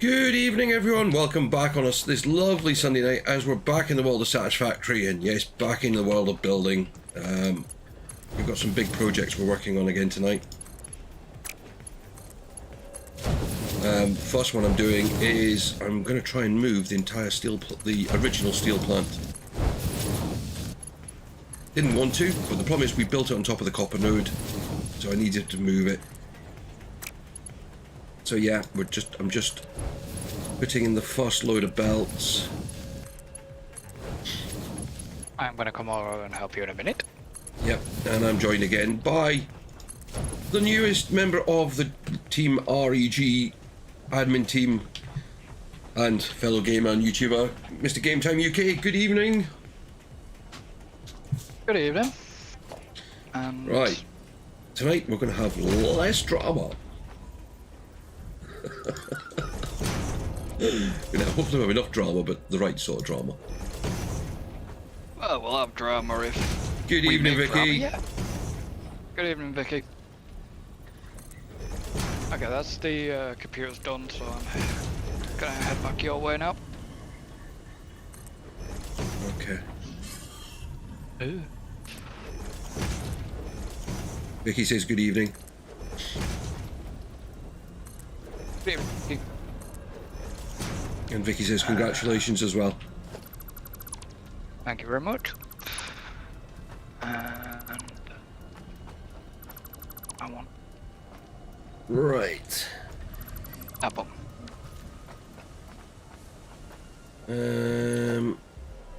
Good evening, everyone. Welcome back on us this lovely Sunday night as we're back in the world of Satisfactory, and yes, back in the world of building. We've got some big projects we're working on again tonight. First one I'm doing is I'm going to try and move the entire the original steel plant. Didn't want to, but the problem is we built it on top of the copper node, so I needed to move it. So yeah, I'm just putting in the first load of belts. I'm gonna come over and help you in a minute. Yep, and I'm joined again by the newest member of the Team REG admin team and fellow gamer and YouTuber, Mr. Game Time UK. Good evening. Good evening. And Right, tonight we're going to have less drama. We're gonna hopefully have enough drama, but the right sort of drama. well, we'll have drama if Good we evening, make Vicky. drama, yeah. Good evening, Vicky. Okay, that's the computer's done, so I'm gonna head back your way now. Okay. Ooh. Vicky says good evening. Good evening, Vicky. And Vicky says congratulations as well. Thank you very much. And I want Right. that one.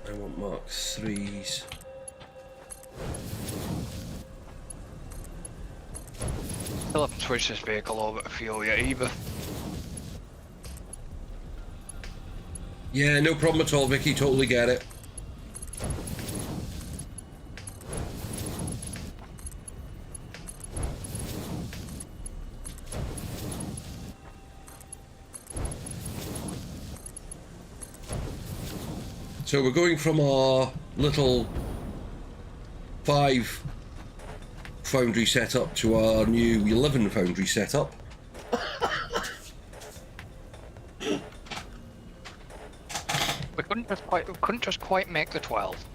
I want Mark 3s. Still haven't switched this vehicle over to fuel yet either. Yeah, no problem at all, Vicky. Totally get it. So we're going from our little 5 foundry setup to our new 11 foundry setup. We couldn't just quite make the 12.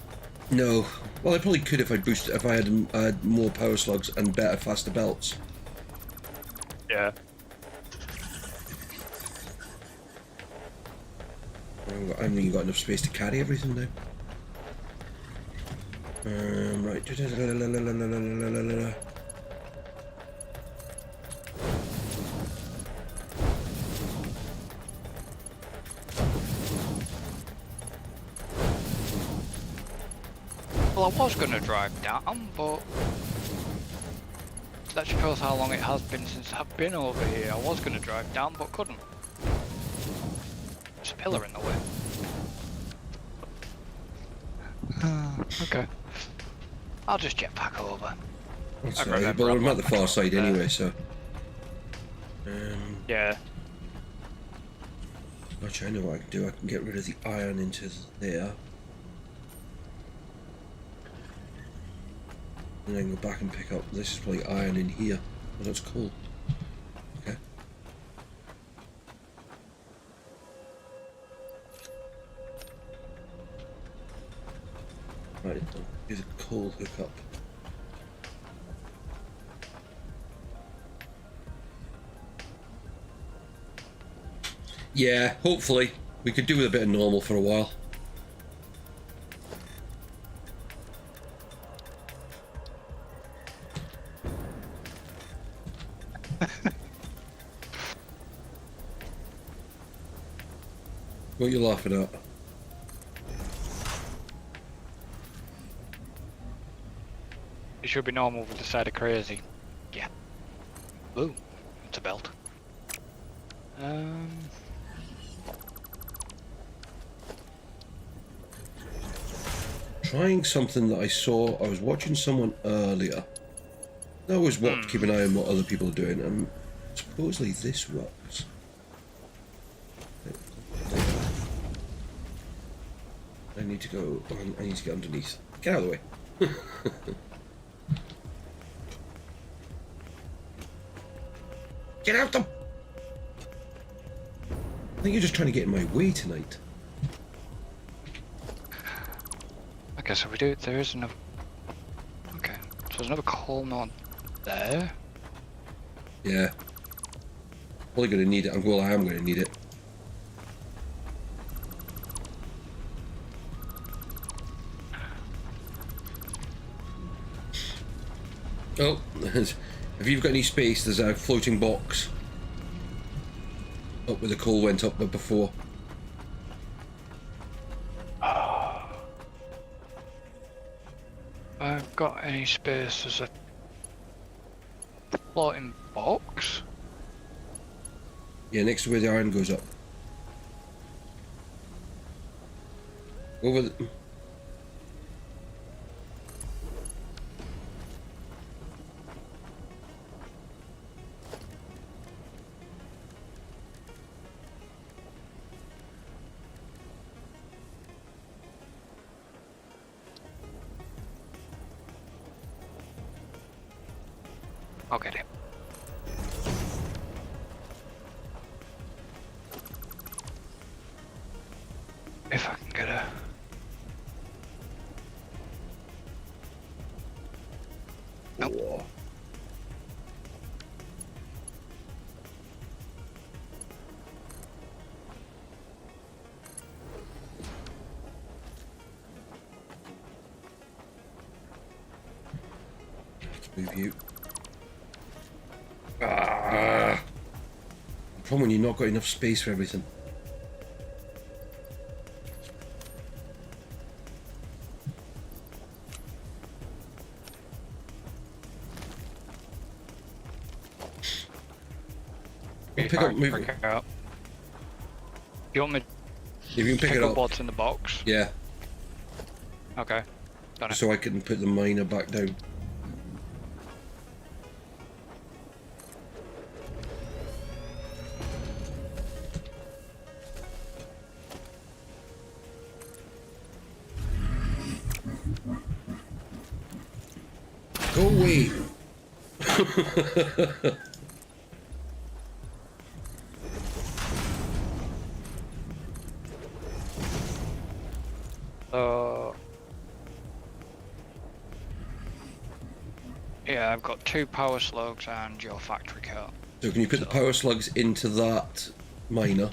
No. Well, I probably could if if I had more power slugs and better, faster belts. Yeah. I haven't even got enough space to carry everything now. Right. Well, I was gonna drive down, but that shows how long it has been since I've been over here. I was gonna drive down, but couldn't. There's a pillar in the way. Okay. I'll just jet back over. That's I right. remember But I'm I'm at the far side there. anyway, so. Yeah. Actually, I know what I can do. I can get rid of the iron into there. And then go back and pick up. This is probably iron in here. Oh, that's cool. Okay. Right, here's a coal hookup. Yeah, hopefully. We could do with a bit of normal for a while. What are you laughing at? It should be normal with the side of crazy. Yeah. Ooh, it's a belt. Trying something that I saw. I was watching someone earlier. I always keep an eye on what other people are doing, and supposedly this works. I need to go. I need to get underneath. Get out of the way. Get out them! think you're just trying to get in my way tonight. Okay, so we do. There is another. Okay, so there's another coal node there. Yeah. Probably going to need it. Well, I am going to need it. Oh, if you've got any space, there's a floating box up where the coal went up before. I've got any space as a floating box? Yeah, next to where the iron goes up. Over the... I'll get it. If I can get a... Nope. Whoa. Let's move you. Ah. The problem when you've not got enough space for everything. Pick up, move it. Out. You want me to If you can pick pick it up up, what's in the box? yeah, Okay. Done it. so I can put the miner back down. Go away. Yeah, I've got 2 power slugs and your factory cart. So can you put the power slugs into that miner?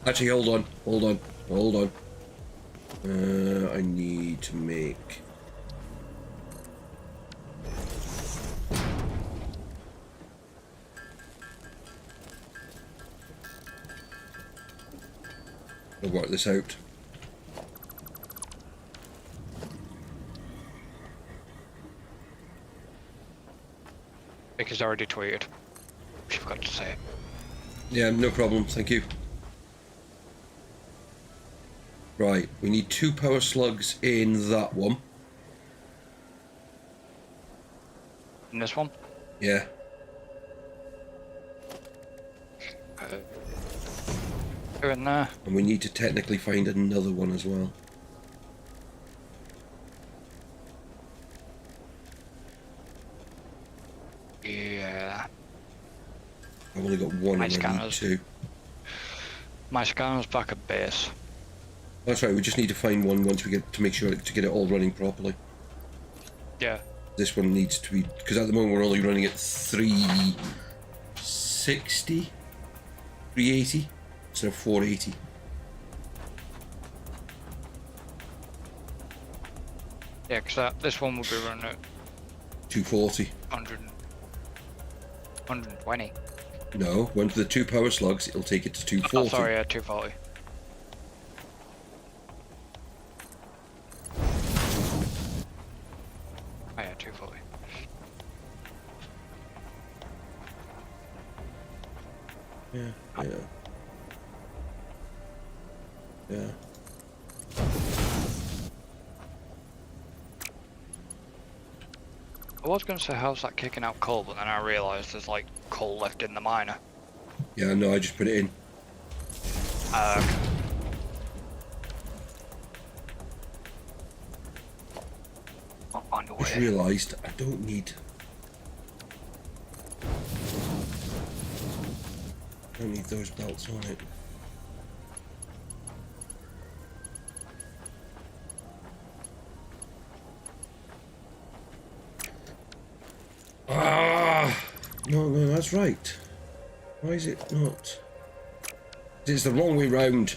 Actually, hold on. I need to make... I'll work this out. Because I already tweeted. She forgot to say it. Yeah, no problem, thank you. Right, we need 2 power slugs in that one. In this one? Yeah. Go in there. And we need to technically find another one as well. Yeah. I've only got one My and I need scanners. 2. My scanner's back at base. That's right, we just need to find one once we get to make sure to get it all running properly. Yeah. This one needs to be, because at the moment we're only running at 360, 380 instead of 480. Yeah, because this one will be running at 240. 120. No, once the 2 power slugs, it'll take it to 240. Oh, sorry, yeah, 240. Oh, yeah, 240. Yeah. I was going to say, how's that kicking out coal, but then I realised there's like coal left in the miner. Yeah, no, I just put it in. Okay. I'll find a I just way. realised I don't need... I don't need those belts on it. that's right. Why is it not? It's the wrong way round.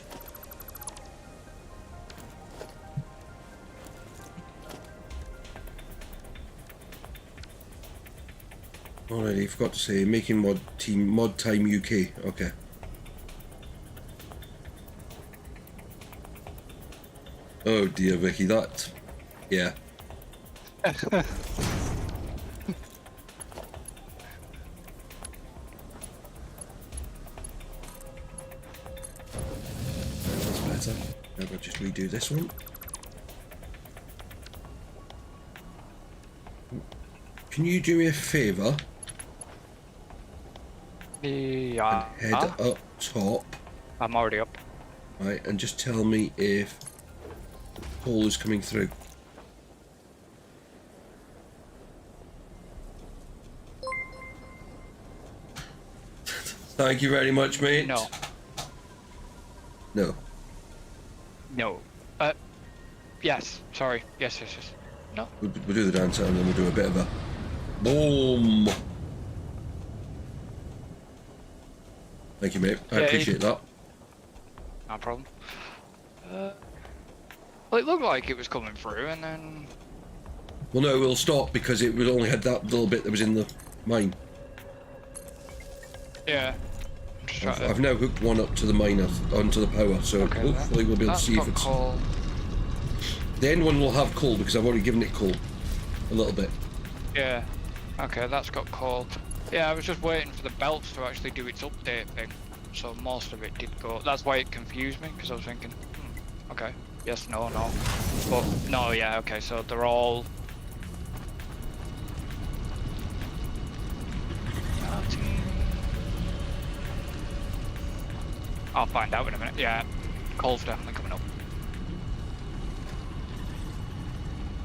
Alrighty, forgot to say, making mod time UK. Okay. Oh dear, Vicky, that. Yeah. That's better. Now I'll just redo this one. Can you do me a favour? Yeah. And head up top. I'm already up. Right, and just tell me if coal is coming through. Thank you very much, mate. No. No. No. Yes. Sorry. Yes. No. We'll do the dancer and then we'll do a bit of a boom. Thank you, mate. I appreciate that. No problem. Well, it looked like it was coming through, and then. Well, no, we'll stop because it would only had that little bit that was in the mine. Yeah. I've now hooked one up to the mine onto the power, so Okay, hopefully we'll be able to see if it's. Coal. The end one will have coal because I've already given it coal a little bit. Yeah. Okay, that's got coal. Yeah, I was just waiting for the belts to actually do its update thing, so most of it did go. That's why it confused me, because I was thinking, okay, yes, no, but no, yeah, okay, so they're all. I'll find out in a minute. Yeah, coal's definitely coming up.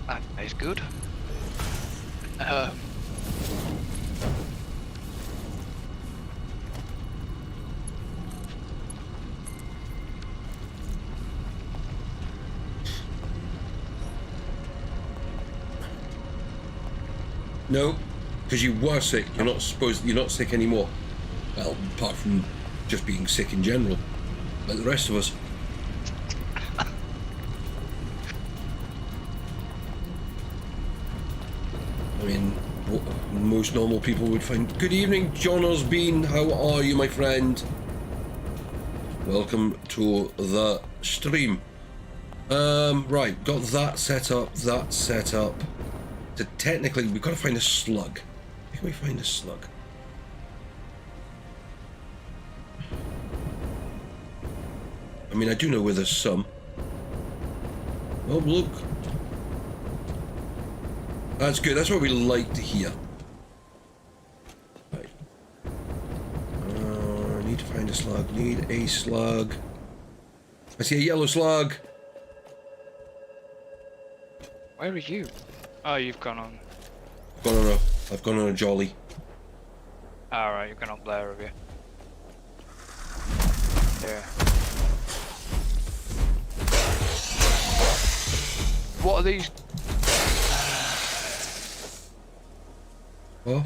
That is good. No, because you were sick. You're not supposed. You're not sick anymore. Well, apart from just being sick in general, like the rest of us. I mean, what most normal people would find. Good evening, John Osbean. How are you, my friend? Welcome to the stream. Right, got that set up. That set up. So technically, we've got to find a slug. Where can we find a slug? I mean, I do know where there's some. Oh, look. That's good. That's what we like to hear. Right. Need to find a slug. Need a slug. I see a yellow slug. Where are you? Oh, you've gone on. I've gone on a jolly. Alright, you've gone up there, have you? Yeah. What are these? What?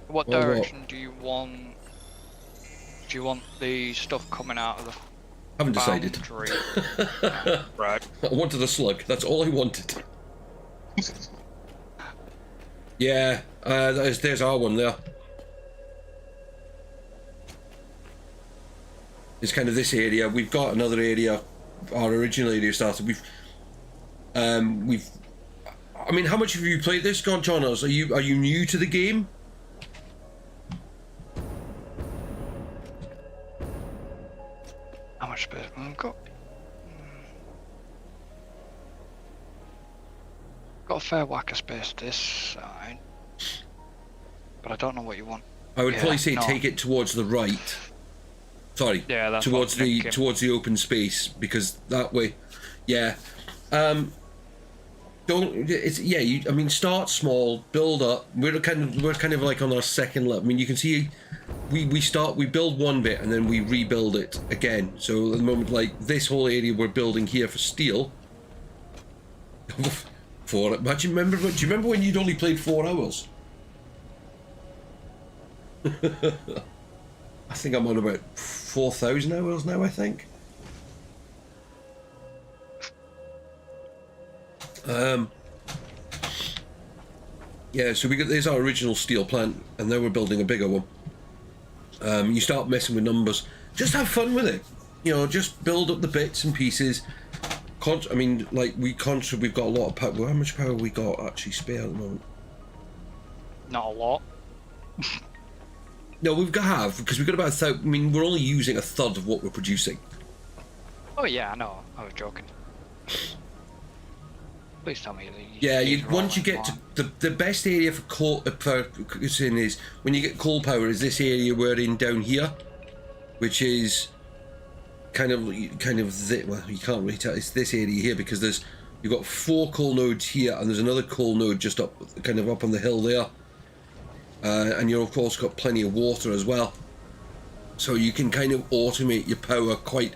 What direction do you want? Do you want the stuff coming out of the Haven't decided. Right. I wanted a slug. That's all I wanted. Yeah, there's our one there. It's kind of this area. We've got another area. Our original area started. I mean, how much have you played this, John? Are you new to the game? How much space have I got? Got a fair whack of space this side, but I don't know what you want. I would probably say take it towards the right. Sorry, yeah, that's towards the open space, because that way, yeah. I mean, start small, build up. We're kind of like on our second level. I mean, you can see, we build one bit and then we rebuild it again. So at the moment, like this whole area we're building here for steel. Do you remember when you'd only played 4 hours? I think I'm on about 4,000 hours now, I think. Yeah, so there's our original steel plant, and now we're building a bigger one. You start messing with numbers. Just have fun with it. You know, just build up the bits and pieces. I mean, like, we've got a lot of power. How much power we got actually spare at the moment? Not a lot. No, because we've got about 1,000. I mean, we're only using a third of what we're producing. Oh yeah, I know. I was joking. Please tell me that Once you get to the best area for coal producing is when you get coal power is this area we're in down here, which is kind of well, you can't really tell, it's this area here because you've got 4 coal nodes here and there's another coal node just up on the hill there, and you've of course got plenty of water as well, so you can kind of automate your power quite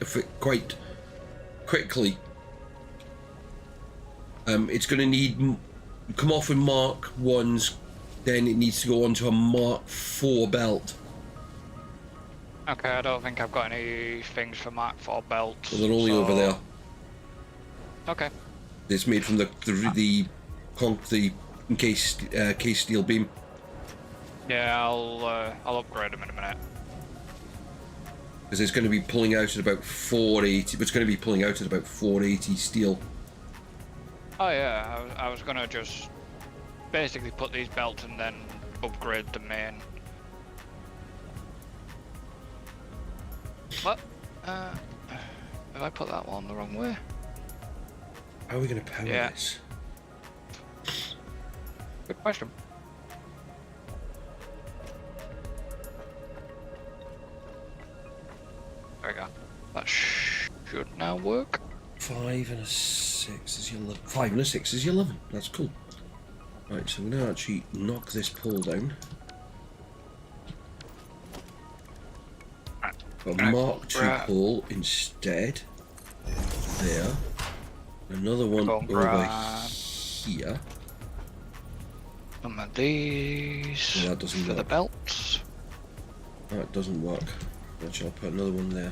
quickly. It's going to need come off with Mark 1s, then it needs to go onto a Mark 4 belt. Okay, I don't think I've got any things for Mark 4 belts. Well, they're only over there. Okay. It's made from the case steel beam. Yeah, I'll upgrade them in a minute. Because it's going to be pulling out at about 480. It's going to be pulling out at about 480 steel. Oh yeah, I was gonna just basically put these belts and then upgrade the main. What? Have I put that one the wrong way? How are we going to power this? Good question. There we go. That should now work. 5 and a 6 is your 11. 5 and a 6 is your 11. That's cool. Right, so I'm going to actually knock this pole down. Got a Mark 2 pole instead. There. Another one over here. Some of these No, that doesn't for work. the belts. That doesn't work. Actually, I'll put another one there.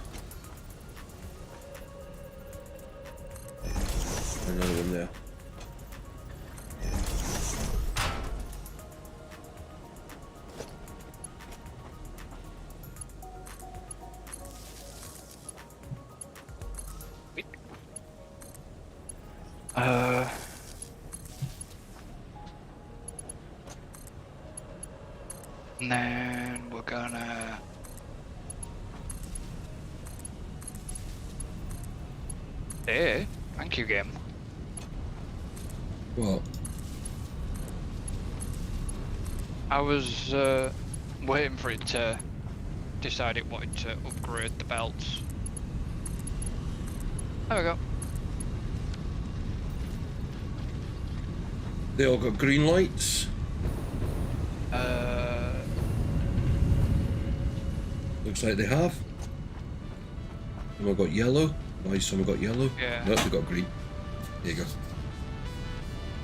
Another one there. And then we're gonna hey, thank you game. What? I was waiting for it to decide it wanted to upgrade the belts. There we go. They all got green lights. Looks like they have. Some have got yellow. Why some have got yellow? Yeah. No, they've got green. There you go.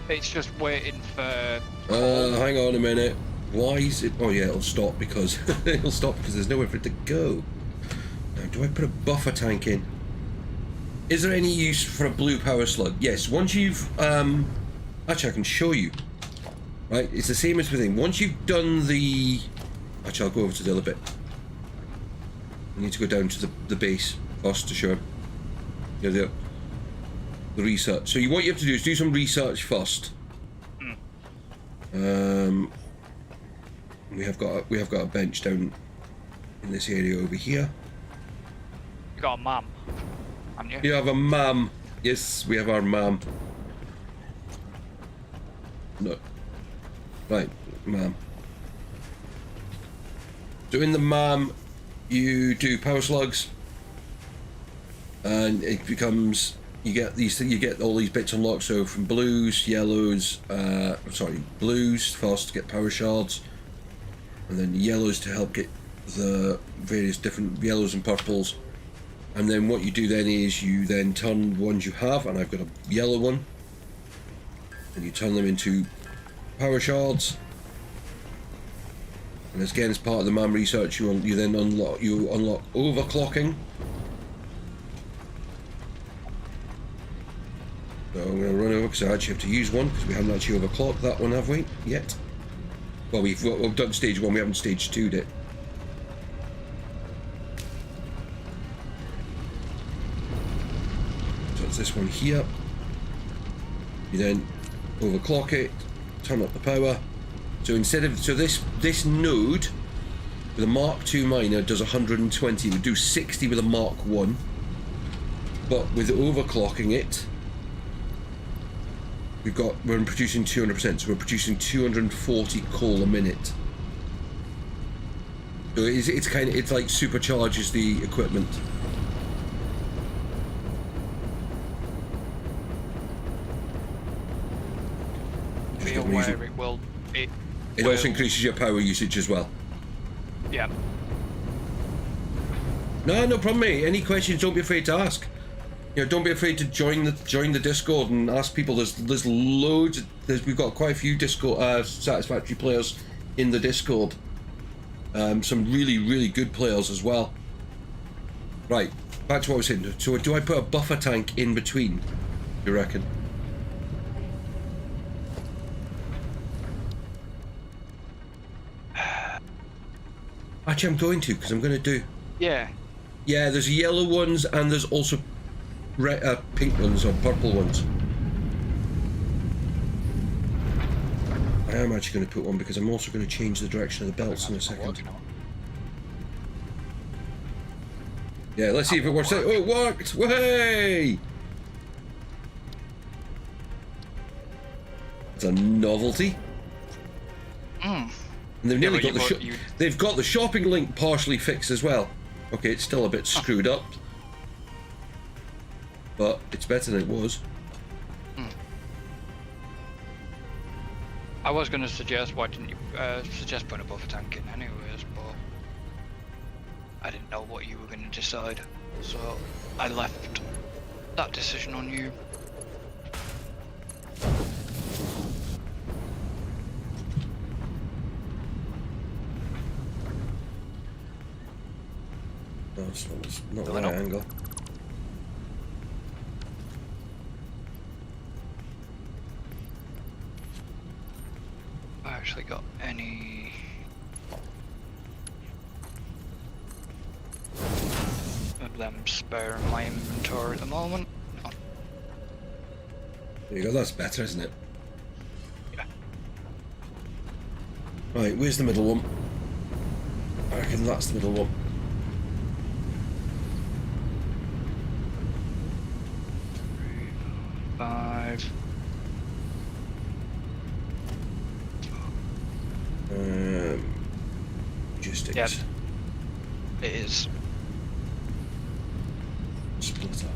It's just waiting for. Hang on a minute. Why is it? Oh yeah, it'll stop because there's nowhere for it to go. Now, do I put a buffer tank in? Is there any use for a blue power slug? Yes. Once you've actually, I can show you. Right, it's the same as everything. Once you've done the, actually, I'll go over to the other bit. I need to go down to the base first to show him. Yeah, the research. So what you have to do is do some research first. We have got a bench down in this area over here. You got a mum, haven't you? You have a mam. Yes, we have our mam. No. Right, mam. So in the mam, you do power slugs, and it becomes you get all these bits unlocked. So from blues, yellows, blues first to get power shards, and then yellows to help get the various different yellows and purples. And then what you do then is you then turn ones you have, and I've got a yellow one, and you turn them into power shards. And again, as part of the MAM research, you then unlock overclocking. So I'm going to run over because I actually have to use one because we haven't actually overclocked that one, have we? Yet. Well, we've done stage 1, we haven't stage 2'd it. So it's this one here. You then overclock it, turn up the power. So instead of this node with a Mark II miner does 120, we do 60 with a Mark I, but with overclocking it, we're producing 200%, so we're producing 240 coal a minute. So it's like supercharges the equipment. Be aware it will. Also increases your power usage as well. Yeah. No problem, mate. Any questions, don't be afraid to ask. You know, don't be afraid to join the Discord and ask people. There's loads. We've got quite a few Discord Satisfactory players in the Discord. Some really good players as well. Right, back to what I was saying. So do I put a buffer tank in between, you reckon? Actually, I'm going to, because I'm going to do... Yeah. Yeah, there's yellow ones and there's also pink ones or purple ones. I am actually going to put one because I'm also going to change the direction of the belts in a second. Yeah, let's see if it works out. Oh, it worked! Way! It's a novelty. And they've nearly got they've got the shopping link partially fixed as well. Okay, it's still a bit screwed up, but it's better than it was. I was going to suggest, why didn't you suggest putting a buffer tank in anyways, but I didn't know what you were going to decide, so I left that decision on you. No, it's not the right angle. I actually got any of them spare in my inventory at the moment. No. There you go, that's better, isn't it? Yeah. Right, where's the middle one? I reckon that's the middle one. Logistics. Yep. It is. Split up.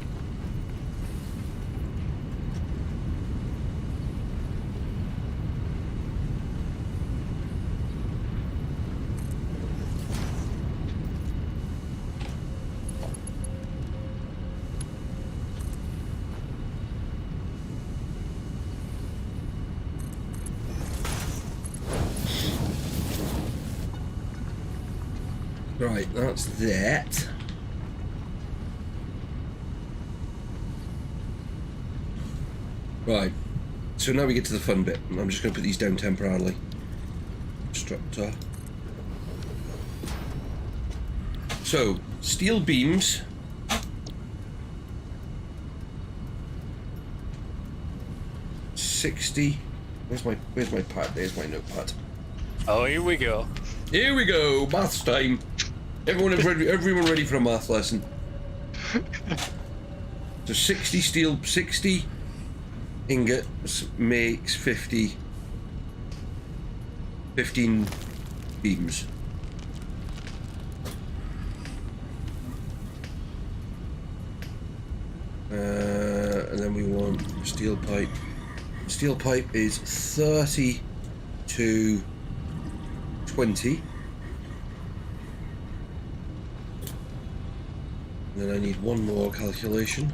Right, that's that. Right, so now we get to the fun bit. I'm just going to put these down temporarily. Constructor. So, steel beams. $60. Where's my pad? There's my notepad. Oh, here we go. Here we go, maths time. Everyone ready for a math lesson. So 60 ingots makes 15 beams. And then we want steel pipe. Steel pipe is 30 to 20. And then I need one more calculation.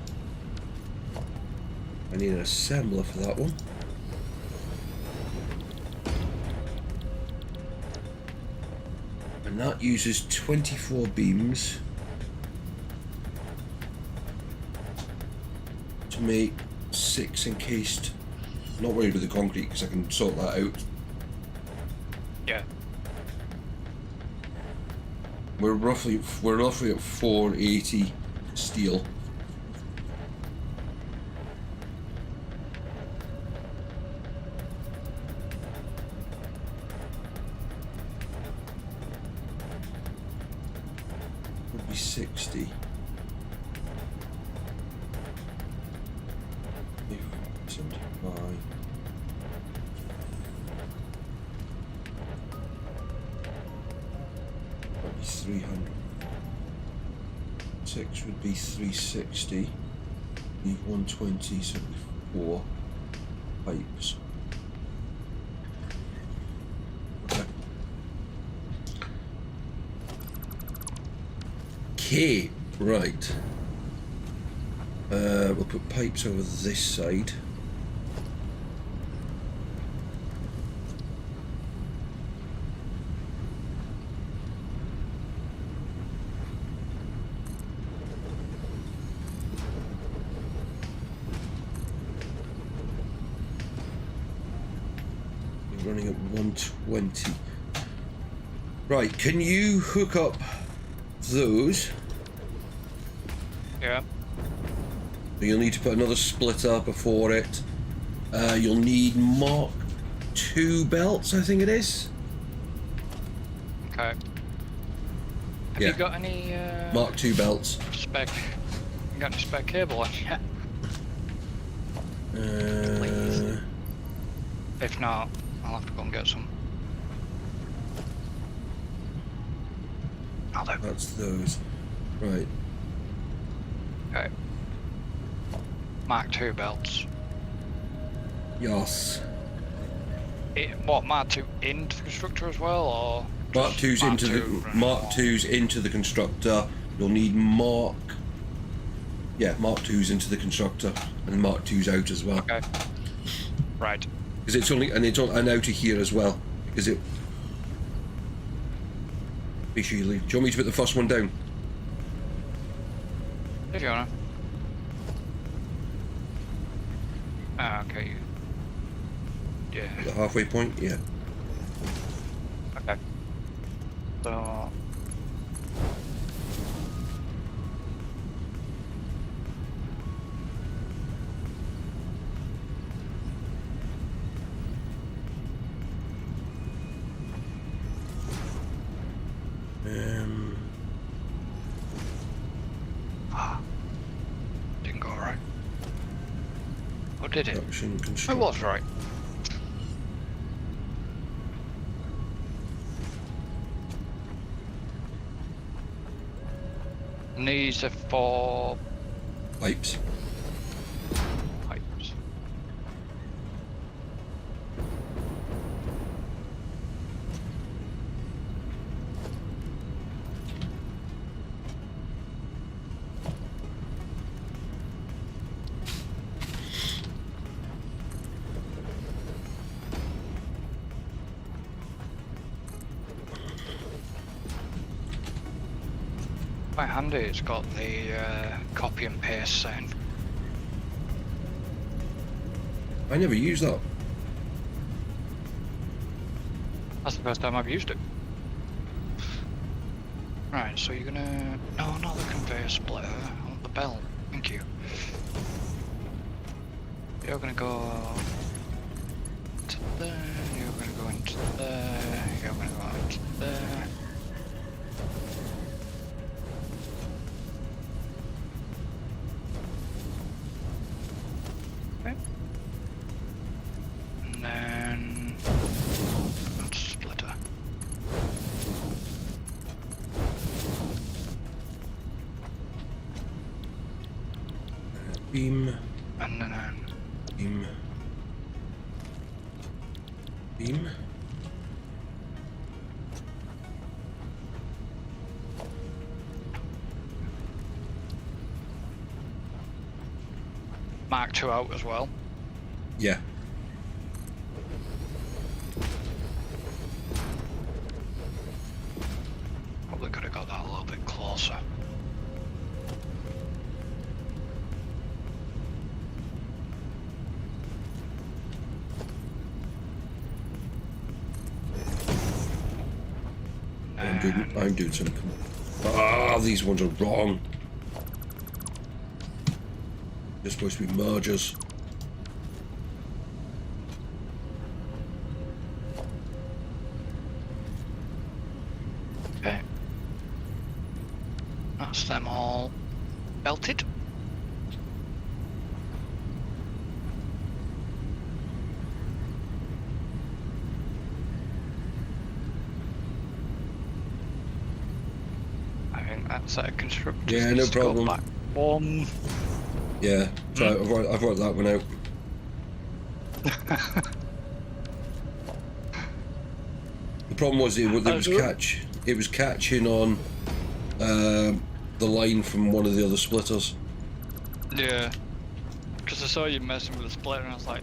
I need an assembler for that one. And that uses 24 beams to make 6 encased. I'm not worried with the concrete because I can sort that out. Yeah. We're roughly at 480 steel. Would be 60. 75. That'd be 300. 6 would be 360. Need 120, so it'd be 4 pipes. Okay, right. We'll put pipes over this side. We're running at 120. Right, can you hook up those? Yeah. You'll need to put another splitter before it. You'll need Mark 2 belts, I think it is. Okay. Have Yeah. you got any Mark 2 belts. spec? You got any spare cable on yet? If not, I'll have to go and get some. I'll do. That's those. Right. Okay. Mark 2 belts. Yes. What, Mark 2 into the constructor as well, or? Mark just 2's into the Mark 2's into the constructor. You'll need Mark 2's into the constructor, and Mark 2's out as well. Okay. Right. Because it's only and out of here as well. Because it. Make sure you leave. Do you want me to put the first one down? If you wanna. Ah, okay. Yeah. At the halfway point, yeah. Okay. So. Didn't go right. Or did it? Production It construction. was right. And these are for Pipes. pipes. Quite handy, it's got the copy and paste thing. I never use that. That's the first time I've used it. Right, so you're gonna... No, not the conveyor splitter. I want the belt. Thank you. You're gonna go... to there, you're gonna go into there, you're gonna go into there. Okay. And then... that's splitter. Beam. And then... Beam. Beam. Mark 2 out as well. Yeah. closer. I'm doing some. Ah, these ones are wrong. They're supposed to be mergers. Okay. That's them all belted. I think that's a constructor. Yeah, no problem. One. Yeah, so I've worked that one out. The problem was it was catching on the line from one of the other splitters. Yeah. Because I saw you messing with the splitter and I was like,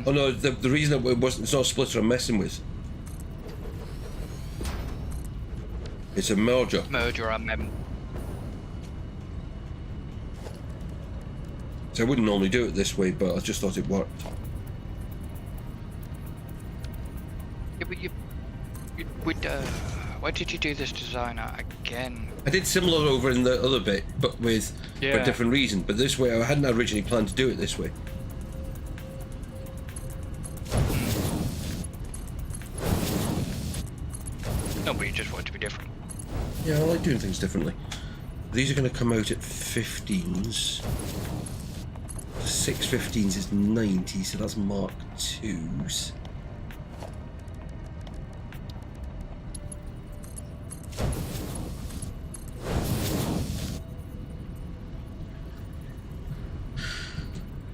Oh no, the reason it's not a splitter I'm messing with. It's a merger. merger and then. So I wouldn't normally do it this way, but I just thought it worked. Yeah, but you where did you do this design at again? I did similar over in the other bit, but for a different reason. But this way, I hadn't originally planned to do it this way. No, but you just want it to be different. Yeah, I like doing things differently. These are going to come out at 15s. 6 15s is 90, so that's Mark 2s.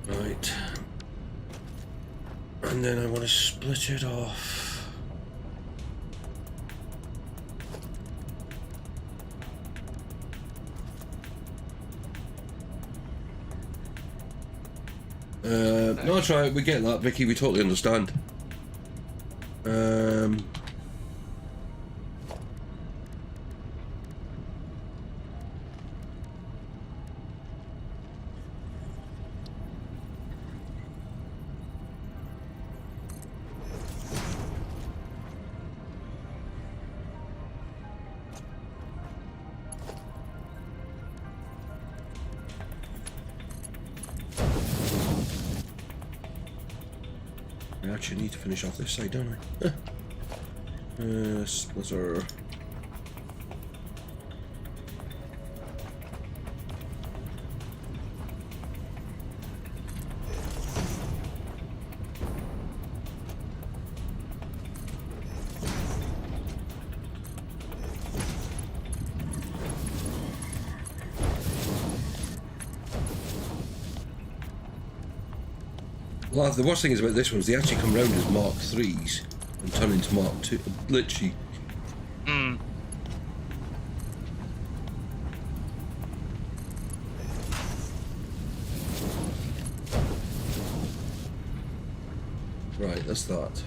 Right. And then I want to split it off. No, that's right, we get that, Vicky, we totally understand. I actually need to finish off this side, don't I? Splitter. Well, the worst thing is about this one is they actually come round as Mark 3s and turn into Mark 2. Literally. Right, that's that.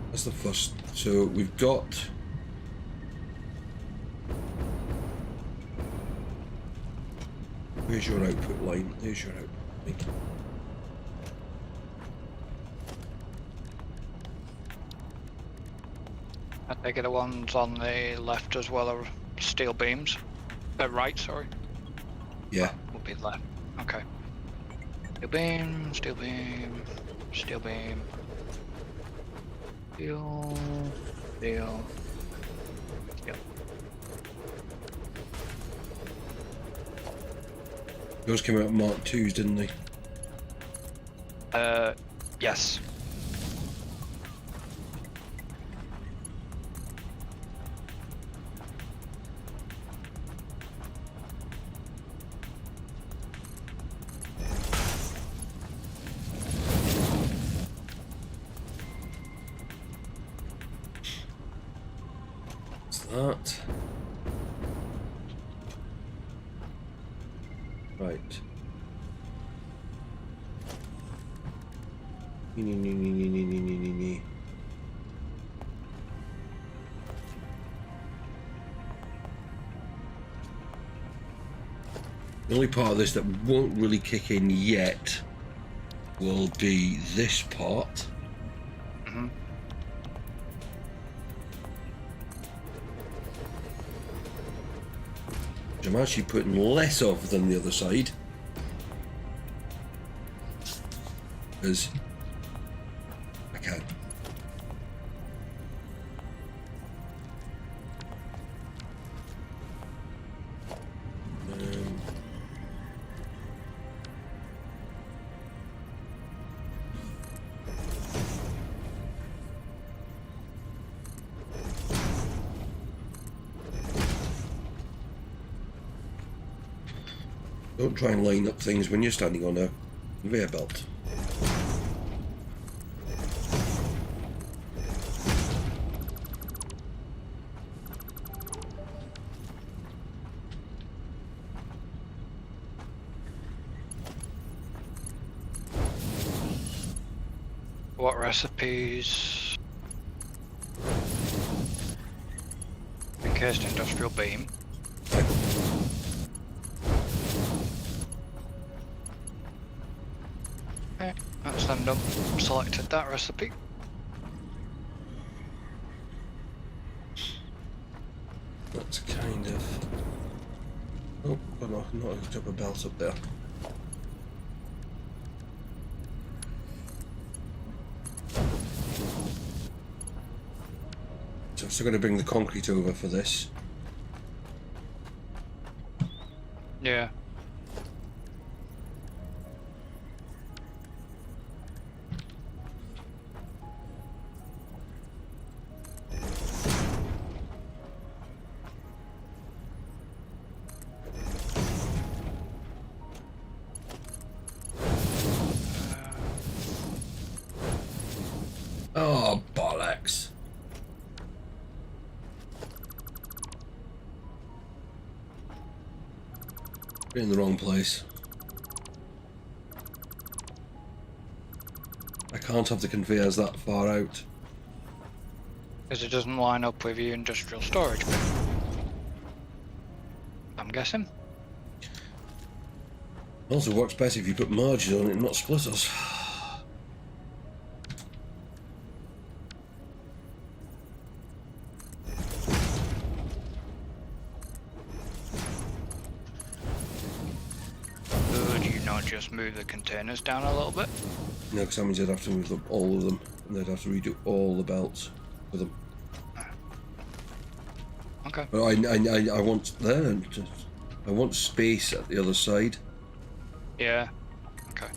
That's the first. So we've got. Where's your output line? There's your output line. I think the ones on the left as well are steel beams. Right, sorry. Yeah. Will be left. Okay. Steel beam, steel beam, steel beam. Steel, steel. Yep. Yours came out Mark 2s, didn't they? Yes. That. Right. Nee. The only part of this that won't really kick in yet will be this part. Mm-hmm. Which I'm actually putting less of than the other side. Because I can. Don't try and line up things when you're standing on a conveyor belt. What recipes? Encased industrial beam. Okay, that's them done. Selected that recipe. That's kind of... Oh, not hooked up a belt up there. So I'm still going to bring the concrete over for this. Yeah. Oh, bollocks. We're in the wrong place. I can't have the conveyors that far out. Because it doesn't line up with your industrial storage bin. I'm guessing. Also works better if you put margins on it and not splitters. Could you not just move the containers down a little bit? No, because that means I'd have to move them, all of them, and they'd have to redo all the belts for them. Okay. But I want there. I want space at the other side. Yeah. Okay.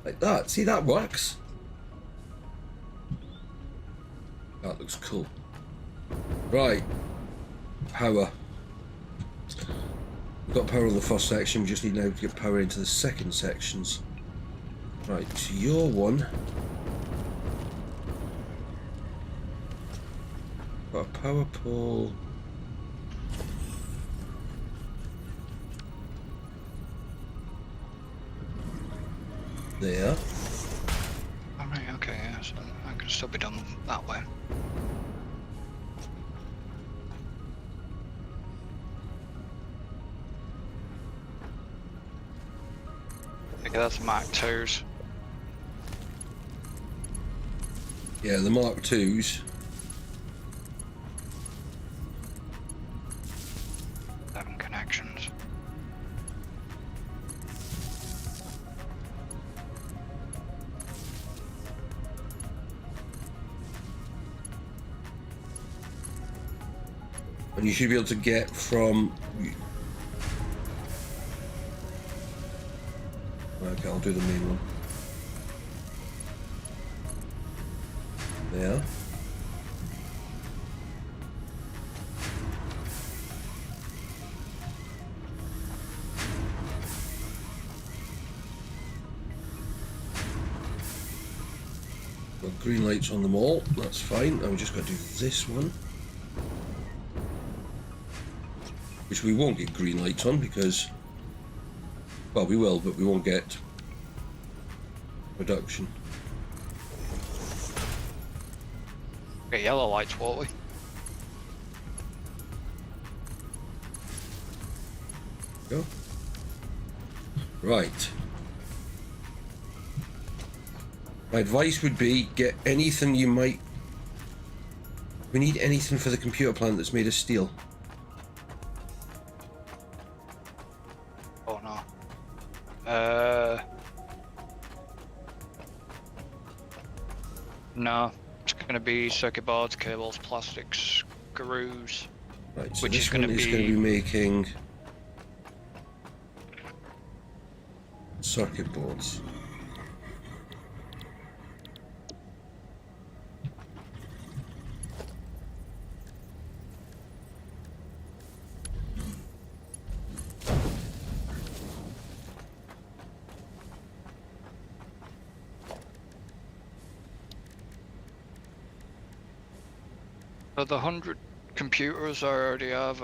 Like that. See, that works. That looks cool. Right. Power. We've got power on the first section. We just need now to get power into the second sections. Right. So your one. Got a power pole. There. Alright, okay, yeah, so I can still be done that way. Okay, that's Mark 2s. Yeah, the Mark IIs. 7 connections. And you should be able to get from... Okay, I'll do the main one. There. Got green lights on them all, that's fine. Now we just got to do this one. Which we won't get green lights on because... Well, we will, but we won't get production. Get yellow lights, won't we? go. Right. My advice would be get anything you might... We need anything for the computer plant that's made of steel. Oh no. No. It's gonna be circuit boards, cables, plastics, screws. Right, so Which this is gonna one is going to be making circuit boards. So the 100 computers I already have,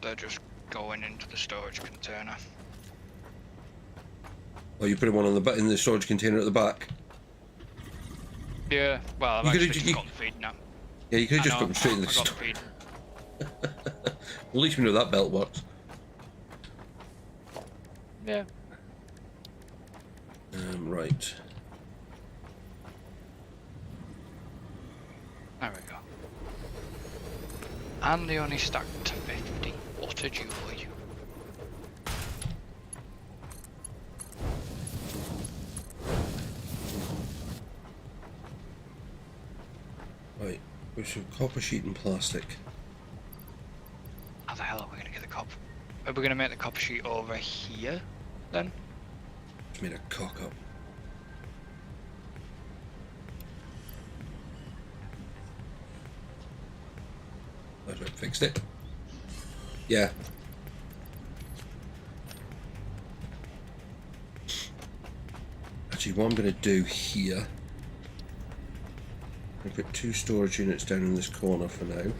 they're just going into the storage container. Oh, you put one on the in the storage container at the back. Yeah, well, I've You actually could've just you- got them feed now. Yeah, you could have just I put know, them straight in the I got store. feed. At least we know that belt works. Yeah. Right. There we go. And they only stacked to 50. What a joy. Right. We should copper sheet and plastic. How the hell are we gonna get the copper? Are we gonna make the copper sheet over here then? Just made a cock up. That's right, fixed it. Yeah. Actually, what I'm going to do here, I'm going to put 2 storage units down in this corner for now.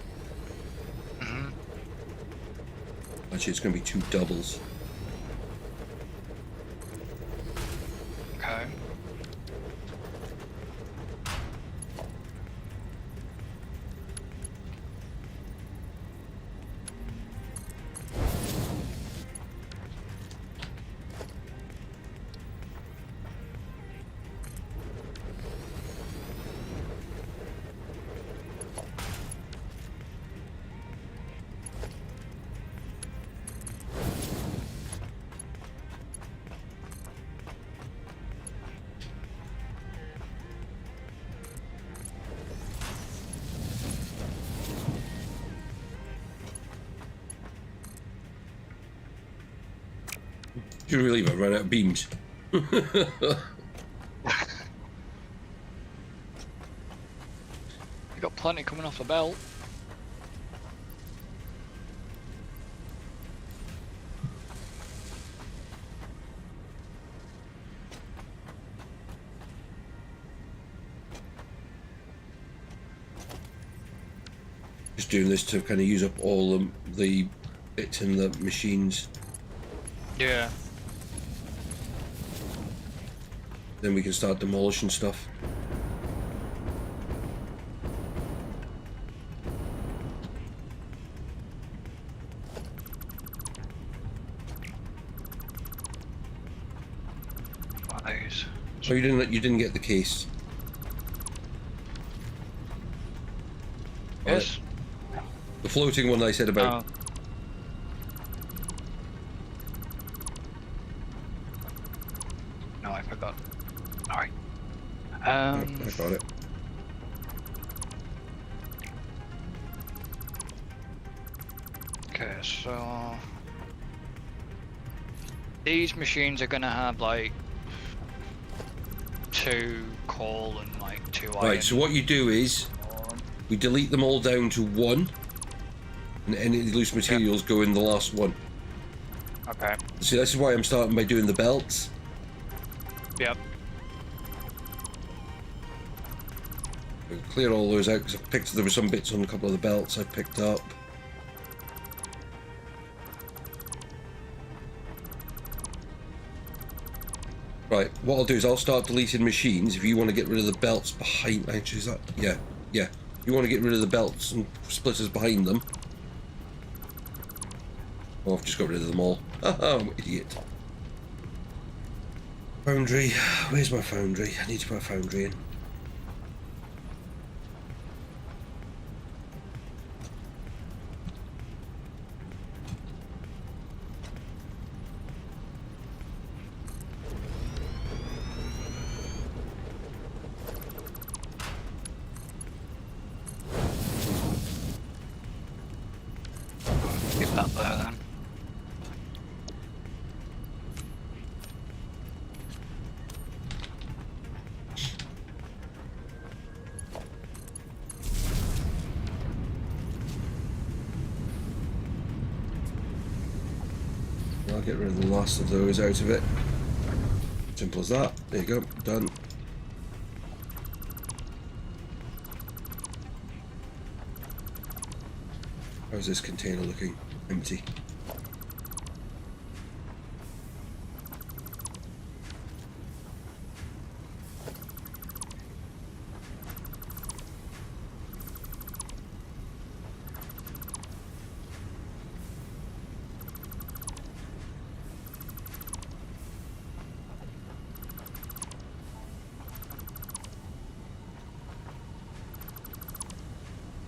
Mhm. Actually, it's going to be 2 doubles. Okay. Should we leave it? Run out of beams. We got plenty coming off the belt. Just doing this to kind of use up all the bits in the machines. Yeah. Then we can start demolishing stuff. What are those? Oh, you didn't get the case. Yes. The floating one I said about. Oh. No, I forgot. Alright. I got it. Okay, so these machines are gonna have like 2 coal and like 2 iron. Right, so what you do is we delete them all down to 1, and any loose materials go in the last one. Okay. See, this is why I'm starting by doing the belts. Yep. I'll clear all those out because there were some bits on a couple of the belts I picked up. Right, what I'll do is I'll start deleting machines. If you want to get rid of the belts behind, actually, is that, yeah. If you want to get rid of the belts and splitters behind them, Oh, I've just got rid of them all. Haha, I'm an idiot. Foundry. Where's my foundry? I need to put a foundry in. Keep that there then. I'll get rid of the last of those out of it. Simple as that. There you go. Done. How's this container looking? Empty.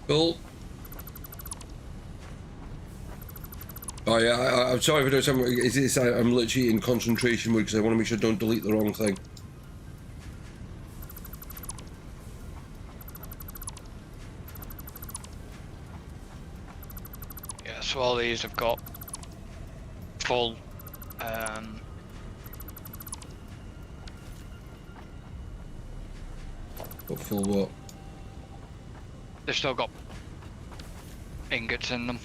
Cool. Oh yeah, I'm sorry if I don't sound. Is this? I'm literally in concentration mode because I want to make sure I don't delete the wrong thing. Yeah, so all these have got full But full what? they've still got ingots in them.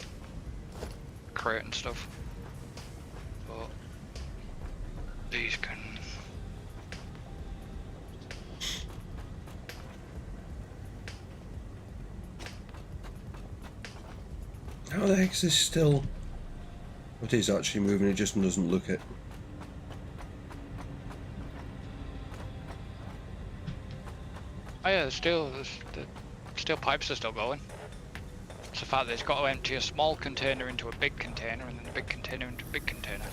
Crate and stuff. But these can How the heck is this still? It is actually moving. It just doesn't look it. oh yeah, the steel pipes are still going. It's the fact that it's got to empty a small container into a big container and then a big container into a big container.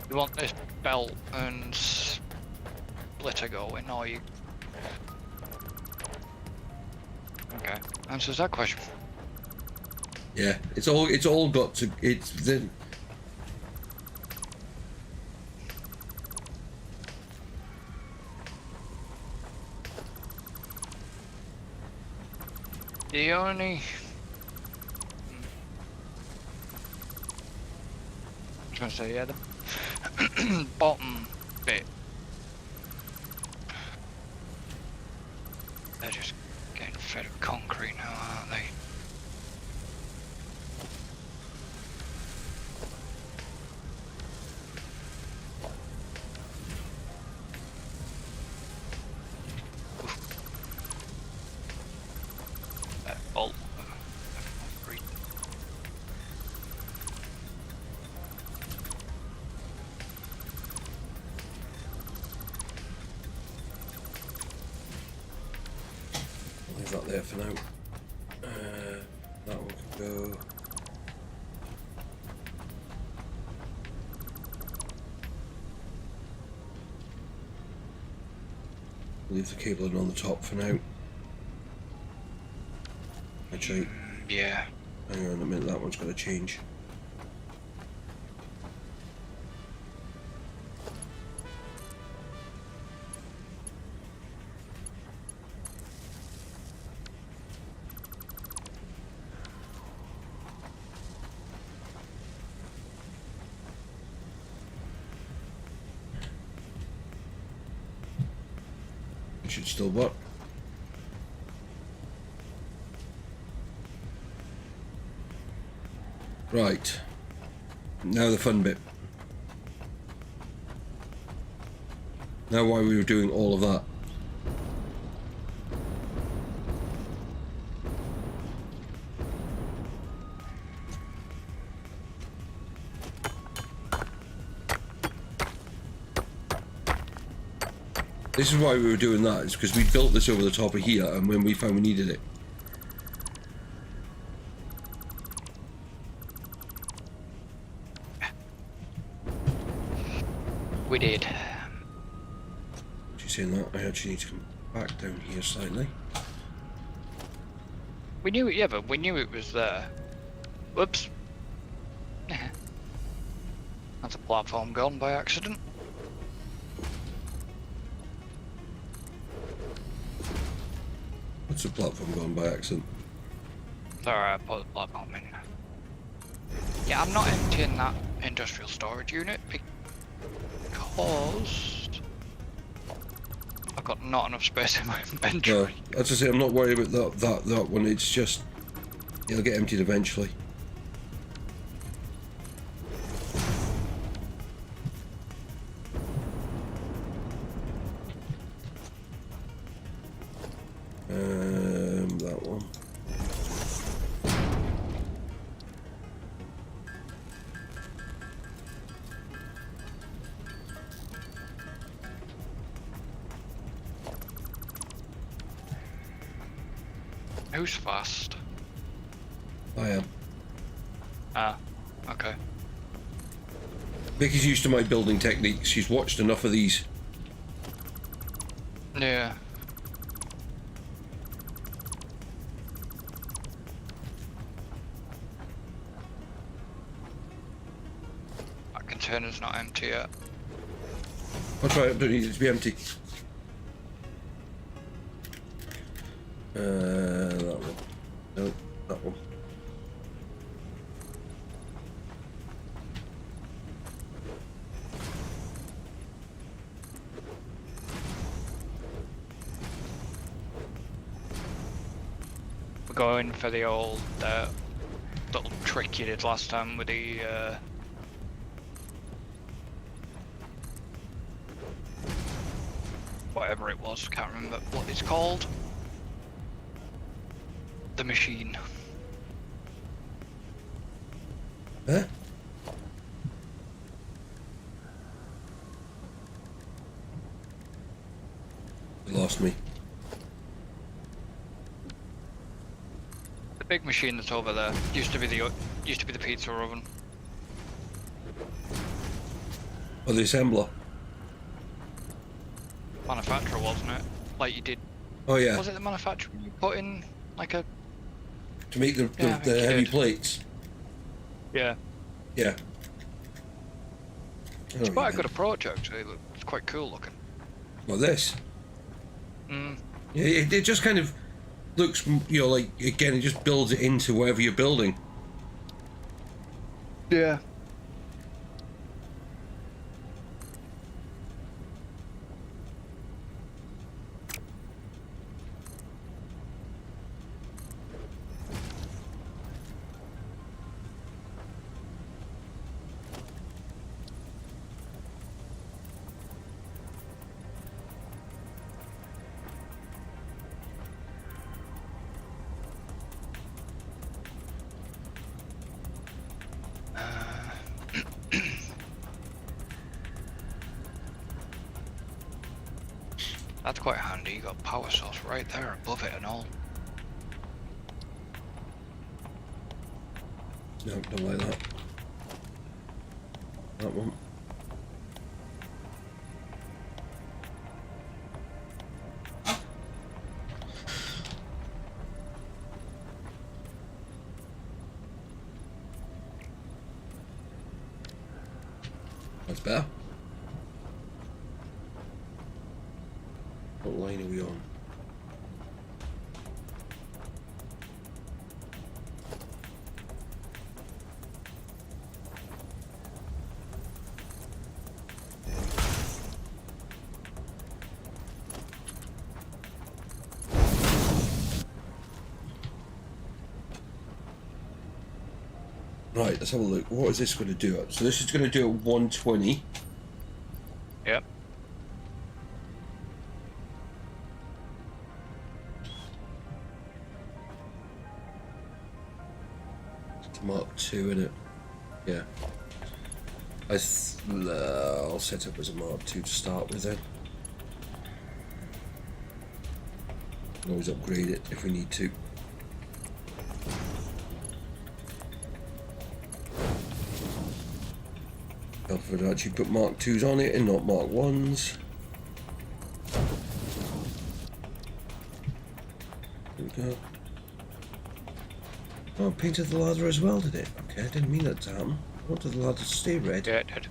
You want this belt and splitter going, or you? Okay, answers that question. Yeah, it's all got to. It's the. The only I was gonna say, yeah, the bottom bit. They're just getting fed with concrete now, aren't they? That bolt. Concrete. Leave that there for now. That one can go. Leave the cabling on the top for now. Actually, Yeah. hang on a minute, that one's got to change. It should still work. Right. Now the fun bit. Now why we were doing all of that. This is why we were doing that, is because we built this over the top of here, and when we found we needed it. We did. She's saying that I actually need to come back down here slightly. We knew it, yeah, but we knew it was there. Whoops. That's a platform gone by accident. What's the platform gone by accident? Sorry, I put the platform in. Yeah, I'm not emptying that industrial storage unit because I've got not enough space in my inventory. No, as I say, I'm not worried about that one. It's just it'll get emptied eventually. That one. Who's fast? I am. Ah, okay. Vicky's used to my building techniques. She's watched enough of these. Yeah. That container's not empty yet. I'll try it, don't need it to be empty. That one. No, that one. We're going for the old little trick you did last time with the whatever it was, can't remember what it's called. The machine. Huh? You lost me. The big machine that's over there used to be the pizza oven. Oh, the assembler. Manufacturer, wasn't it? Like you did. Oh yeah. Was it the manufacturer you put in like a? To make the Yeah, I think you heavy did. plates. Yeah. Yeah. It's quite a good approach actually. It's quite cool looking. Well, this. Mm. Yeah, it just kind of looks, you know, like, again, it just builds it into whatever you're building. Yeah. That's quite handy. You got a power source right there above it and all. No, don't like that. That one. That's better. What line are we on? Right, let's have a look. What is this going to do? So this is going to do at 120. Yep. It's Mark II, isn't it? Yeah. I'll set up as a Mark II to start with then. Can always upgrade it if we need to. Helpful to actually put Mark IIs on it and not Mark Is. There we go. Oh, it painted the ladder as well, did it? Okay, I didn't mean that to happen. I wanted the ladder to stay red. Yeah, it did.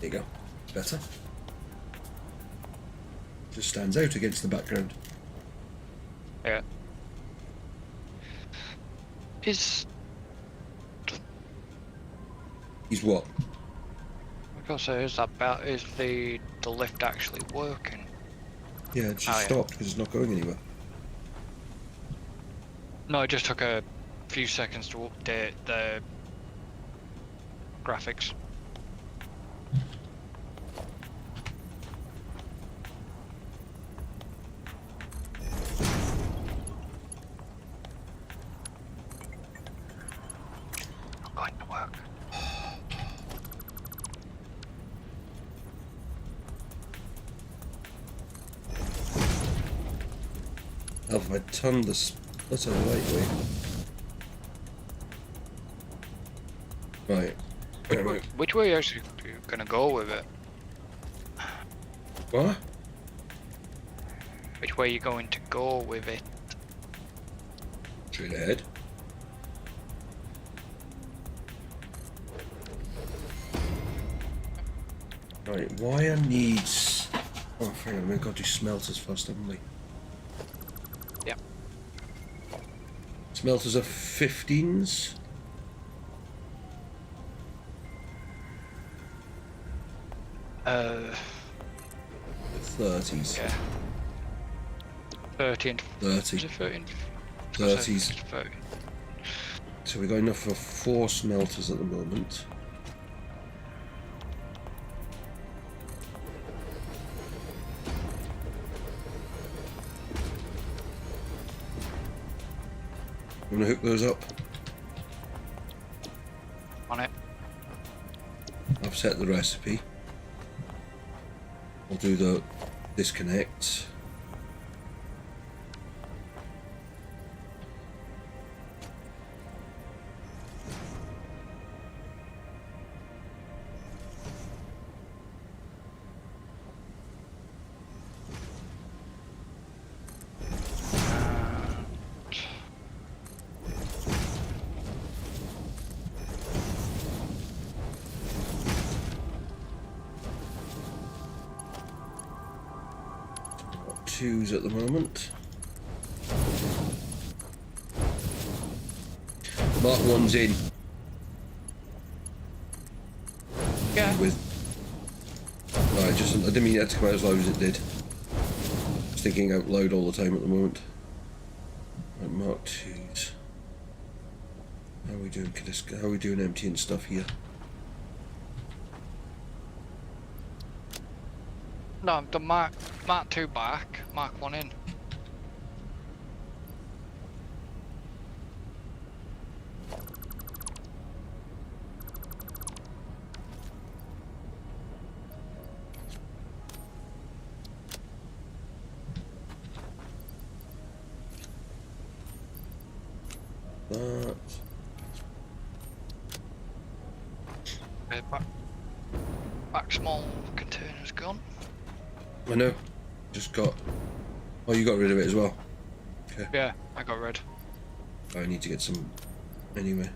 There you go. Better. Just stands out against the background. Yeah. Is He's what? I gotta say, is the lift actually working? Yeah, it just stopped because it's not going anywhere. No, it just took a few seconds to update the graphics. Not going to work. Have I turned the splitter the right way? Right. Which way are you actually gonna go with it? What? Which way are you going to go with it? Straight ahead. Right, wire needs... Oh, hang on, we've got to do smelters first, haven't we? Yep. Smelters are 15s. Uh, 30s. yeah. 30 and 30. Is it 13? 30s. 30. So we've got enough for 4 smelters at the moment. I'm gonna hook those up. On it. I've set the recipe. I'll do the disconnect. Twos at the moment. Mark 1's in. Yeah. With. Right, I didn't mean it to come out as loud as it did. Just thinking out loud all the time at the moment. Right, Mark 2's. How are we doing emptying stuff here? No, the Mark 2 back, Mark 1 in. That. Back small container's gone. I know. Just got. Oh, you got rid of it as well. Okay. Yeah, I got rid. I need to get some. Anyway.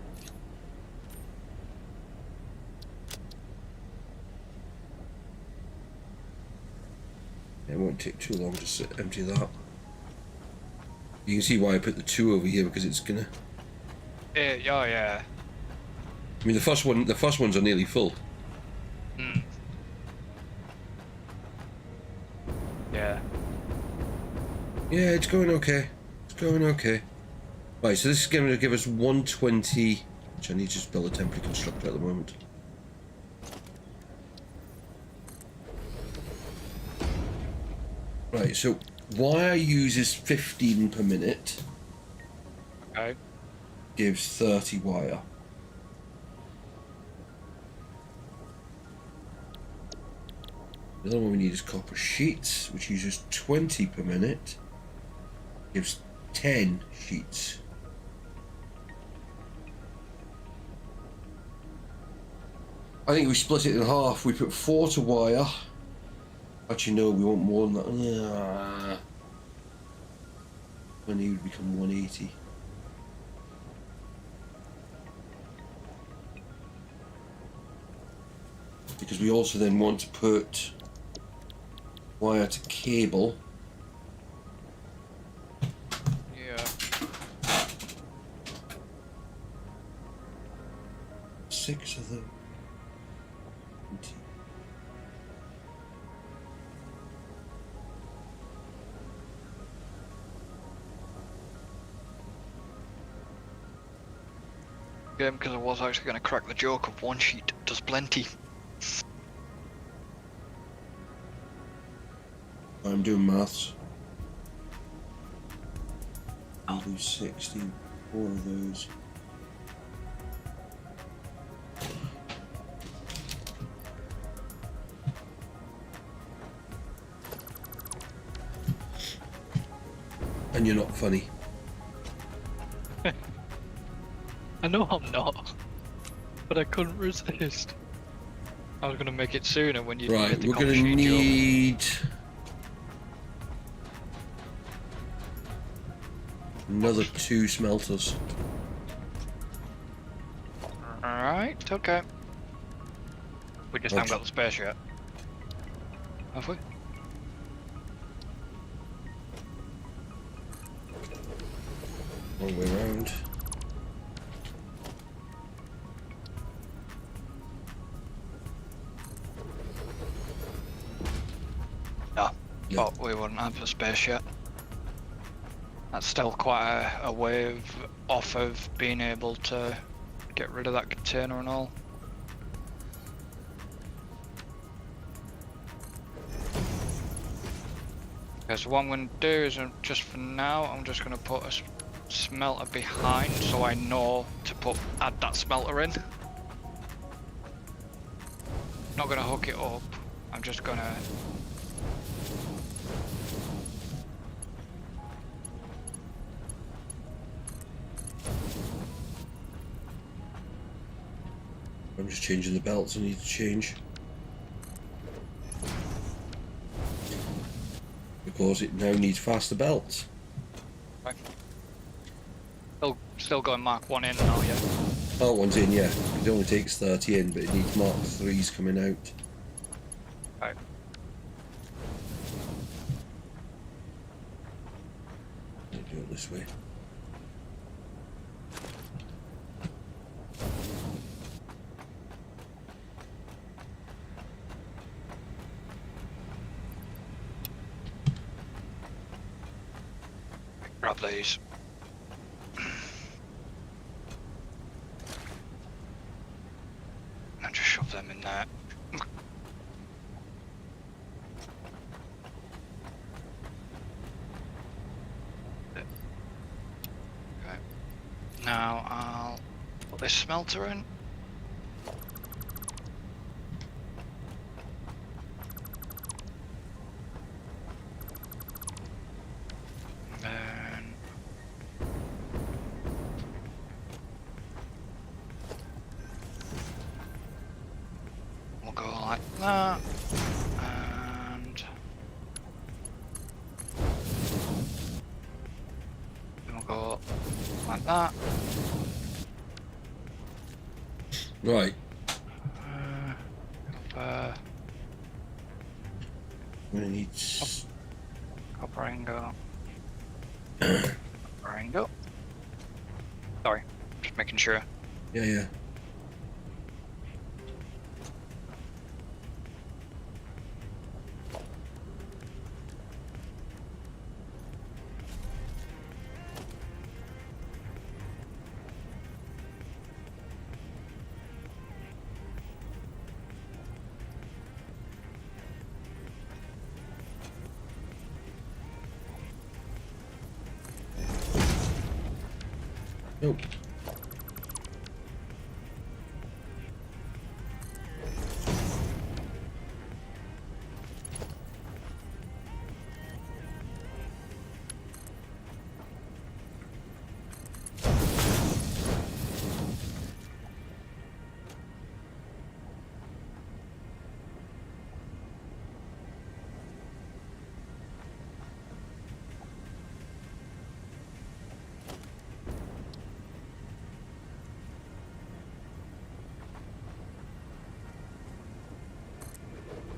It won't take too long to empty that. You can see why I put the 2 over here because it's gonna. Yeah, oh yeah. I mean, the first ones are nearly full. Hmm. Yeah. Yeah, it's going okay. It's going okay. Right, so this is going to give us 120, which I need to just build a temporary constructor at the moment. Right, so wire uses 15 per minute. Okay. Gives 30 wire. The other one we need is copper sheets, which uses 20 per minute. Gives 10 sheets. I think we split it in half. We put 4 to wire. Actually, no, we want more than that. When he would become 180. Because we also then want to put wire to cable. Yeah. 6 of them. 20. Yeah, because I was actually going to crack the joke of one sheet does plenty. I'm doing maths. I'll do 60. 4 of those. And you're not funny. I know I'm not, but I couldn't resist. I was going to make it sooner when you Right, made the we're going to copper sheet joke. need another 2 smelters. Alright, okay. We just haven't got the space yet. Have we? Wrong way around. No. Yeah. But we wouldn't have the space yet. That's still quite a wave off of being able to get rid of that container and all. Okay, so what I'm going to do is just for now, I'm just going to put a smelter behind so I know to add that smelter in. Not going to hook it up, I'm just going to... I'm just changing the belts I need to change. Because it now needs faster belts. Right. Still going Mark 1 in now, yeah. Mark 1's in, yeah. It only takes 30 in, but it needs Mark 3's coming out. Right. I'll do it this way. Grab these. And just shove them in there. Okay. Now I'll put this smelter in. And we'll go like that, and then we'll go like that. Right. I'm gonna need... Copper ingot. Copper ingot. Sorry, just making sure. Yeah, yeah. Nope.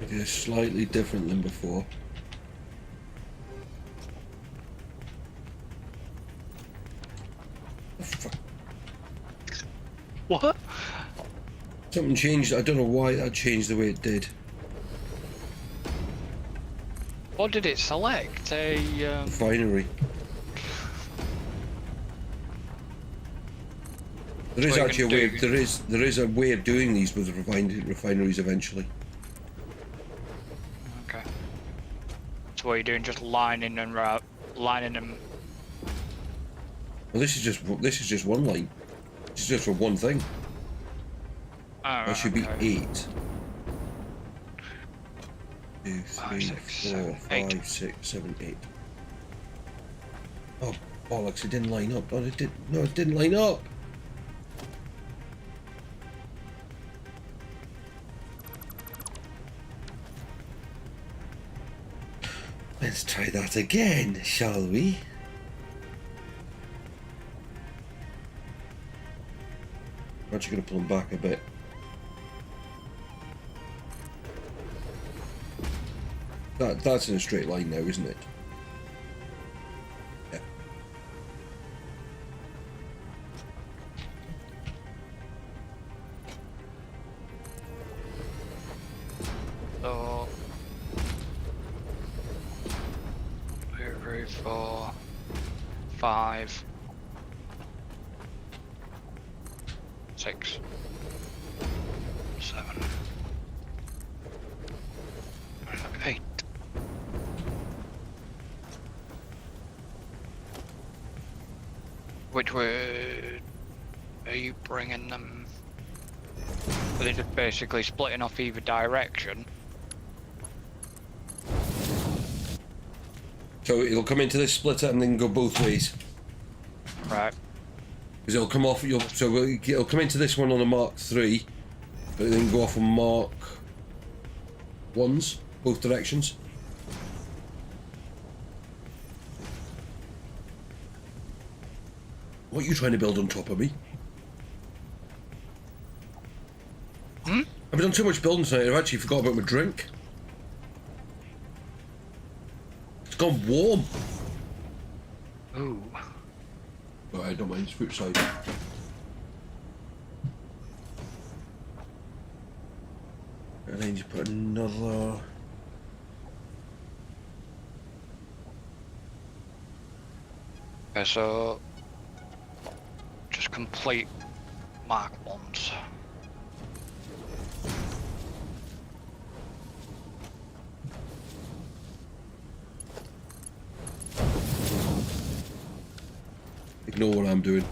It is slightly different than before. Oh, fuck. What? Something changed. I don't know why that changed the way it did. What did it select? A Refinery. There is what you actually a can way. do. There is a way of doing these with refineries eventually. Okay. So what are you doing? Just lining and lining them. Well, this is just one line. This is just for one thing. Oh, That should be okay. 8. 2, 3, 5, 6, 4, 7, 8. 5, 6, 7, 8. Oh bollocks! It didn't line up. Oh, it did. No, it didn't line up. Let's try that again, shall we? I'm actually going to pull them back a bit. That's in a straight line now, isn't it? Yeah. So 2, 3, 4, 5, 6, 7, 8. Which way are you bringing them? Are they just basically splitting off either direction? So it'll come into this splitter and then go both ways. Right. Because it'll come off. It'll come into this one on a Mark 3, but then go off on Mark 1s, both directions. What are you trying to build on top of me? Hmm? I've done too much building tonight. I've actually forgot about my drink. It's gone warm. Ooh. But I don't mind. It's fruit cider. And then you put another. Okay, so just complete Mark 1s. Ignore what I'm doing.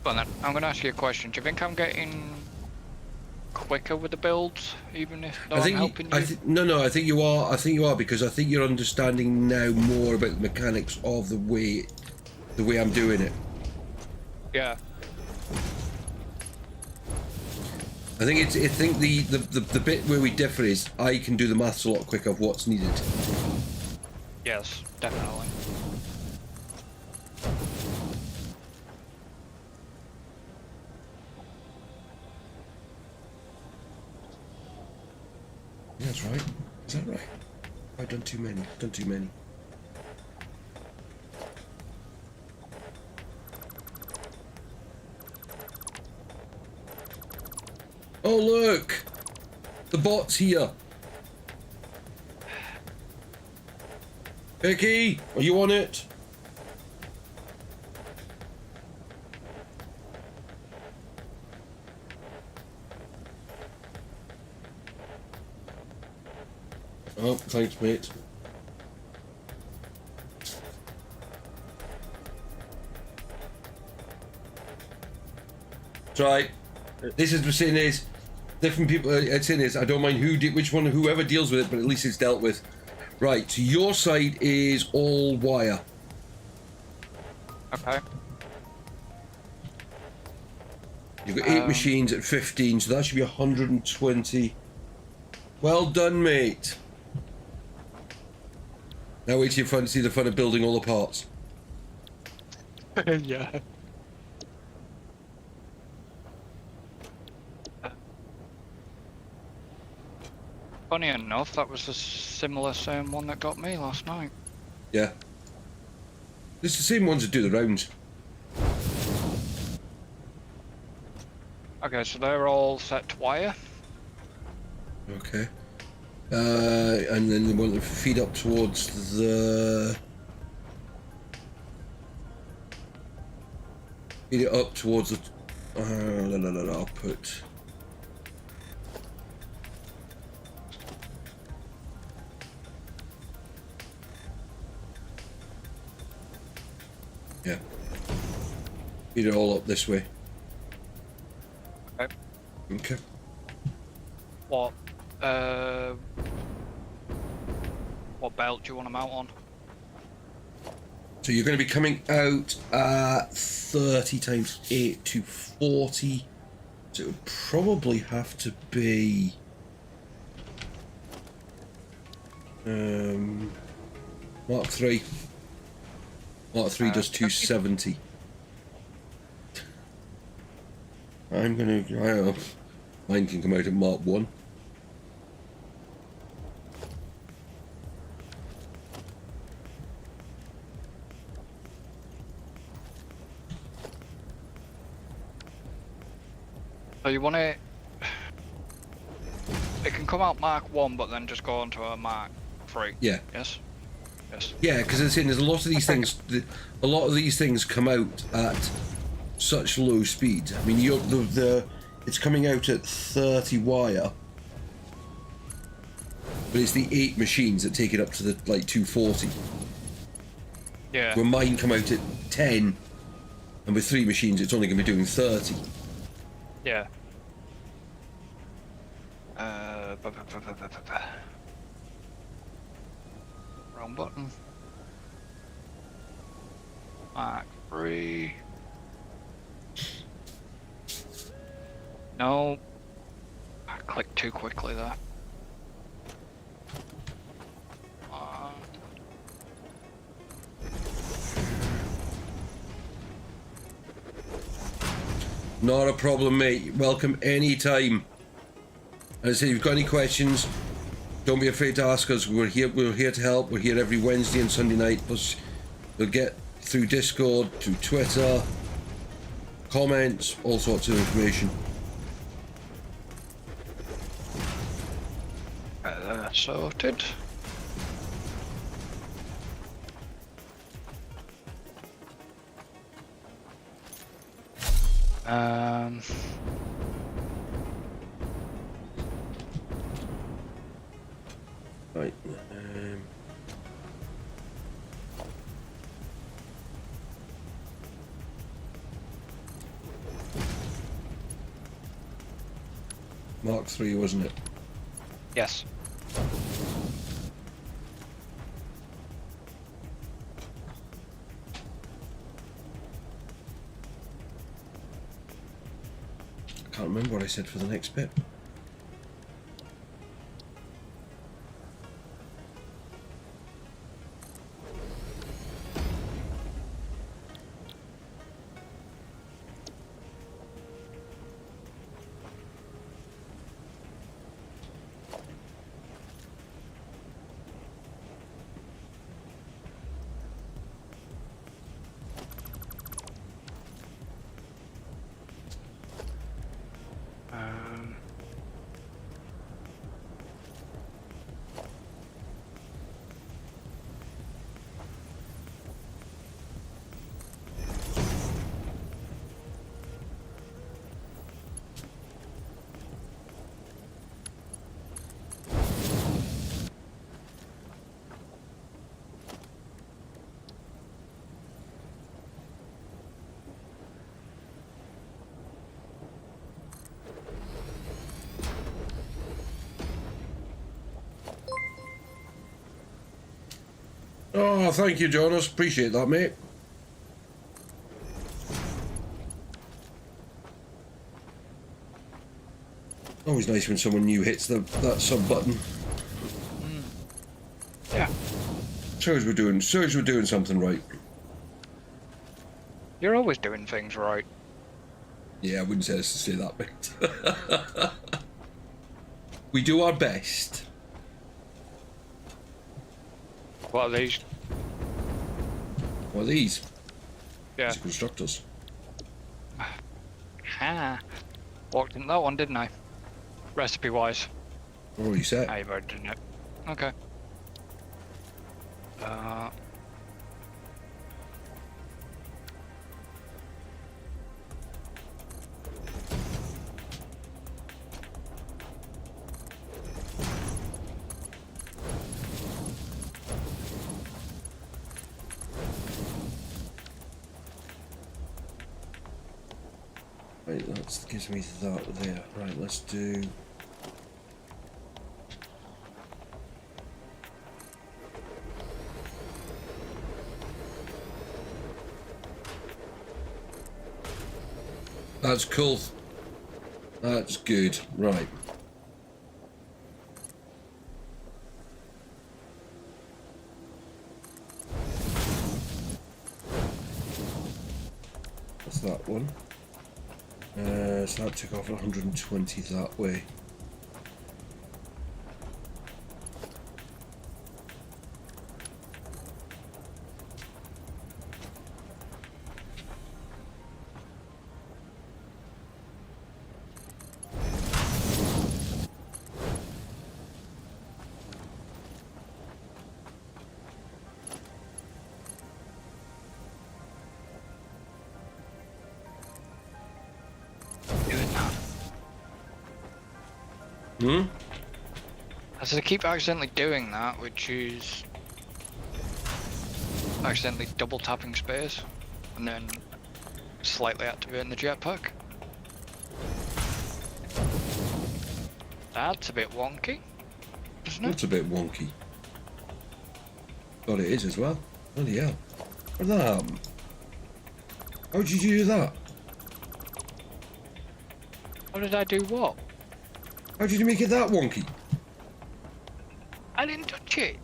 Well then, I'm gonna ask you a question. Do you think I'm getting quicker with the builds, even if though I'm helping you? No. I think you are. I think you are because I think you're understanding now more about the mechanics of the way I'm doing it. Yeah. I think the bit where we differ is I can do the maths a lot quicker of what's needed. Yes, definitely. Yeah, that's right. Is that right? I've done too many. Done too many. Oh look! The bot's here. Vicky, are you on it? Oh, thanks, mate. Try. This is the saying is, different people. It's saying is, I don't mind whoever deals with it, but at least it's dealt with. Right. So your side is all wire. Okay. You've got 8 machines at 15, so that should be 120. Well done, mate. Now wait till you see the fun of building all the parts. Yeah. Funny enough, that was the same one that got me last night. Yeah. It's the same ones that do the rounds. Okay, so they're all set to wire. Okay. And then they want to feed up towards the... Feed it up towards the... I'll put... Yeah. Feed it all up this way. Okay. Okay. What belt do you want to mount on? So you're going to be coming out at 30 times 8 to 40. So it would probably have to be... Mark 3. Mark 3 does 270. I'm going to... Mine can come out at Mark 1. So you want it... It can come out Mark 1, but then just go on to a Mark 3. Yeah. Yes? Yes. Yeah, because there's a lot of these things. A lot of these things come out at such low speed. I mean, it's coming out at 30 wire, but it's the 8 machines that take it up to the 240. Yeah. Where mine come out at 10, and with 3 machines, it's only going to be doing 30. Yeah. Wrong button. Mark 3. No. I clicked too quickly there. Not a problem, mate. Welcome anytime. As I say, if you've got any questions, don't be afraid to ask us. We're here to help. We're here every Wednesday and Sunday night. Plus, we'll get through Discord, through Twitter, comments, all sorts of information. Sorted. Right. Mark 3, wasn't it? Yes. I can't remember what I said for the next bit. Oh, thank you, Jonas. Appreciate that, mate. Always nice when someone new hits that sub button. Yeah. Shows we're doing something right. You're always doing things right. Yeah, I wouldn't say this to say that, mate. We do our best. What are these? What are these? Yeah. These are constructors. Ah. Walked in that one, didn't I? Recipe wise. What are you set? I've already done it. Okay. Right, that gives me that there. Right, let's do... That's cool. That's good. Right. That's that one. So that took off 120 that way. Hmm? I said I keep accidentally doing that, which is accidentally double tapping space and then slightly activating the jetpack. That's a bit wonky, isn't it? That's a bit wonky. But it is as well. Bloody hell. What did that happen? How did you do that? How did I do what? How did you make it that wonky? I didn't touch it.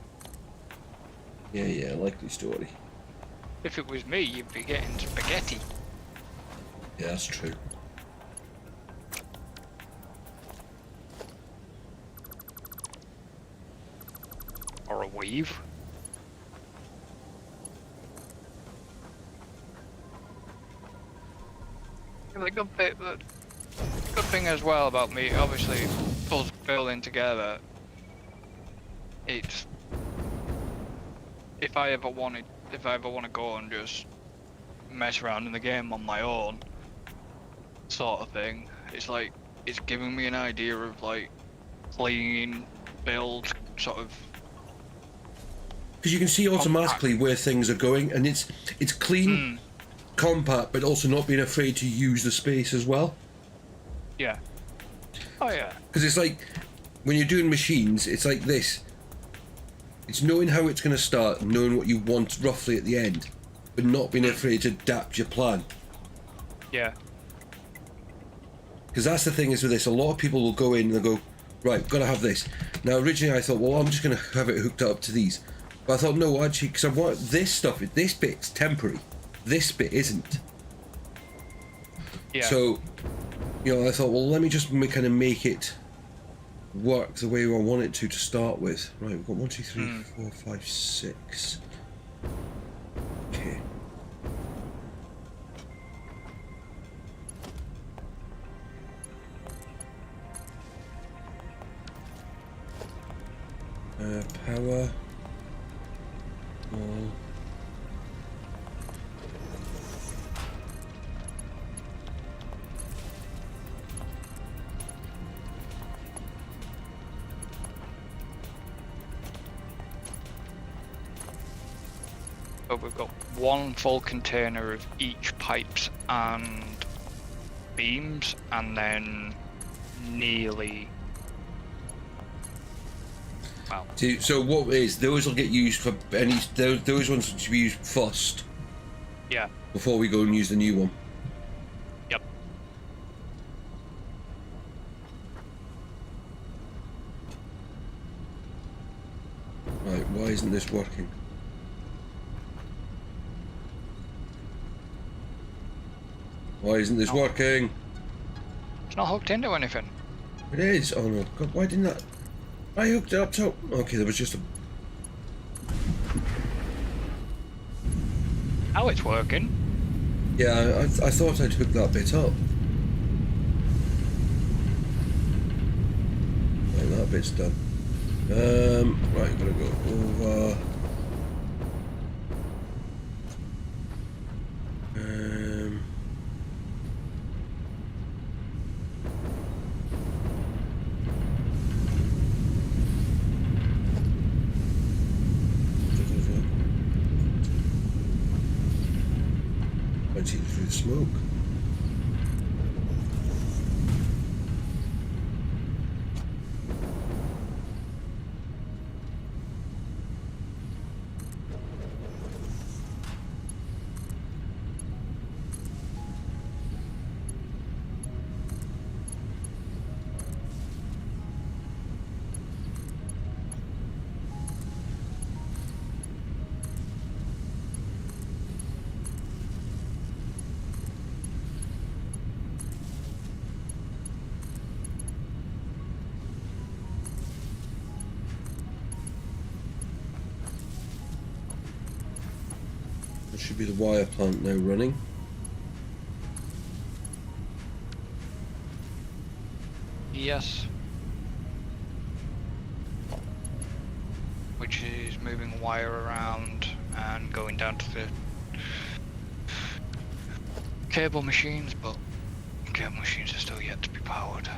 Yeah, likely story. If it was me, you'd be getting spaghetti. Yeah, that's true. Or a weave. The good thing as well about me, obviously, us building together, it's if I ever want to go and just mess around in the game on my own, sort of thing, it's like it's giving me an idea of like clean build sort of. Because you can see automatically where things are going, and it's clean, compact, but also not being afraid to use the space as well. Yeah. Oh yeah. Because it's like when you're doing machines, it's like this. It's knowing how it's going to start, and knowing what you want roughly at the end, but not being afraid to adapt your plan. Yeah. Because that's the thing is with this, a lot of people will go in and they'll go, right, got to have this. Now originally I thought, well, I'm just going to have it hooked up to these. But I thought, no, actually, because I want this stuff, this bit's temporary. This bit isn't. Yeah. So, you know, I thought, well, let me just kind of make it work the way I want it to start with. Right, we've got 1, 2, 3, 4, 5, 6. Okay. Power. Wall. But we've got one full container of each pipes and beams, and then nearly Wow. See, so what is those will get used for any those ones to be used first Yeah. before we go and use the new one. Yep. Right, why isn't this working? Why isn't this working? It's not hooked into anything. It is. Oh no, God, why didn't that? I hooked it up top. Okay, there was just a. Now it's working. Yeah, I thought I'd hooked that bit up. Right, that bit's done. Right, gotta go over. Let's see through the smoke. There should be the wire plant now running. Yes. Which is moving wire around and going down to the cable machines, but cable machines are still yet to be powered.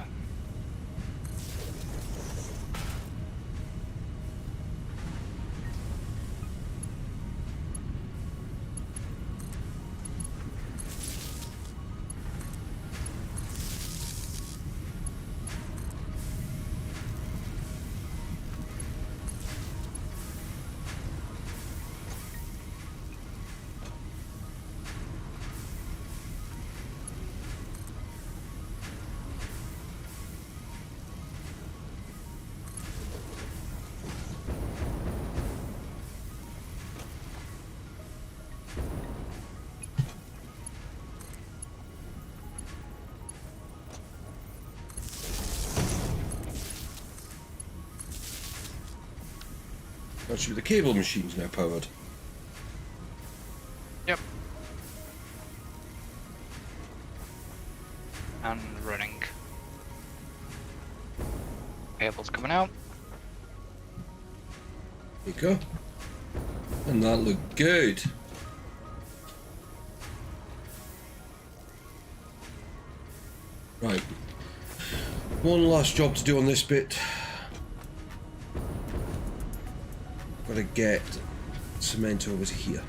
That should be the cable machines now powered. Yep. And running. Cable's coming out. There you go. And that looked good. Right. One last job to do on this bit. Gotta get cement over to here.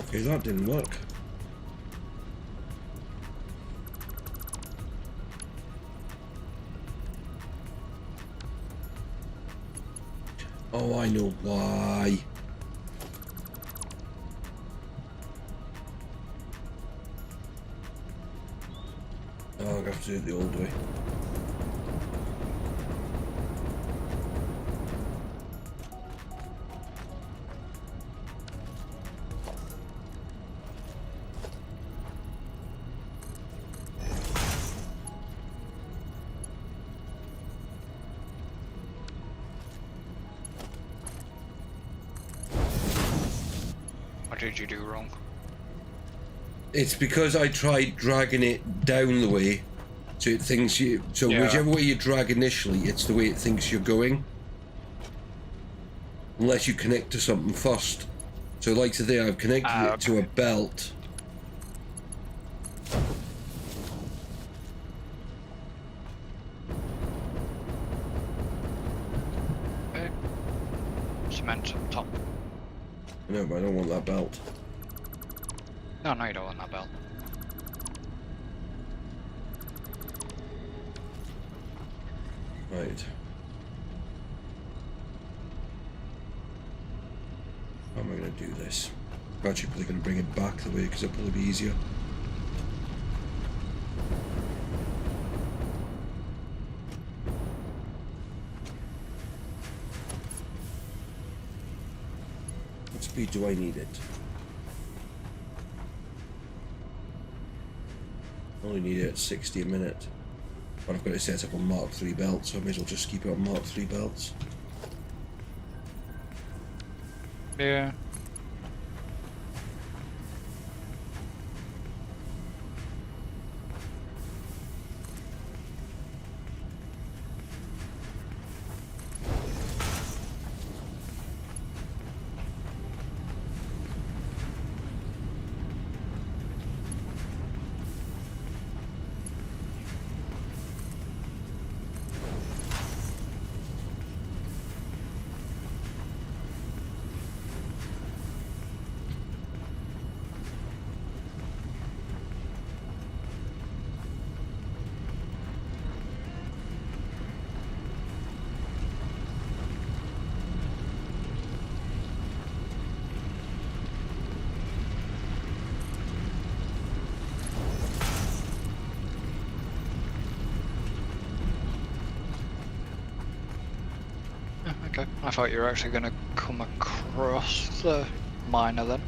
Okay, that didn't work. Oh, I know why. Oh, I'm gonna have to do it the old way. What did you do wrong? It's because I tried dragging it down the way, so it thinks you. So Yeah. whichever way you drag initially, it's the way it thinks you're going. Unless you connect to something first. So like today, I've connected it to a belt. Okay. Cement up top. No, but I don't want that belt. No, you don't want that belt. Right. How am I going to do this? I'm actually probably going to bring it back the way because it'll probably be easier. What speed do I need it? I only need it at 60 a minute. But I've got it set up on Mark 3 belts, so I may as well just keep it on Mark 3 belts. Yeah. Okay. I thought you were actually going to come across the miner then.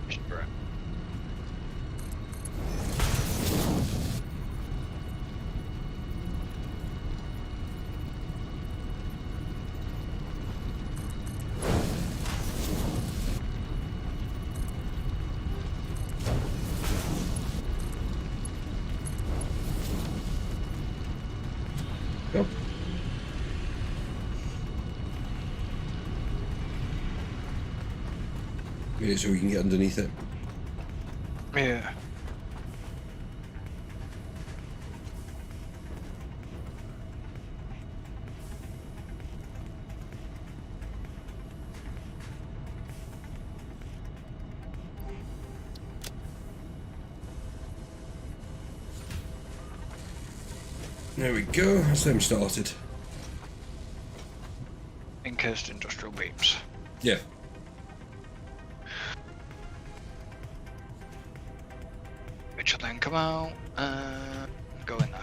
Sure. Yep. Okay, so we can get underneath it. Yeah. There we go, that's them started. Encased industrial beams. Yeah. Which will then come out and go in there.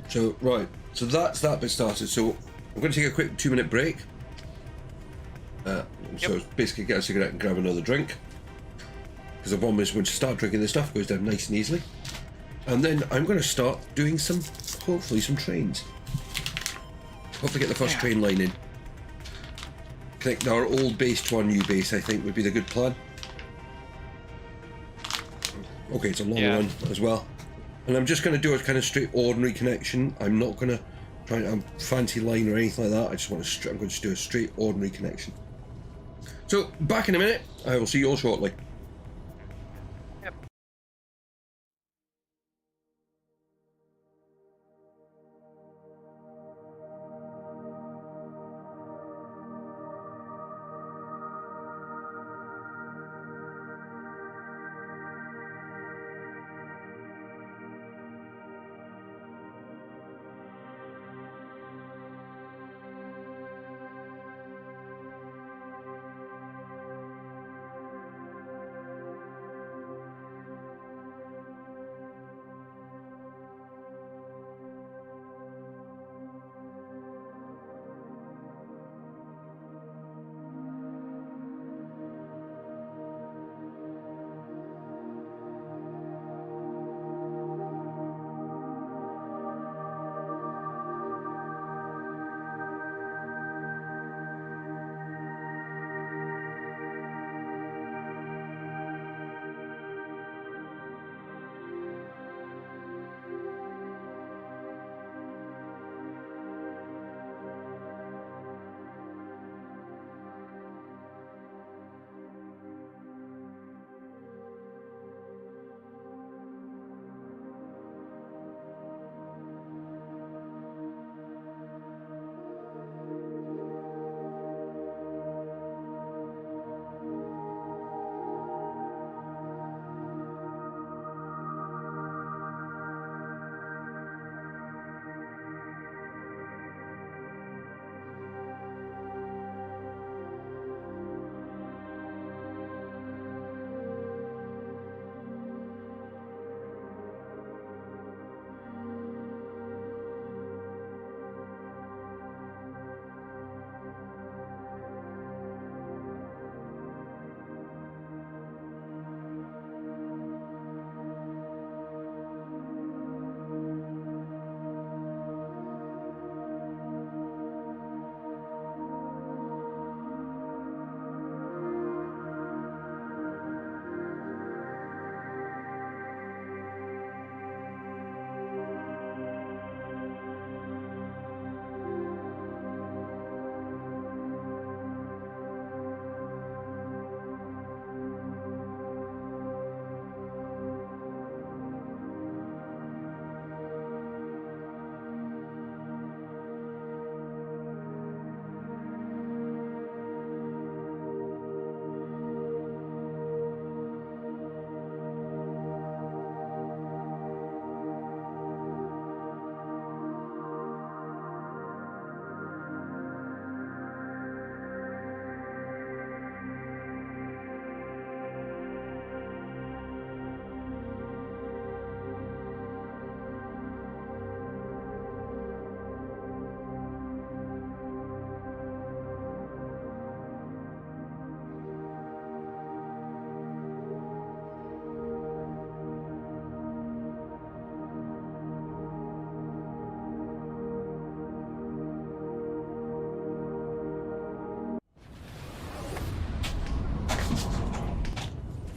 So, right, so that's that bit started. So, I'm going to take a quick 2-minute break. So, basically get a cigarette and grab another drink. Because the problem is, once you start drinking this stuff, it goes down nice and easily. And then I'm going to start doing hopefully some trains. Hopefully get the first train line in. Connect our old base to our new base, I think, would be the good plan. Okay, it's a long one as well. And I'm just going to do a kind of straight ordinary connection. I'm not going to try a fancy line or anything like that. I just want to, I'm going to just do a straight ordinary connection. So, back in a minute. I will see you all shortly.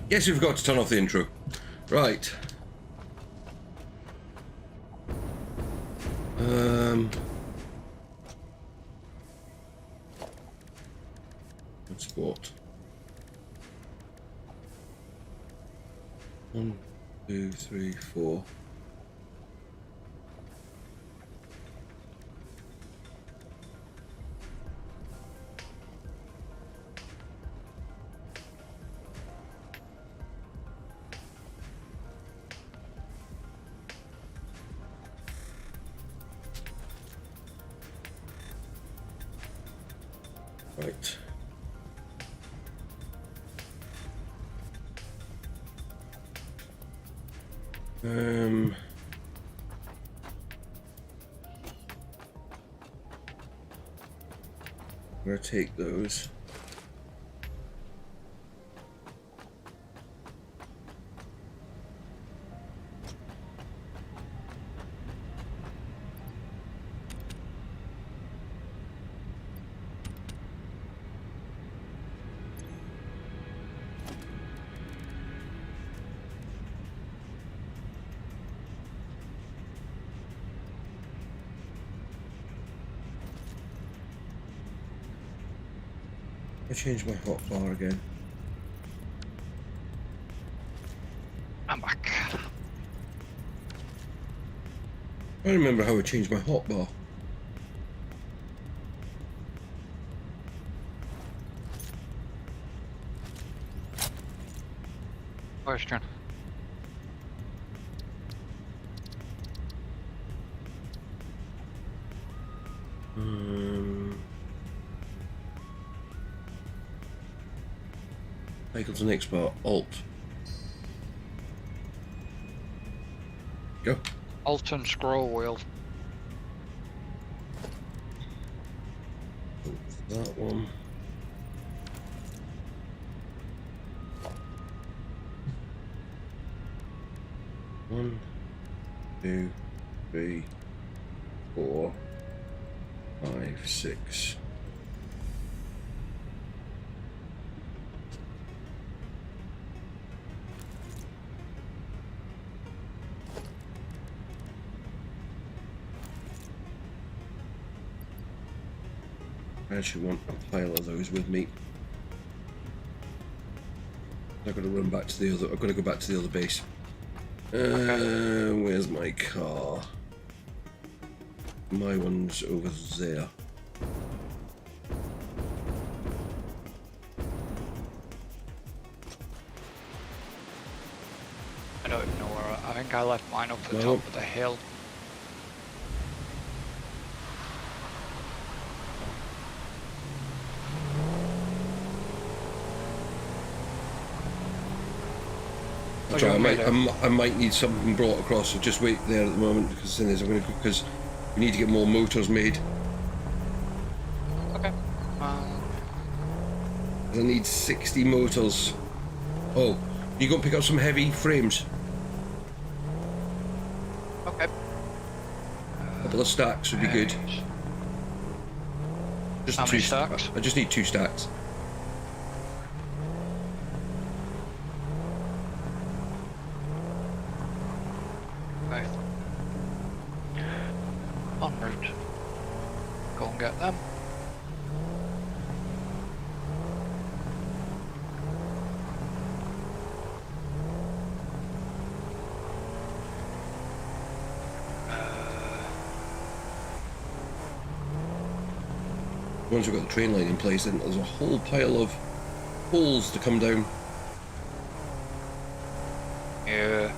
Yes, we've got to turn off the intro. Right. Sport. 1, 2, 3, 4. Right. I'm gonna take those. I changed my hotbar again. I'm back. I remember how I changed my hotbar. Question. Cycle to the next bar. Alt. Go. Alt and scroll wheel. That one. One, 2, 3, 4, 5, 6. I actually want a pile of those with me. I've got to run back to the other. I've got to go back to the other base. Where's my car? My one's over there. I don't even know where I think I left mine up at the No. top of the hill. That's right, I might need something brought across, so just wait there at the moment because then because we need to get more motors made. Okay. I need 60 motors. Oh, you go and pick up some heavy frames. Okay. A couple of stacks would be good. Just How many 2 stacks? I just need 2 stacks. Okay. En route. Go and get them. Once we've got the train line in place, then there's a whole pile of holes to come down. Yeah.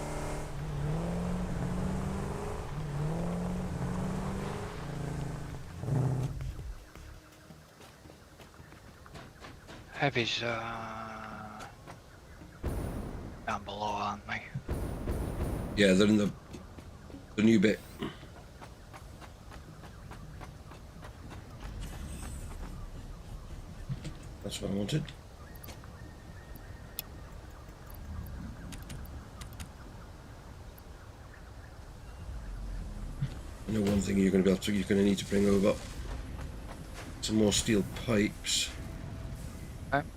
Heavy's down below, aren't they? Yeah, they're in the new bit. That's what I wanted. I know one thing you're going to need to bring over some more steel pipes. Okay.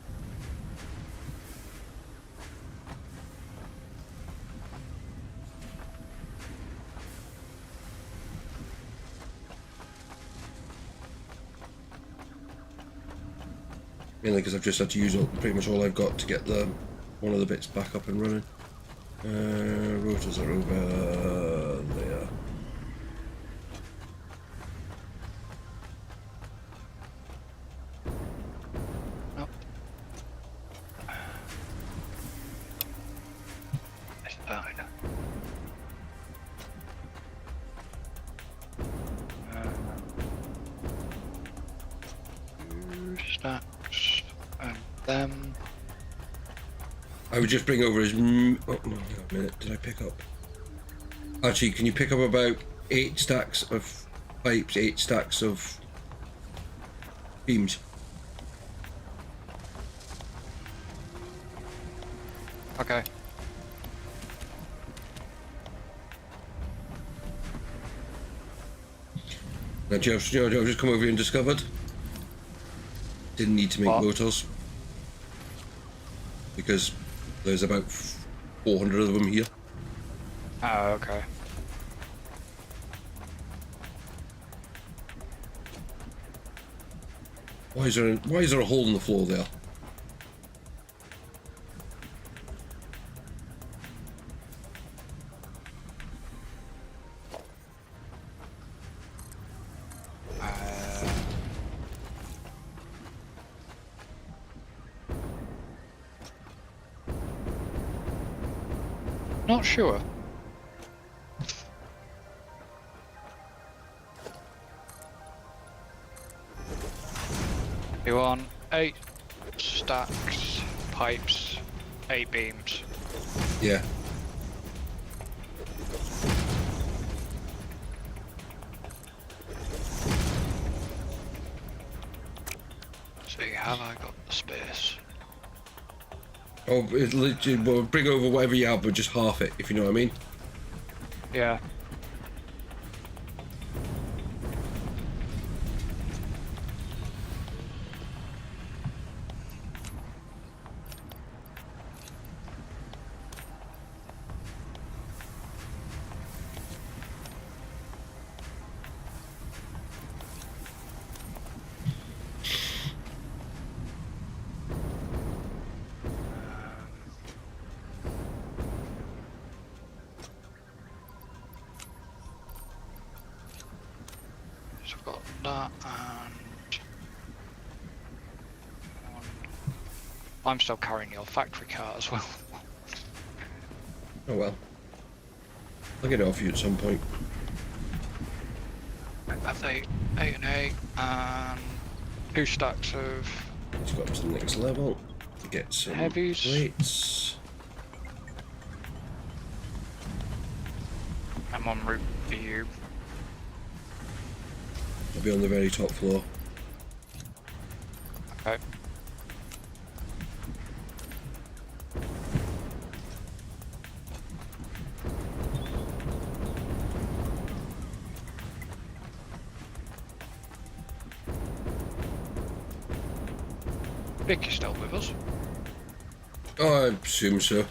Mainly because I've just had to use pretty much all I've got to get one of the bits back up and running. Rotors are over there. Nope. It's fine. Two stacks and them. I would just bring over his. Oh no, hang on a minute. Did I pick up? Actually, can you pick up about 8 stacks of pipes, 8 stacks of beams? Okay. Now, Jeff, I've just come over here and discovered. Didn't need to make What? motors. Because there's about 400 of them here. Oh, okay. Why is there a hole in the floor there? Not sure. You want 8 stacks, pipes, 8 beams. Yeah. See, have I got the space? Oh, it literally, well, bring over whatever you have, but just half it, if you know what I mean. Yeah. So I've got that and I'm still carrying your factory cart as well. Oh well. I'll get it off you at some point. That's 8 and 8 and 2 stacks of Let's go up to the next level to get some heavies. plates. I'm en route for you. I'll be on the very top floor. Okay. Vic, you still with us? Oh, I assume so.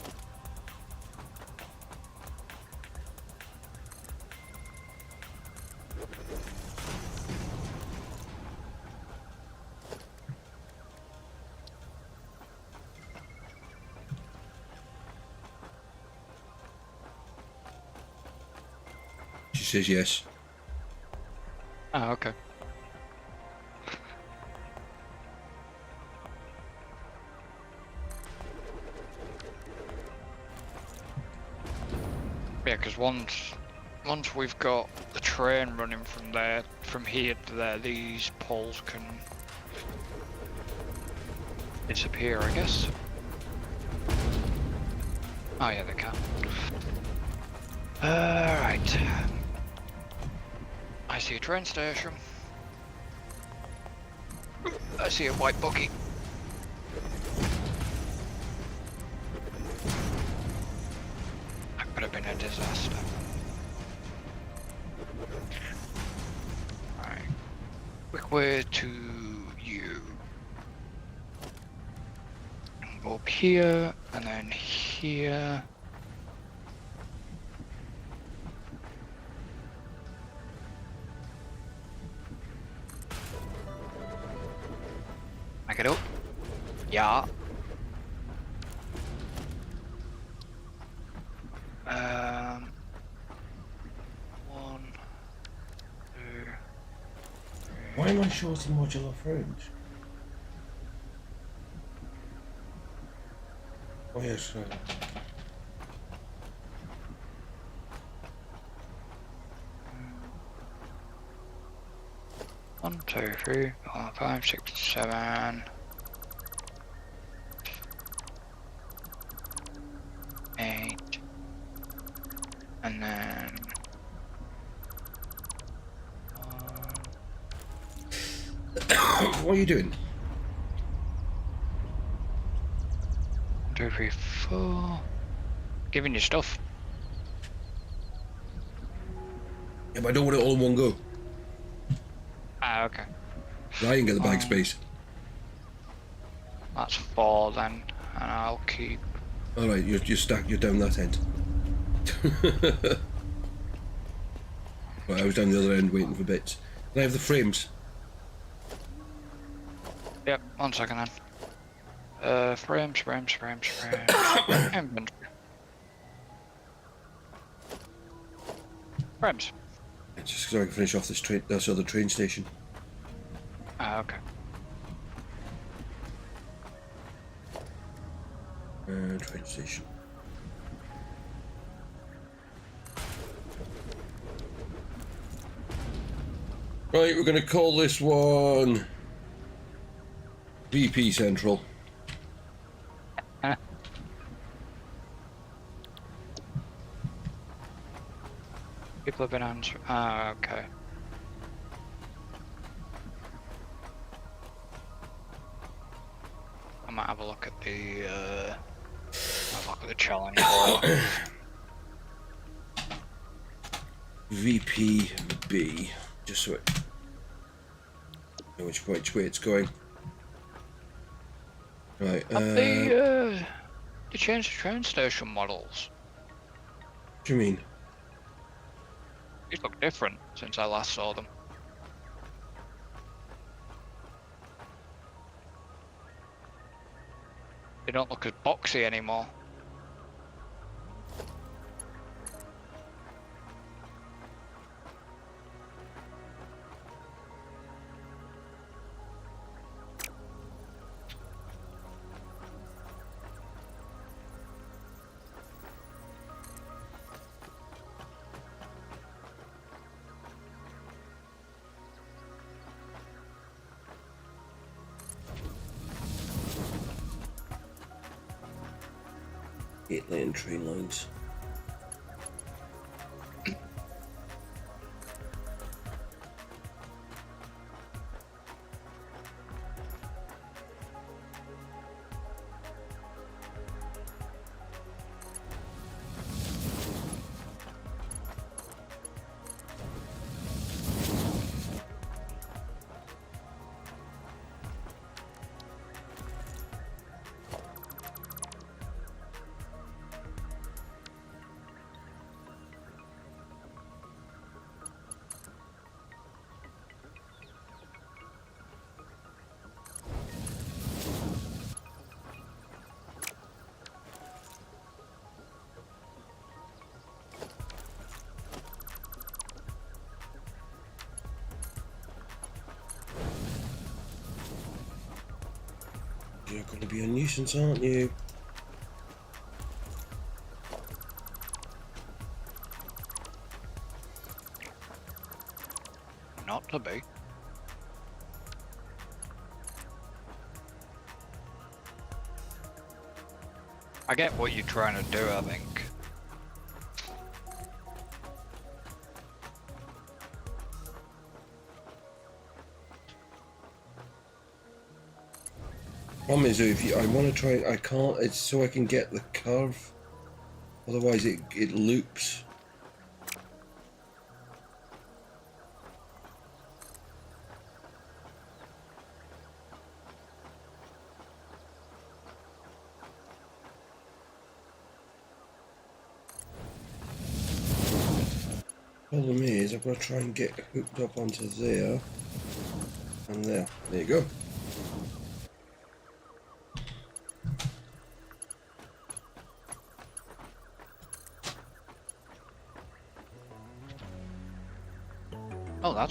She says yes. Ah, okay. Yeah, because once we've got the train running from here to there, these poles can disappear, I guess. Oh yeah, they can. Right. I see a train station. I see a white buggy. That could have been a disaster. Right. Quick way to you. Go up here, and then here. Make it up. Yeah. One, two. Why am I shorting modular frames? Oh yes. 1, 2, 3, 4, 5, 6, 7, 8, and then 1. What are you doing? 1, 2, 3, 4. Giving you stuff. Yeah, but I don't want it all in one go. Ah, okay. I can get the bag space. That's 4 then, and I'll keep. All right, you're stuck. You're down that end. Right, I was down the other end waiting for bits. Can I have the frames? Yep, 1 second then. Frames. Inventory. Frames. Just so I can finish off this train. That's other train station. Ah, okay. Train station. Right, we're going to call this one VP Central. People have been answering. Ah, okay. I might have a look at the challenge. VPB, just so it know which way it's going. Right. Have they changed the train station models? What do you mean? These look different since I last saw them. They don't look as boxy anymore. Eight-lane train lines. You're going to be a nuisance, aren't you? Not to be. I get what you're trying to do, I think. Problem is, if you, I want to try, I can't. It's so I can get the curve. Otherwise, it loops. Problem is, I've got to try and get hooked up onto there and there. There you go.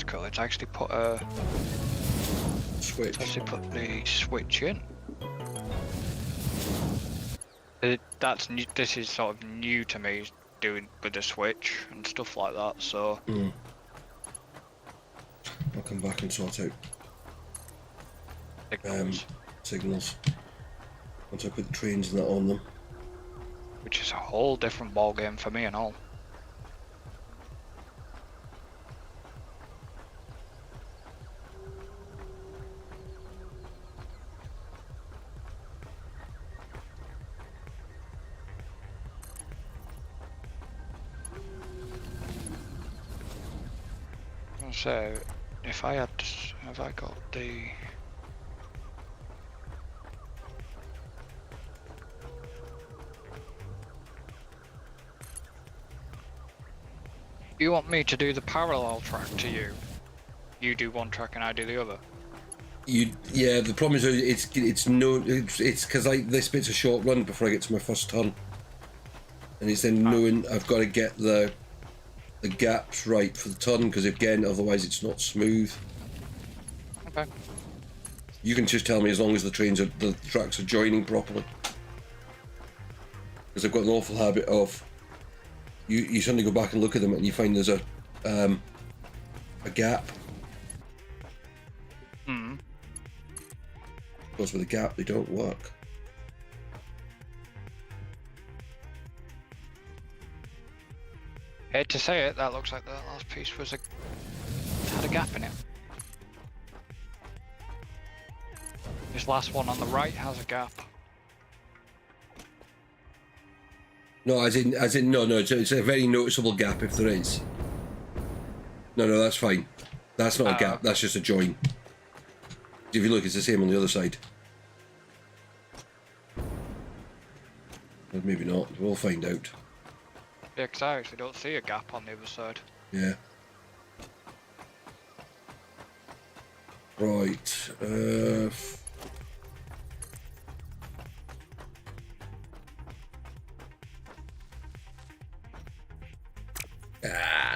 that's cool. It's actually put a Switch. actually put the switch in. That's new. This is sort of new to me, doing with the switch and stuff like that. So I'll come back and sort out signals, signals once I put the trains and that on them. which is a whole different ball game for me and all. So, if I had, have I got the? You want me to do the parallel track to you? You do one track and I do the other. Yeah. The problem is it's because this bit's a short run before I get to my first turn, and it's then knowing I've got to get the gaps right for the turn, because again, otherwise it's not smooth. Okay. You can just tell me as long as the tracks are joining properly, because I've got an awful habit of you suddenly go back and look at them and you find there's a gap. Because with a gap they don't work. Hate to say it, that looks like the last piece had a gap in it. This last one on the right has a gap. No, as in no, it's a very noticeable gap if there is. No, that's fine. That's not a gap, that's just a join. If you look, it's the same on the other side. Or maybe not, we'll find out. Yeah, because I actually don't see a gap on the other side. Yeah. Right,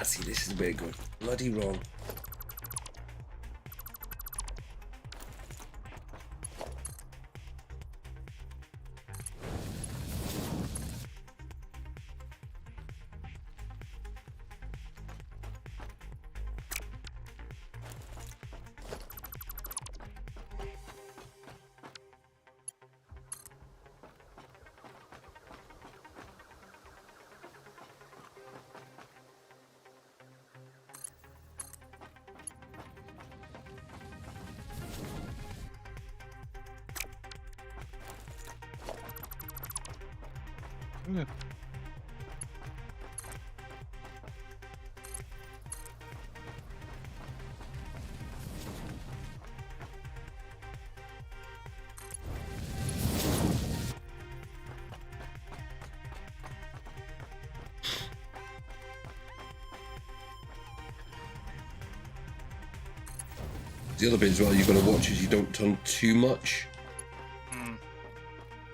see, this is very good. Bloody wrong. The other bit as well you've got to watch is you don't turn too much.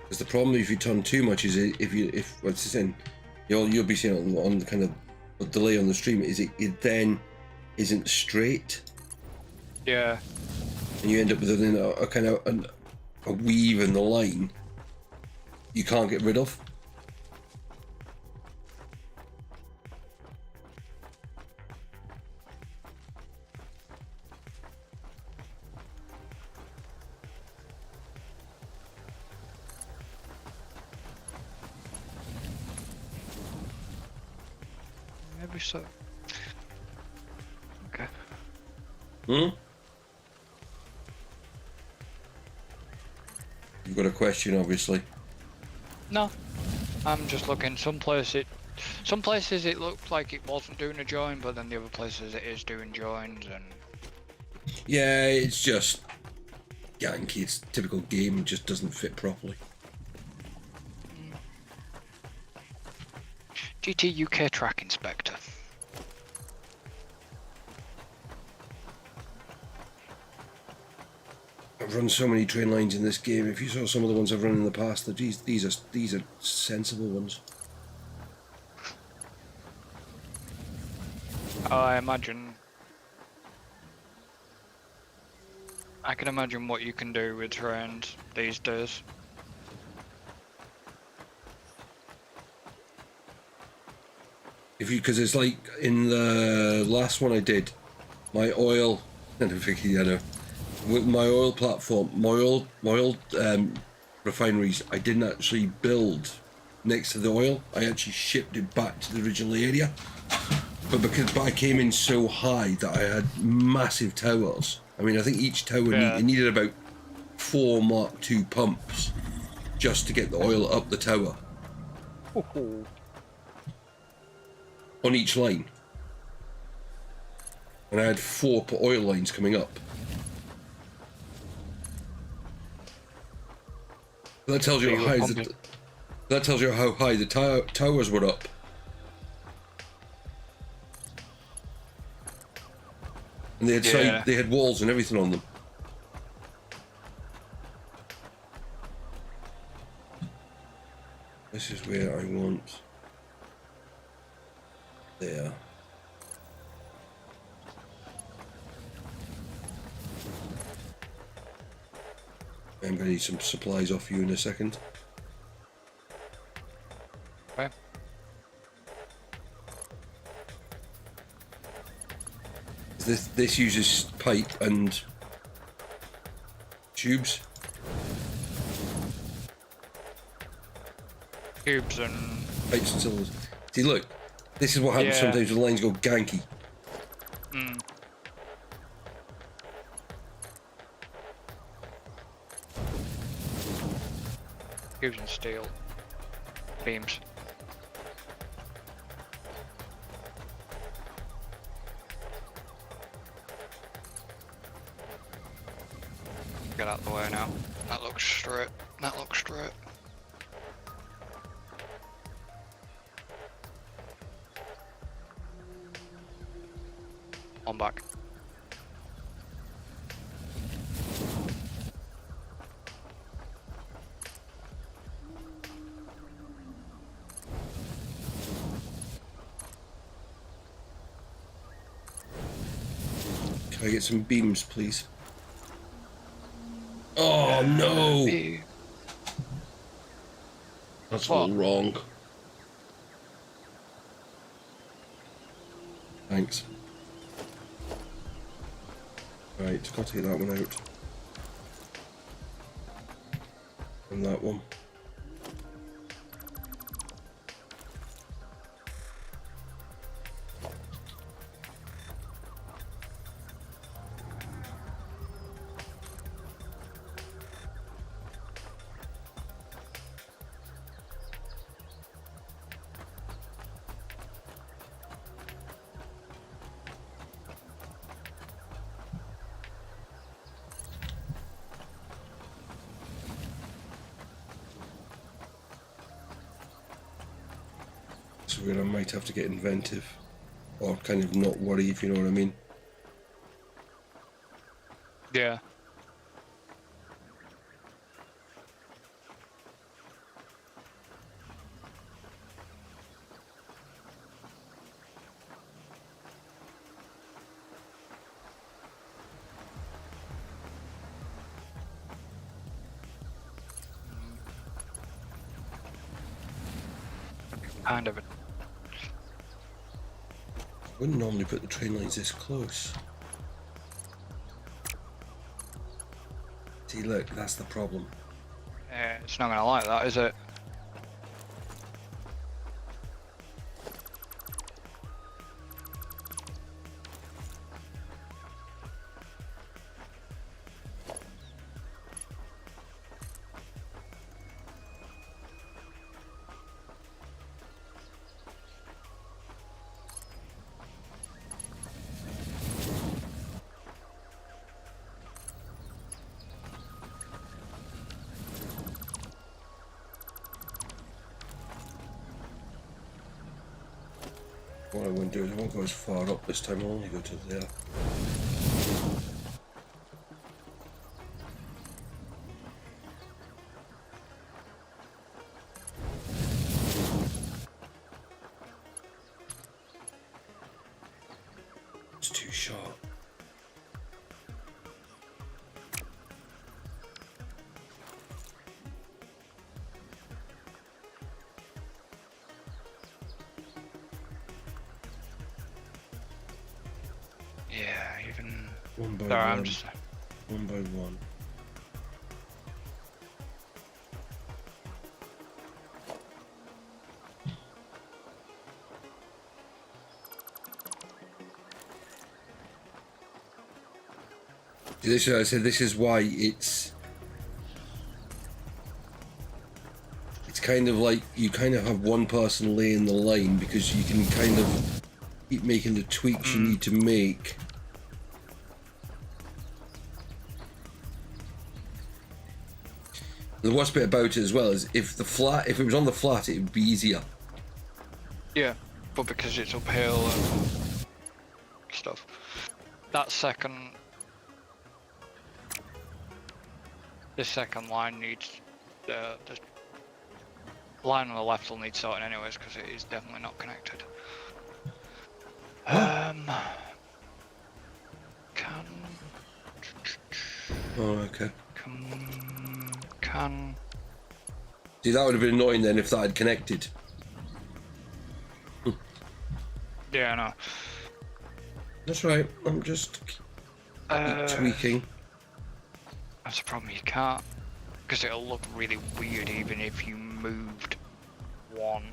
Because the problem if you turn too much is if what's this in, you'll be seeing on the kind of delay on the stream is it then isn't straight. Yeah. And you end up with a kind of a weave in the line you can't get rid of. Maybe so. Okay. You've got a question, obviously. No, I'm just looking. Some places it looked like it wasn't doing a join, but then the other places it is doing joins, and Yeah, it's just Yankee. It's a typical game. It just doesn't fit properly. GT UK Track Inspector. I've run so many train lines in this game. If you saw some of the ones I've run in the past, these are sensible ones. I imagine I can imagine what you can do with trains these days. Because it's like in the last one I did, my oil, and with my oil platform, my oil refineries, I didn't actually build next to the oil. I actually shipped it back to the original area. But I came in so high that I had massive towers. I mean, I think each tower needed about 4 Mark II pumps just to get the oil up the tower. Ooh. On each line. And I had 4 oil lines coming up. That tells you how high the towers were up. And they had walls and everything on them. This is where I want. There. I'm going to need some supplies off you in a second. Okay. This uses pipe and tubes. Tubes and Pipes and cylinders. See, look, this is what happens sometimes when lines go ganky. tubes and steel beams. Get out of the way now. That looks straight. That looks straight. On back. Can I get some beams, please? Oh no! That's all wrong. Thanks. Right, got to take that one out. And that one. Where I might have to get inventive, or kind of not worry, if you know what I mean. Yeah. Kind of. Wouldn't normally put the train lines this close. See, look, that's the problem. Yeah, it's not gonna like that, is it? What I won't do is I won't go as far up this time, I'll only go to there. It's too sharp. Yeah, even. One by Sorry, one. I'm just. One by one. This is, I said, this is why it's kind of like you kind of have one person laying the line because you can kind of keep making the tweaks you need to make. The worst bit about it as well is if it was on the flat, it would be easier. Yeah, but because it's uphill and stuff. That second. This second line needs. The line on the left will need sorting anyways because it is definitely not connected. Can. Oh, okay. Can. See, that would have been annoying then if that had connected. Yeah, I know. That's right. I'm just tweaking. That's the problem. You can't, because it'll look really weird even if you moved one.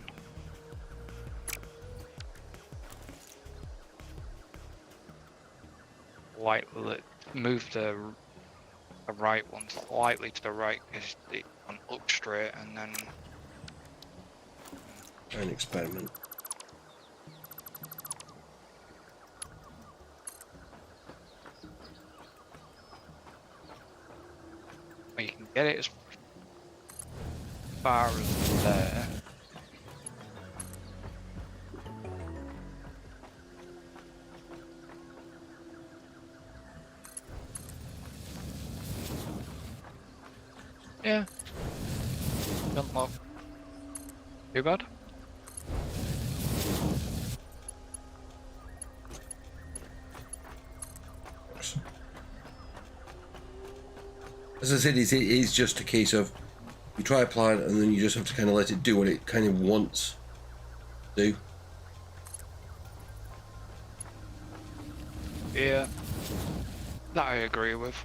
Move the right one slightly to the right because it won't look straight, and then. An experiment. Well, you can get it as far as there. Yeah. Don't look too bad. As I said, it is just a case of you try a plan and then you just have to kind of let it do what it kind of wants to do. Yeah. That I agree with.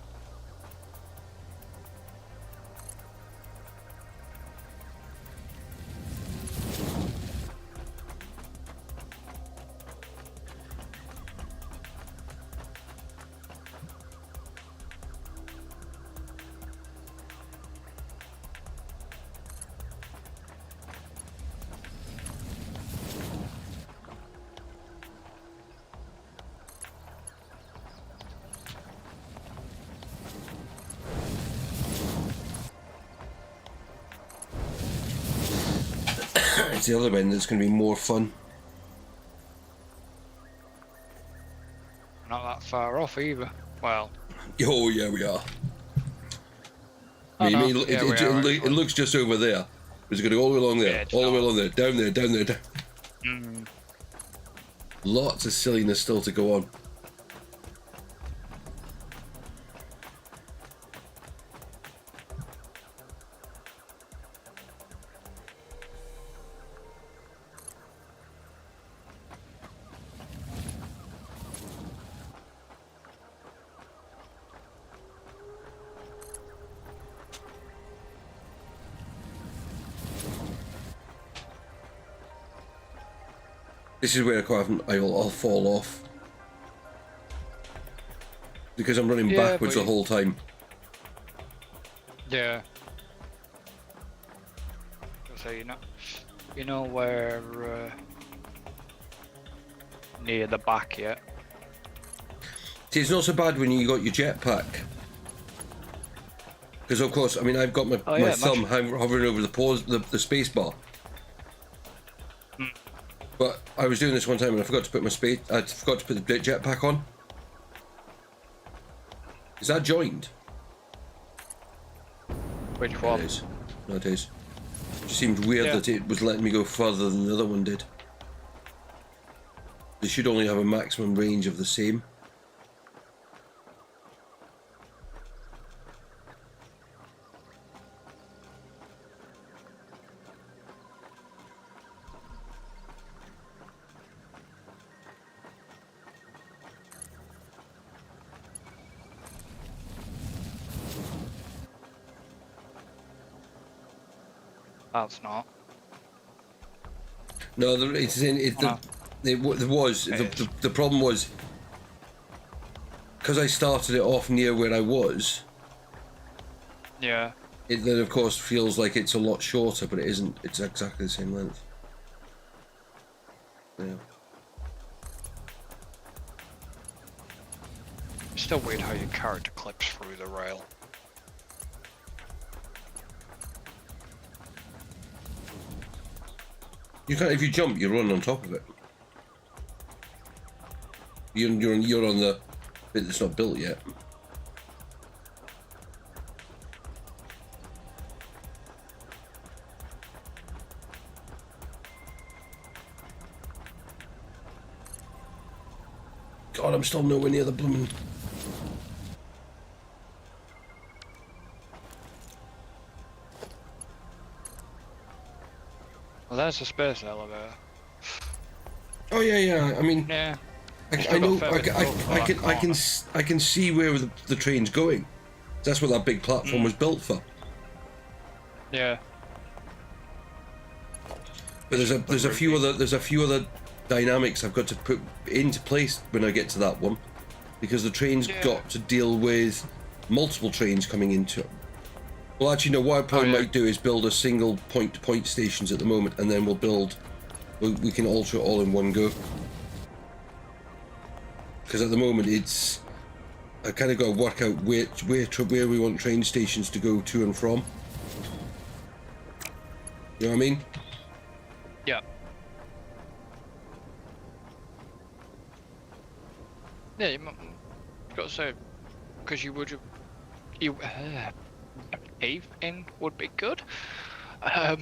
It's the other end that's going to be more fun. Not that far off either. Well. Oh yeah, we are. Oh, You no. mean Yeah, we are, it looks just over there. It's going to go all the way along there, Yeah, all the way along there, down there, down there. Mm. Lots of silliness still to go on. This is where quite often I'll fall off because I'm running backwards the whole time. Yeah. So you know where near the back yet. See, it's not so bad when you got your jetpack. Because of course, I mean, I've got my thumb hovering over the space bar. But I was doing this one time and I forgot to put the jetpack on. Is that joined? Which one? It is. No, it is. It just seemed weird that it was letting me go further than the other one did. They should only have a maximum range of the same. That's not. No, it's in it. Oh, There was the problem was because I started it off near where I was. yeah. It then of course feels like it's a lot shorter, but it isn't. It's exactly the same length. Yeah. It's still weird how your character clips through the rail. You can't. If you jump, you run on top of it. You're on the bit that's not built yet. God, I'm still nowhere near the blooming. Well, there's the space elevator. Oh yeah. I mean, Yeah. I know. I can see where the train's going. That's what that big platform was built for. Yeah. But there's a few other dynamics I've got to put into place when I get to that one, because the train's got to deal with multiple trains coming into it. Well, actually, no. What I probably might do is build a single point-to-point stations at the moment, and then we can alter it all in one go. Because at the moment I kind of got to work out where we want train stations to go to and from. You know what I mean? Yeah. Yeah, you've got to say, because you would have, Eve in would be good. You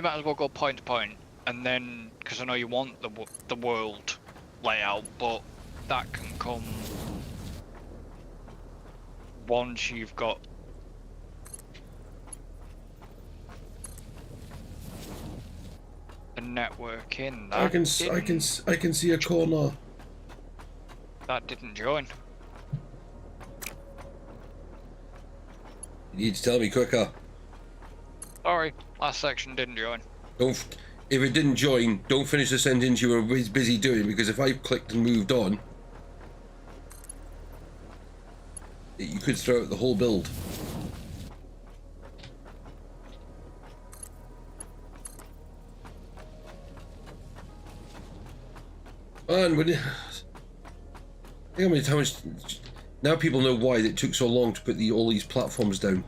might as well go point to point, and then, because I know you want the world layout, but that can come once you've got the network in. I can see a corner. That didn't join. You need to tell me quicker. Sorry, last section didn't join. If it didn't join, don't finish the sentence you were busy doing, because if I clicked and moved on, you could throw out the whole build. And when how much now people know why it took so long to put all these platforms down.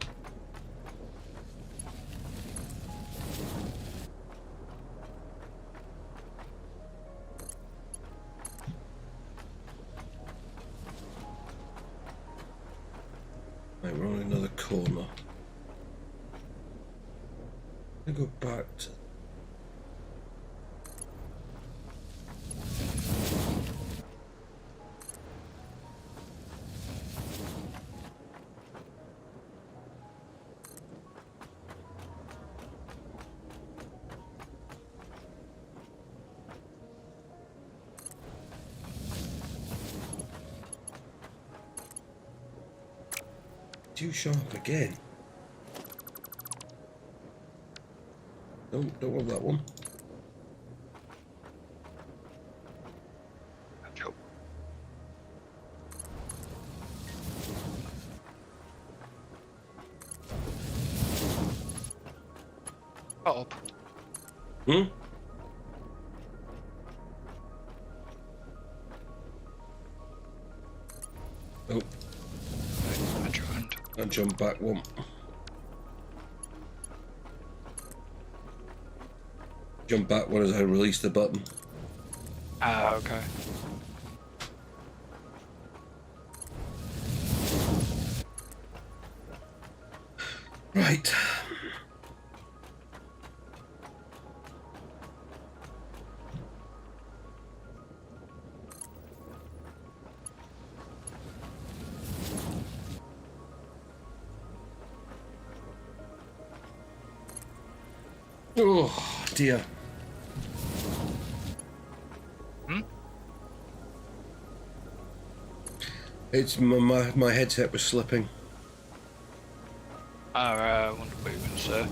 Right, we're on another corner. I go back to. Too sharp again. Don't want that one. Up. Hmm? Oh. I joined. I jump back one. Jump back one as I release the button. Ah, okay. Right. Oh dear. Hmm? It's my headset was slipping. I wonder what you were going to say.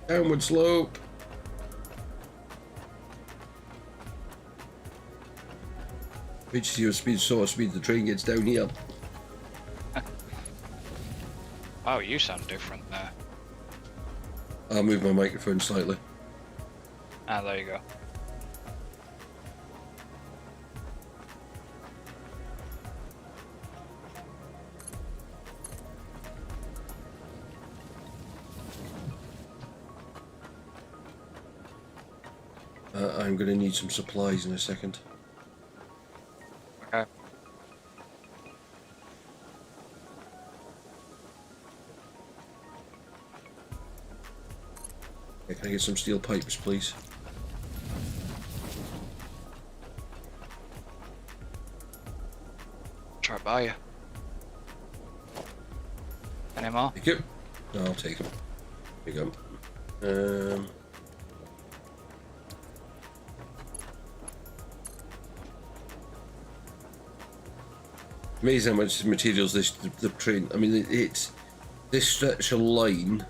Downward slope. Wait to see your speed, sort of speed the train gets down here. Oh, you sound different there. I'll move my microphone slightly. Ah, there you go. I'm going to need some supplies in a second. Okay. Yeah, can I get some steel pipes, please? Try buy you. Any more? Thank you. No, I'll take them. Here you go. Amazing how much materials the train. I mean, it's this stretch of line.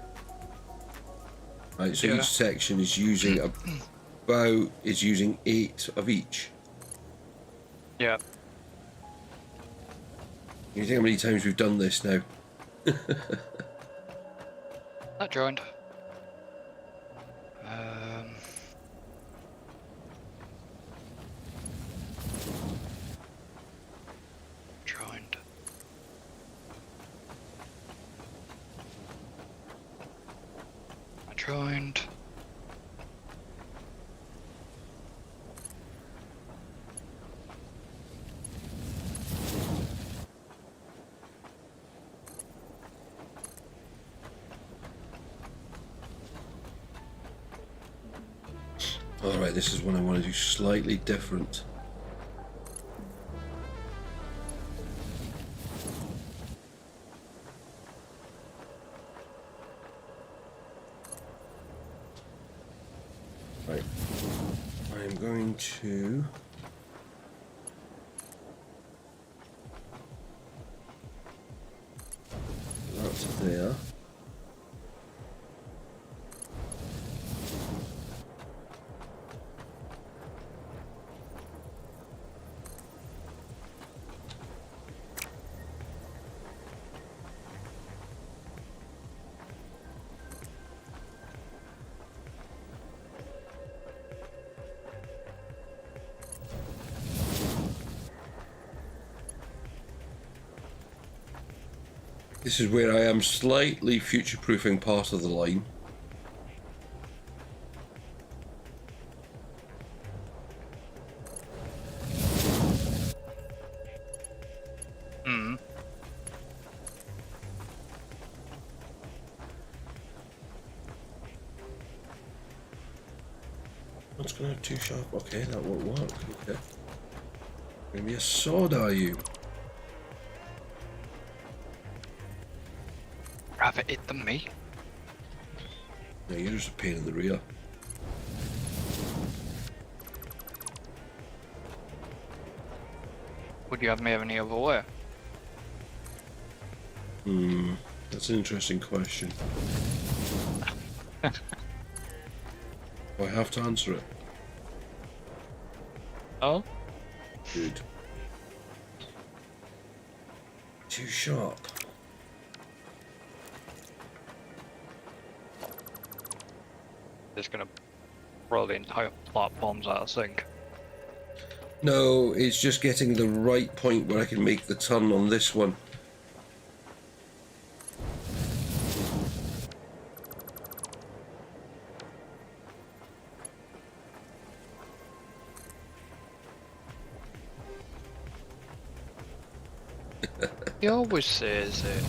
Right, so Yeah. each section is using about 8 of each. Yeah. You think how many times we've done this now? That joined. Joined. I joined. Alright, this is one I want to do slightly different. Right. I'm going to... That's there. This is where I am slightly future-proofing part of the line. Hmm. What's going to have 2 sharp? Okay, that won't work. Okay. Give me a sword, are you? Rather it than me. No, you're just a pain in the rear. Would you have me any other way? That's an interesting question. Do I have to answer it? Oh? Good. Too sharp. Just gonna throw the entire platforms out of sync. No, it's just getting the right point where I can make the turn on this one. He always says it.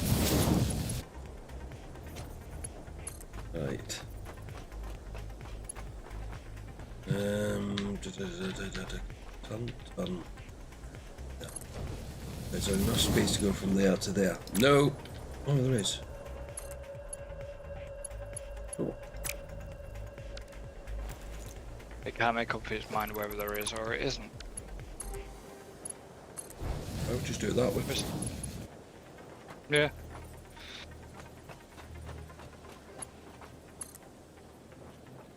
Right. Turn. Yeah. There's enough space to go from there to there. No. Oh, there is. Cool. It can't make up its mind whether there is or it isn't. I'll just do it that way. Yeah.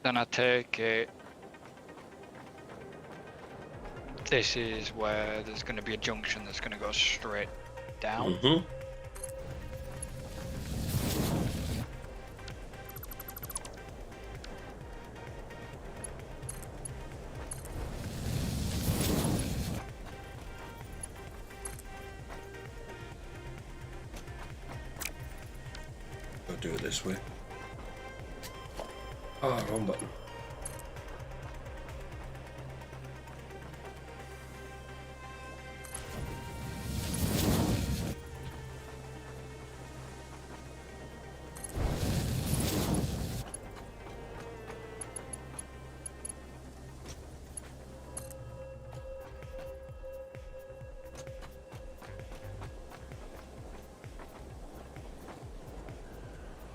Then I take it. This is where there's going to be a junction that's going to go straight down. Mm-hmm. I'll do it this way. Ah, wrong button.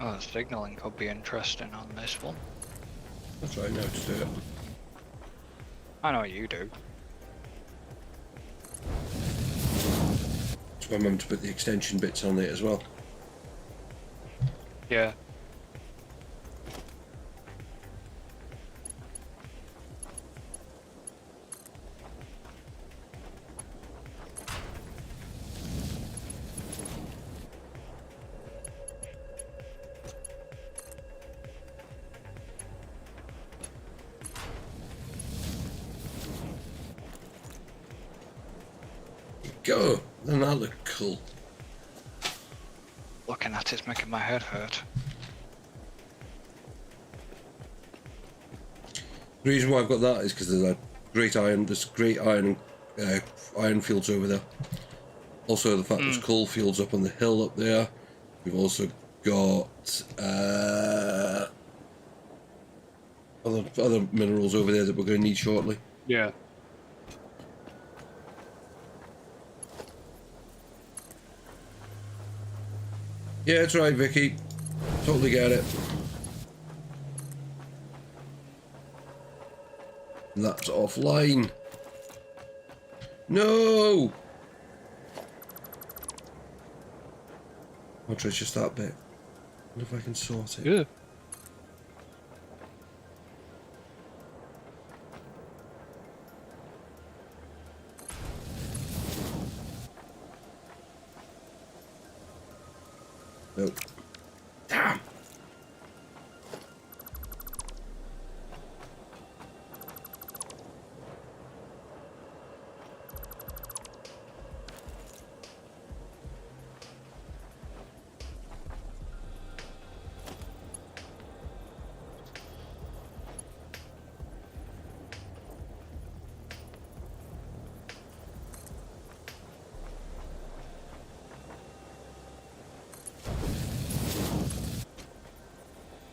Oh, the signalling could be interesting on this one. That's right, now to do it. I know you do. That's why I'm having to put the extension bits on it as well. Yeah. Go! Then that look cool. Looking at it's making my head hurt. The reason why I've got that is because there's great iron fields over there. Also, the fact there's coal fields up on the hill up there. We've also got other minerals over there that we're going to need shortly. Yeah. Yeah, it's right, Vicky. Totally get it. And that's offline. No! I'll try just that bit. Wonder if I can sort it. Yeah. Nope. Damn!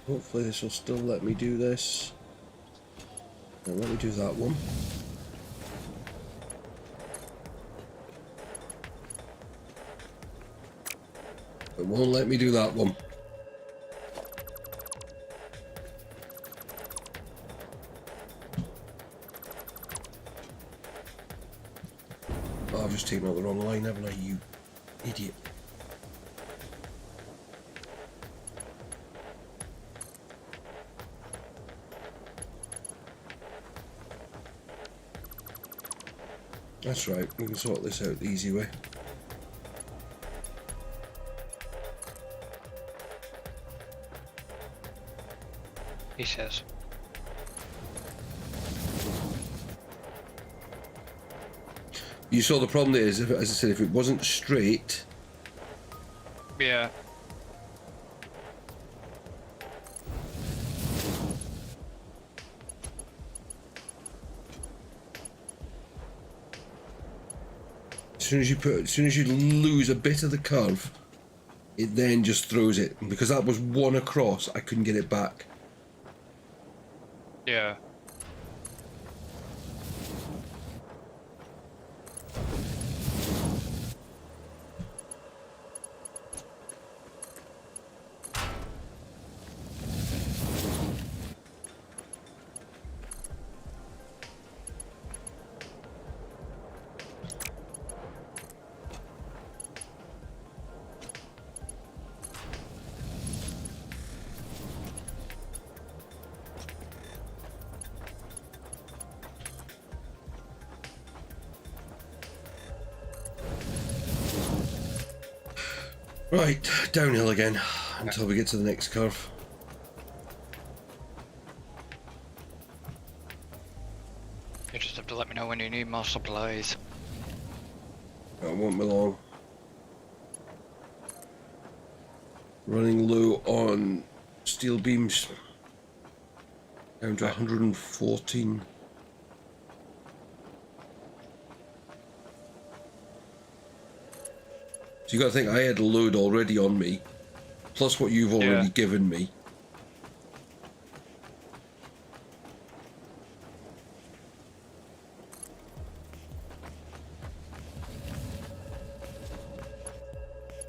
Hopefully this will still let me do this. Now let me do that one. It won't let me do that one. Oh, I've just taken out the wrong line, haven't I, you idiot. That's right, we can sort this out the easy way. He says. You saw the problem there is, as I said, if it wasn't straight, Yeah. as soon as you lose a bit of the curve, it then just throws it. And because that was one across, I couldn't get it back. Yeah. Right, downhill again until we get to the next curve. You just have to let me know when you need more supplies. It won't be long. Running low on steel beams. Down to 114. So you got to think I had a load already on me, plus what you've already given me.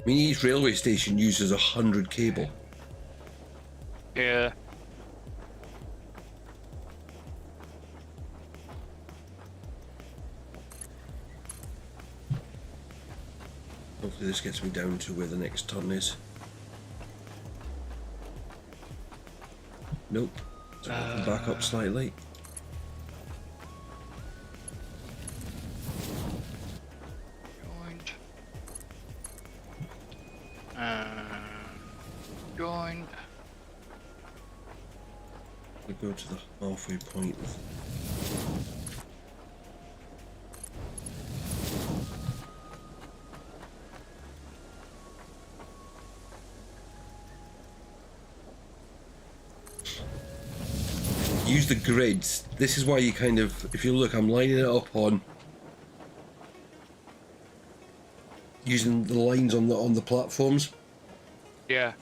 I mean, each railway station uses 100 cable. Yeah. Hopefully this gets me down to where the next turn is. Nope. So I can back up slightly. Joined. Joined. We go to the halfway point. Use the grids. This is why you kind of, if you look, I'm lining it up on using the lines on the platforms. Yeah.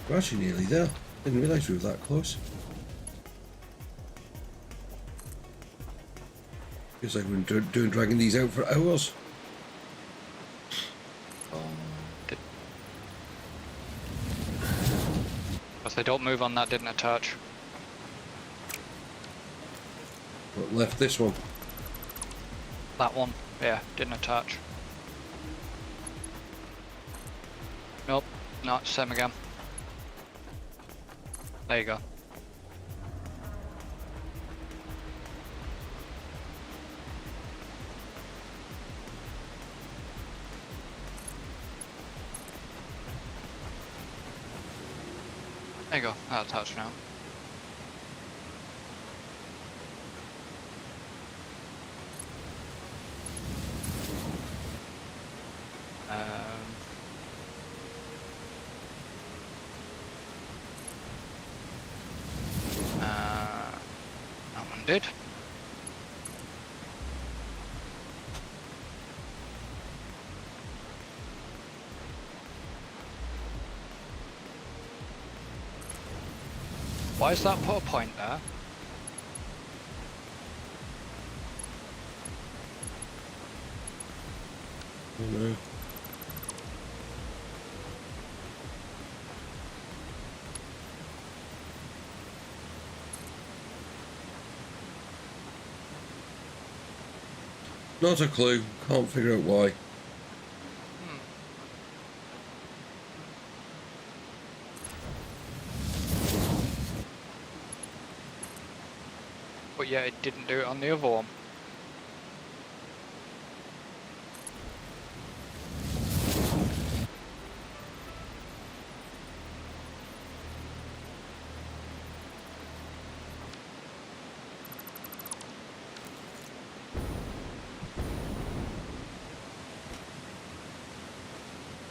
We're actually nearly there. Didn't realise we were that close. Feels like we've been dragging these out for hours. If they don't move on that, didn't attach. What, left this one? That one, yeah, didn't attach. Nope, no, it's same again. There you go. There you go, that'll attach now. That one did. Why is that put a point there? I don't know. Not a clue. Can't figure out why. But yeah, it didn't do it on the other one.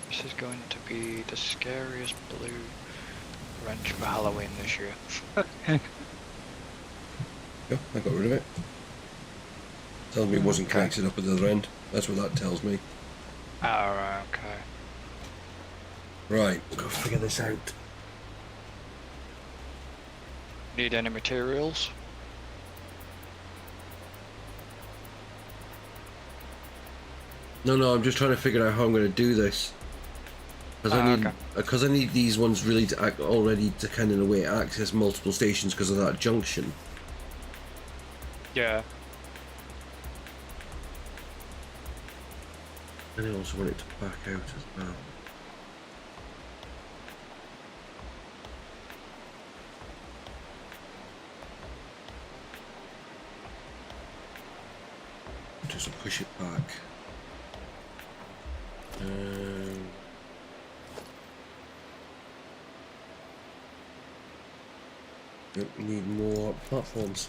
This is going to be the scariest blue wrench for Halloween this year. Yeah, I got rid of it. Tells me it wasn't connected up at the other end. That's what that tells me. Alright, okay. Right, go figure this out. Need any materials? No, I'm just trying to figure out how I'm going to do this. Because I need these ones really to act already to kind of in a way access multiple stations because of that junction. Yeah. And I also want it to back out as well. Just push it back. Don't need more platforms.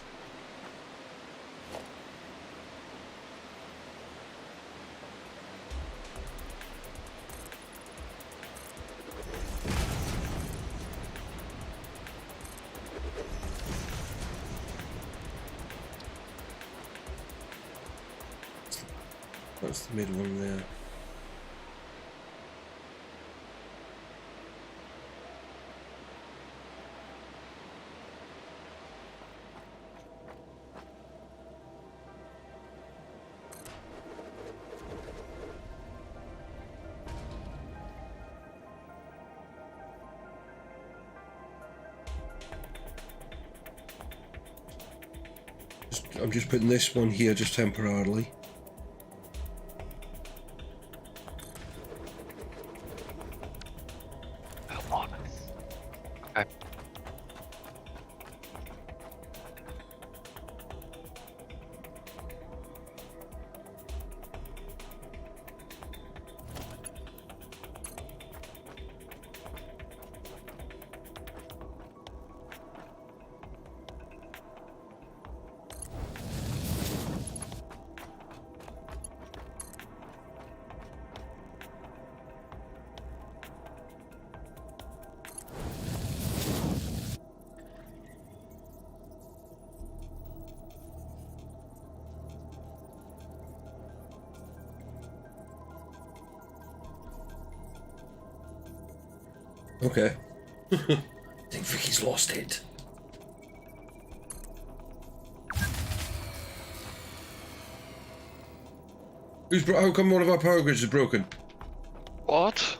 That's the mid one there. I'm just putting this one here just temporarily. Okay. Okay. I think Vicky's lost it. How come one of our power grids is broken? What?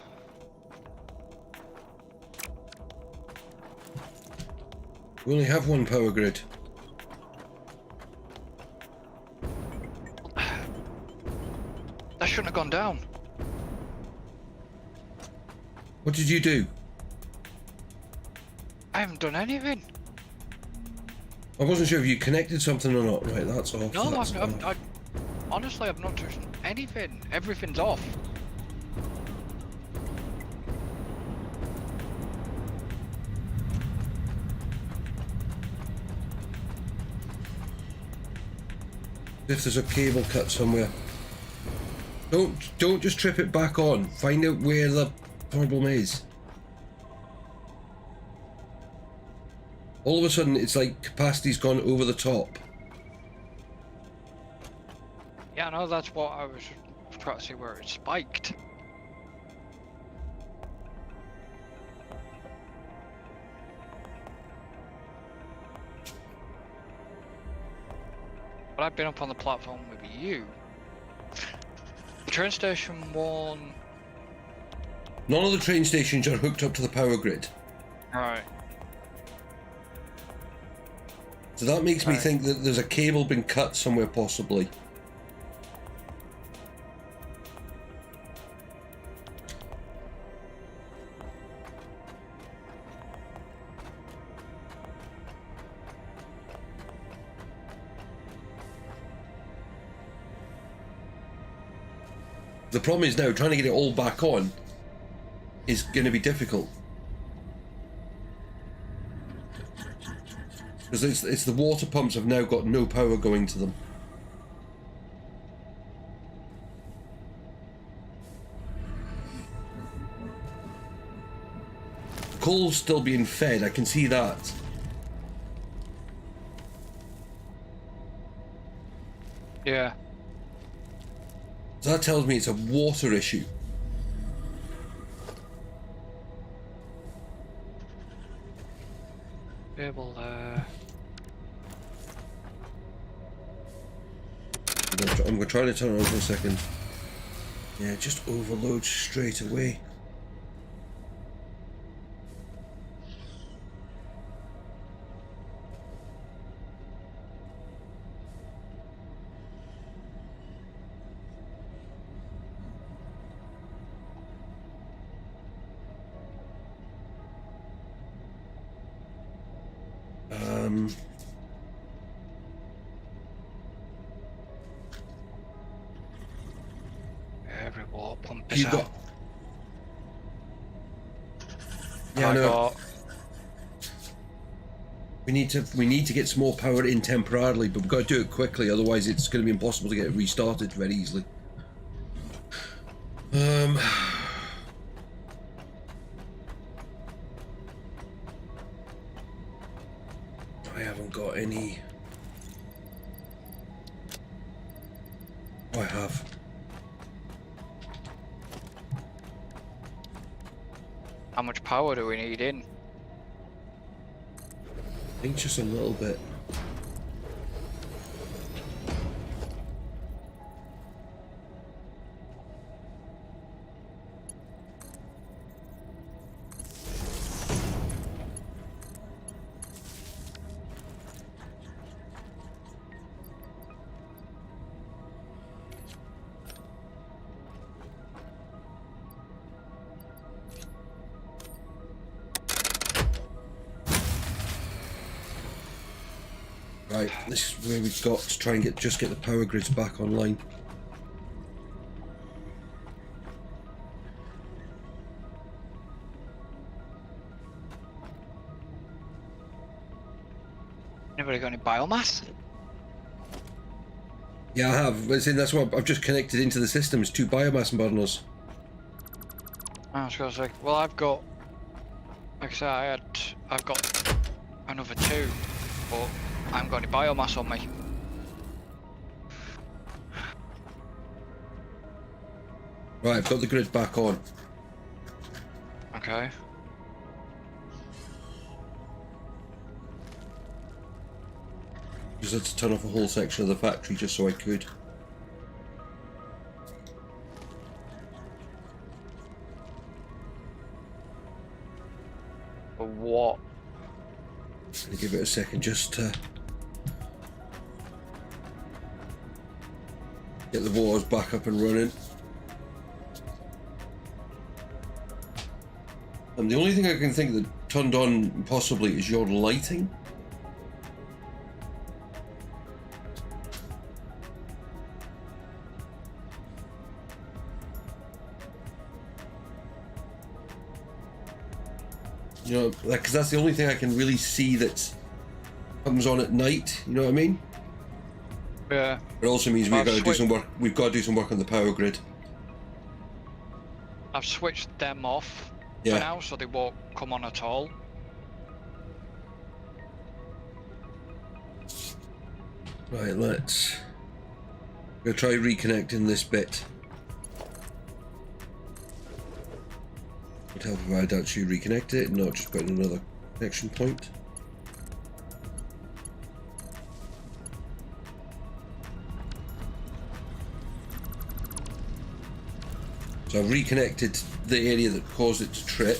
We only have one power grid. That shouldn't have gone down. What did you do? I haven't done anything. I wasn't sure if you connected something or not. Right, that's off. No, That's honestly, I've not touched anything. Everything's off. If there's a cable cut somewhere. Don't just trip it back on. Find out where the problem is. All of a sudden, it's like capacity's gone over the top. Yeah, I know, that's what I was trying to see where it spiked. But I've been up on the platform with you. Train station 1. None of the train stations are hooked up to the power grid. Right. So that makes me think that there's a cable been cut somewhere, possibly. The problem is now, trying to get it all back on is going to be difficult. Because it's the water pumps have now got no power going to them. Coal's still being fed, I can see that. Yeah. So that tells me it's a water issue. Cable there. I'm going to try to turn it on for a second. Yeah, it just overloads straight away. Every water pump You is got. out. Yeah, I no. got. We need to get some more power in temporarily, but we've got to do it quickly. Otherwise, it's going to be impossible to get it restarted very easily. I haven't got any. Oh, I have. How much power do we need in? I think just a little bit. Right, this is where we've got to try and get the power grids back online. Anybody got any biomass? Yeah, I have. But that's what I've just connected into the system. It's 2 biomass burners. I was gonna say, well, I've got, like I said, I've got another 2, but I haven't got any biomass on me. Right, I've got the grid back on. Okay. Just had to turn off a whole section of the factory just so I could. For what? Gonna give it a second just to get the waters back up and running. And the only thing I can think that turned on possibly is your lighting. You know, because that's the only thing I can really see that comes on at night. You know what I mean? Yeah. It also means we've got to do some work. We've got to do some work on the power grid. I've switched them off Yeah. for now, so they won't come on at all. Right, let's. We're gonna try reconnecting this bit. Would help if I'd actually reconnected it, not just put in another connection point. So I've reconnected the area that caused it to trip.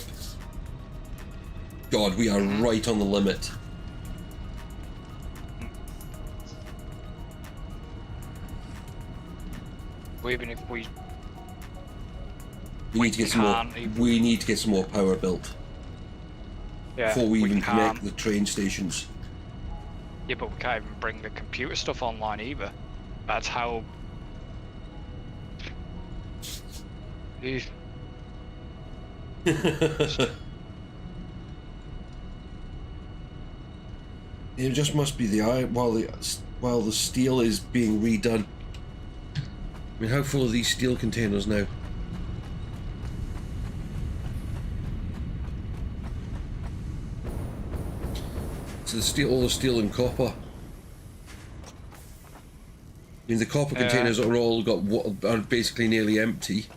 God, we are right on the limit. Even if we We need to get some more. We need to get some more power built before we even connect the train stations. Yeah, but we can't even bring the computer stuff online either. That's how. Eesh. It just must be the iron while the steel is being redone. I mean, how full are these steel containers now? So the steel, all the steel and copper. I mean, the copper containers are all are basically nearly empty.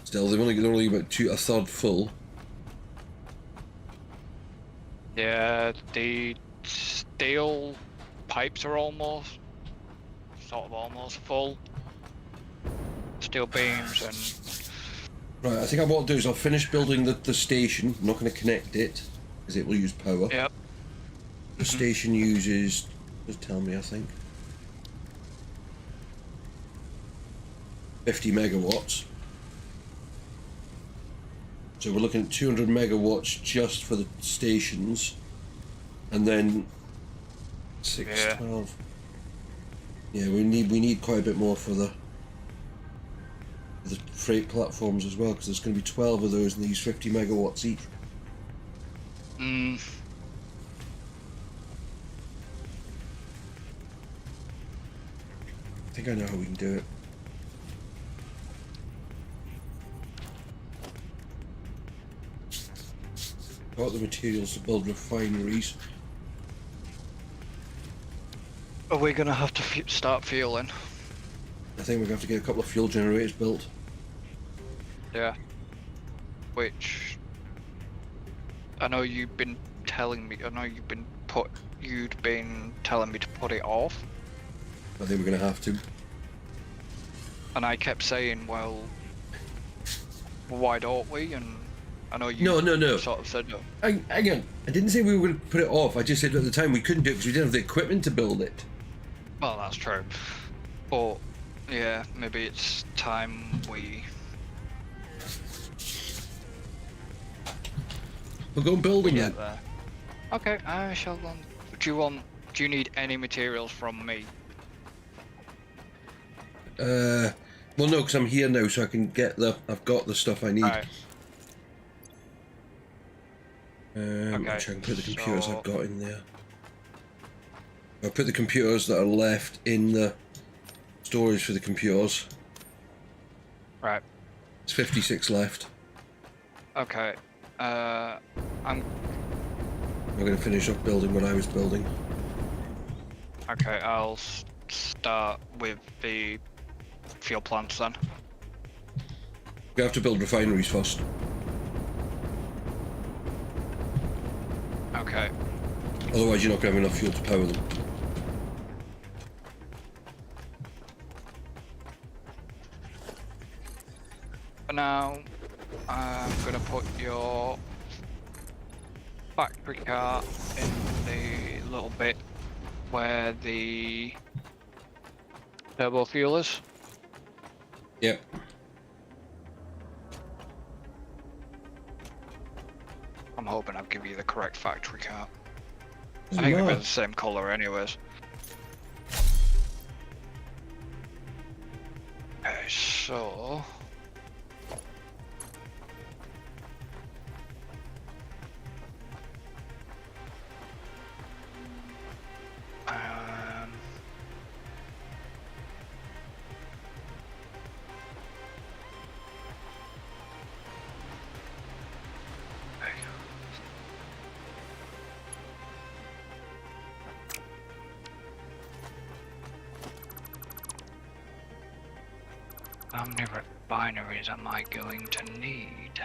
Still, they're only about a third full. Yeah, the steel pipes are almost full. Steel beams and. Right, I think what I'll do is I'll finish building the station. I'm not going to connect it because it will use power. Yep. The station uses. Just tell me, I think. 50 megawatts. So we're looking at 200 megawatts just for the stations, and then 6, Yeah. 12. Yeah, we need quite a bit more for the freight platforms as well, because there's going to be 12 of those and these 50 megawatts each. Mm. I think I know how we can do it. Got the materials to build refineries. Are we gonna have to start fueling? I think we're going to have to get a couple of fuel generators built. Yeah. Which I know you've been telling me. I know you'd been telling me to put it off, I think we're going to have to. and I kept saying, well, why don't we? And I know you No. sort of said no. Again, I didn't say we were going to put it off. I just said at the time we couldn't do it because we didn't have the equipment to build it. Well, that's true. But yeah, maybe it's time we. We'll go and build them then. Get there. Okay, I shall. Do you need any materials from me? Well, no, because I'm here now, so I can get I've got the stuff I need. Right. Okay, Actually, I can put the computers so- I've got in there. I'll put the computers that are left in the storage for the computers. Right. It's 56 left. Okay. I'm. I'm going to finish up building what I was building. Okay, I'll start with the fuel plants then. We have to build refineries first. Okay. Otherwise, you're not going to have enough fuel to power them. For now, I'm gonna put your factory car in the little bit where the turbo fuel is. Yep. I'm hoping I've given you the correct factory car. I Doesn't think they're matter. the same colour anyways. Okay, so... Um... okay. How many refineries am I going to need?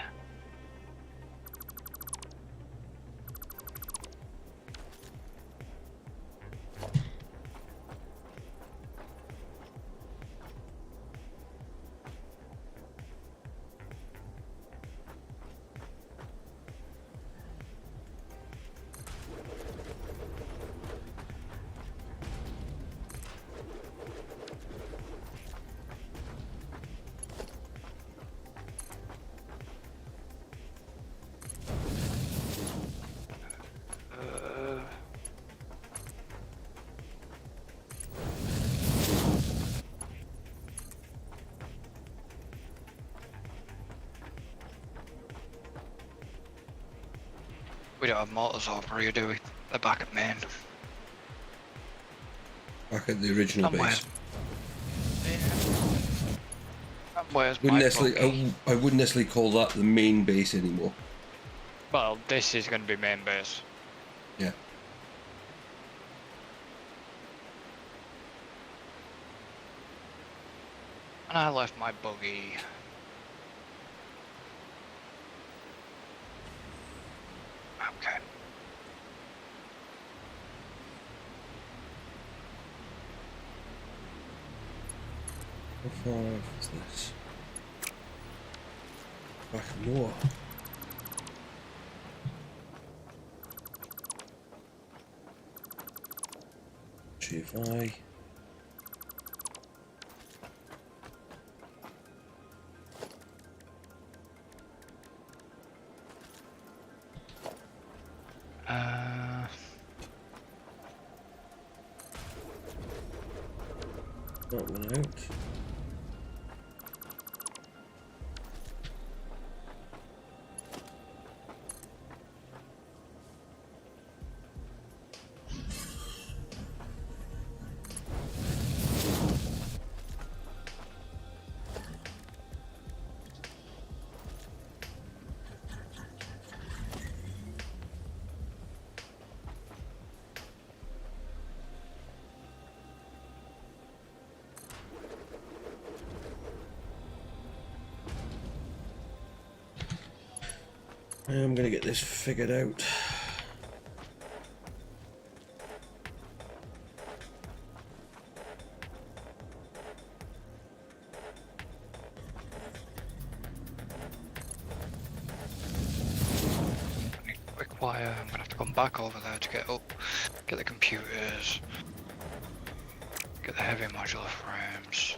We don't have motors over here, do we? They're back at main. Back at the original base. Where's Wouldn't my necessarily, buggy? I wouldn't necessarily call that the main base anymore. Well, this is going to be main base. Yeah. And I left my buggy. Okay. How far off is this? Back more. GFI. That one out. I'm gonna get this figured out. Quick wire. I'm gonna have to come back over there to get up, get the computers, get the heavy modular frames.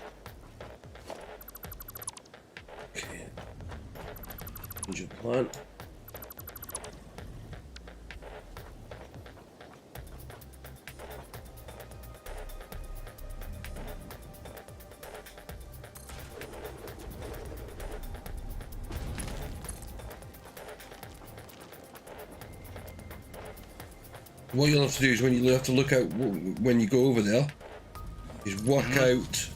Okay. Engine plant. What you'll have to do is when you have to look out when you go over there, is work out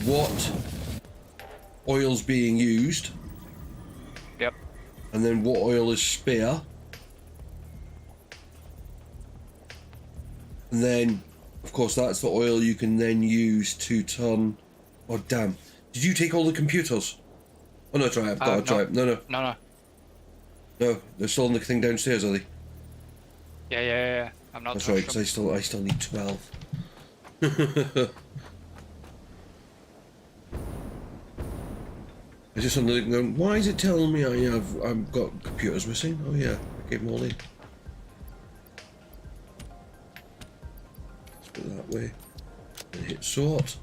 what oil's being used. Yep. And then what oil is spare. And then, of course, that's the oil you can then use to turn... Oh, damn. Did you take all the computers? Oh, no, try. I've got to try. No. No, they're still in the thing downstairs, are they? Yeah. I'm not. That's right, because I still need 12. I just on the going, why is it telling me I've got computers missing? Oh yeah, I gave them all in. Let's put it that way. And hit sort.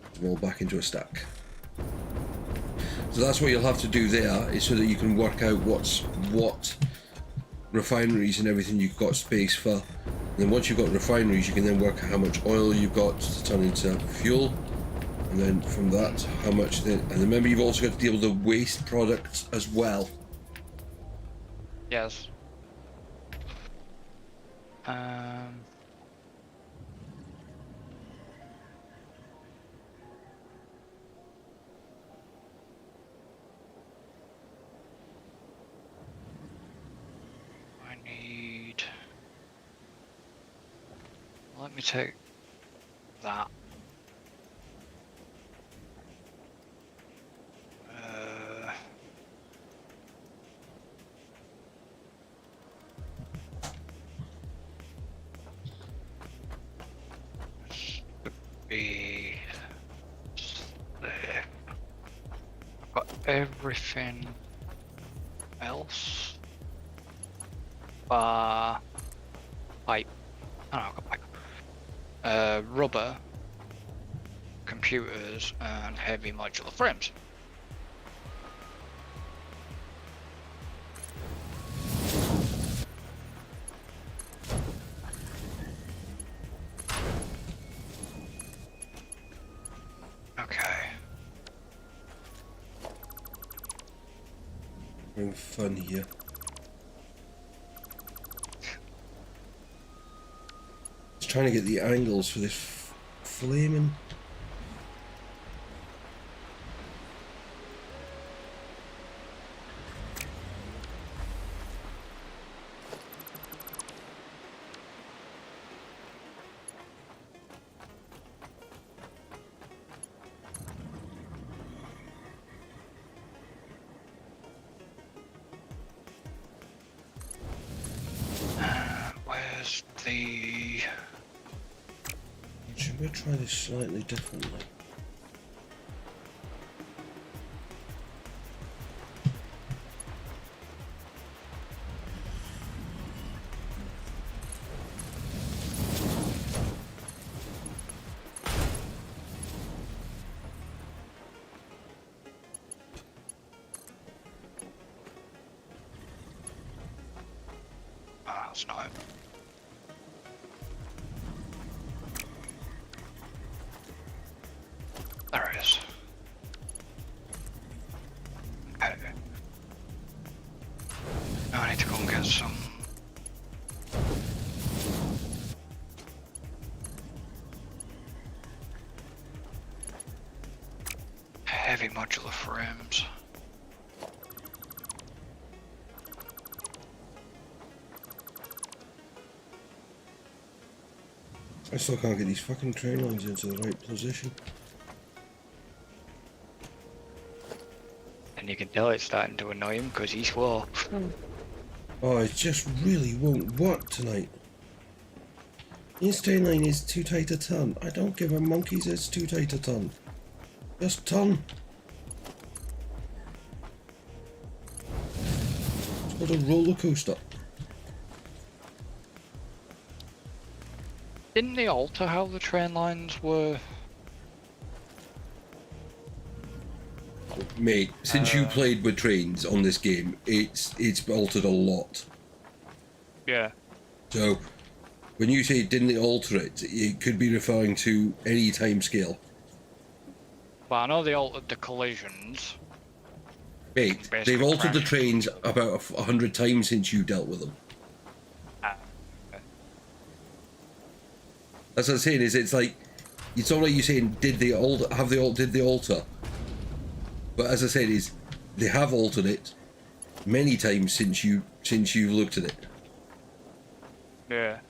Put them all back into a stack. So that's what you'll have to do there, is so that you can work out what refineries and everything you've got space for. And then once you've got refineries, you can then work out how much oil you've got to turn into fuel. And then from that, how much then... And remember, you've also got to deal with the waste products as well. Yes. Let me take that. Should be there. I've got everything else. Pipe. Oh, no, I've got pipe. Rubber, computers, and heavy modular frames. Okay. Having fun here. Trying to get the angles for this flaming. Where's the... Should we try this slightly differently? Ah, that's not it. some. Heavy modular frames. I still can't get these fucking train lines into the right position. And you can tell it's starting to annoy him because he's slow. Oh, it just really won't work tonight. This train line is too tight a turn. I don't give a monkey's it's too tight a turn. Just turn. It's called a roller coaster. Didn't they alter how the train lines were? Mate, since you played with trains on this game, it's altered a lot. Yeah. So, when you say didn't they alter it, it could be referring to any time scale. But I know they altered the collisions. Mate, Basically they've altered the crashed. trains about 100 times since you dealt with them. That's what I'm saying. Is it's like it's not like you saying did they alter? Did they alter? But as I said, is they have altered it many times since you've looked at it. Yeah.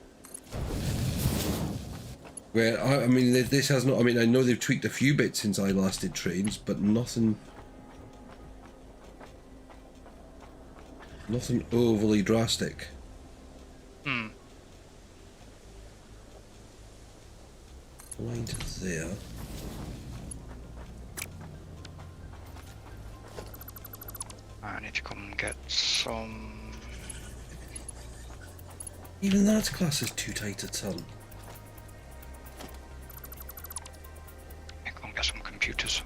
Where I mean, this has not. I mean, I know they've tweaked a few bits since I last did trains, but nothing overly drastic. Hmm. Line to there. I need to come and get some. Even that class is too tight a turn. I come and get some computers.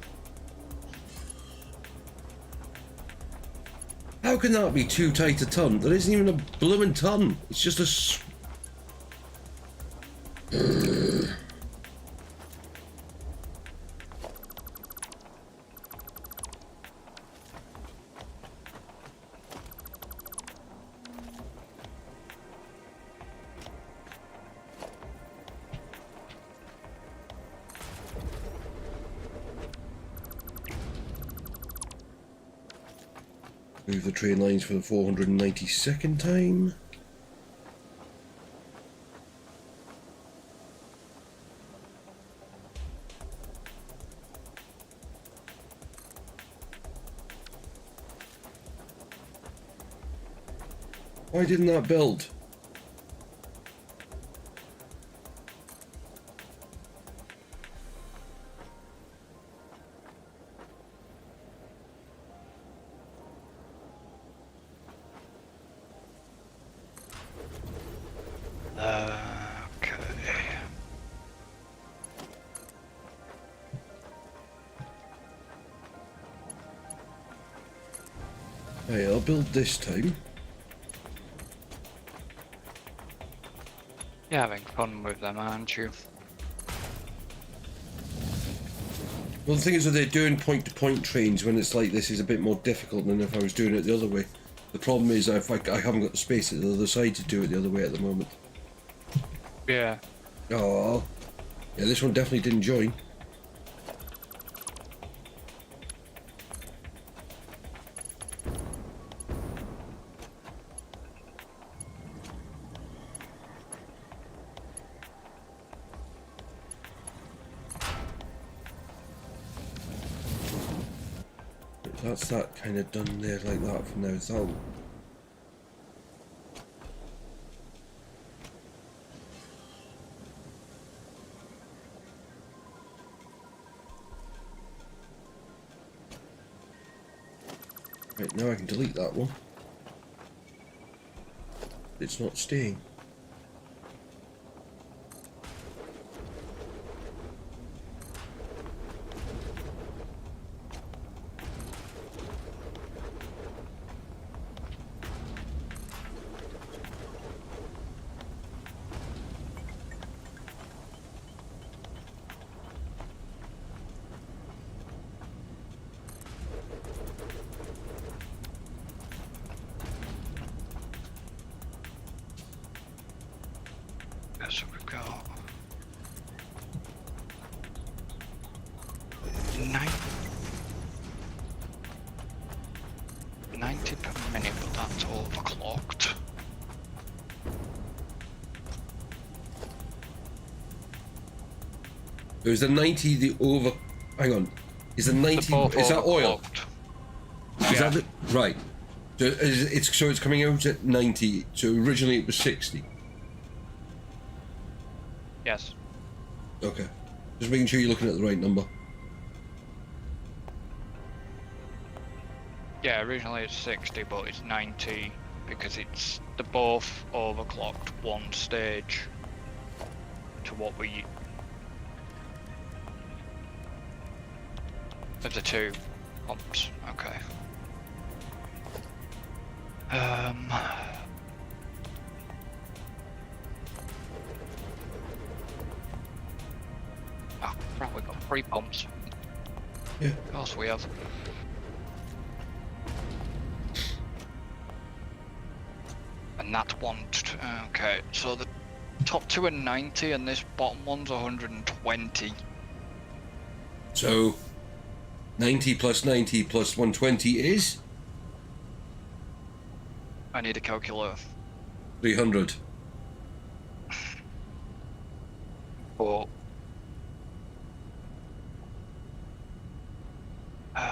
How can that be too tight a turn? There isn't even a blooming turn. It's just a. Move the train lines for the 492nd time. Why didn't that build? Okay. Hey, I'll build this time. You're having fun with them, aren't you? Well, the thing is that they're doing point-to-point trains when it's like this is a bit more difficult than if I was doing it the other way. The problem is I haven't got the space at the other side to do it the other way at the moment. Yeah. Oh, yeah, this one definitely didn't join. That's that kind of done there like that for now. So right, now I can delete that one. It's not staying. got 90 per minute, but that's overclocked. Is the 90 the over? Hang on. Is the 90? Both Is that oil? overclocked. Is Yeah. that the, right? So it's coming out at 90. So originally it was 60. Yes. Okay. Just making sure you're looking at the right number. Yeah, originally it's 60, but it's 90 because they're both overclocked one stage to what we of the two pumps. Okay. Oh crap, we've got 3 pumps. Yeah. Of course we have. And that's okay, so the top 2 are 90 and this bottom one's 120. So 90 plus 90 plus 120 is I need a calculator. 300. But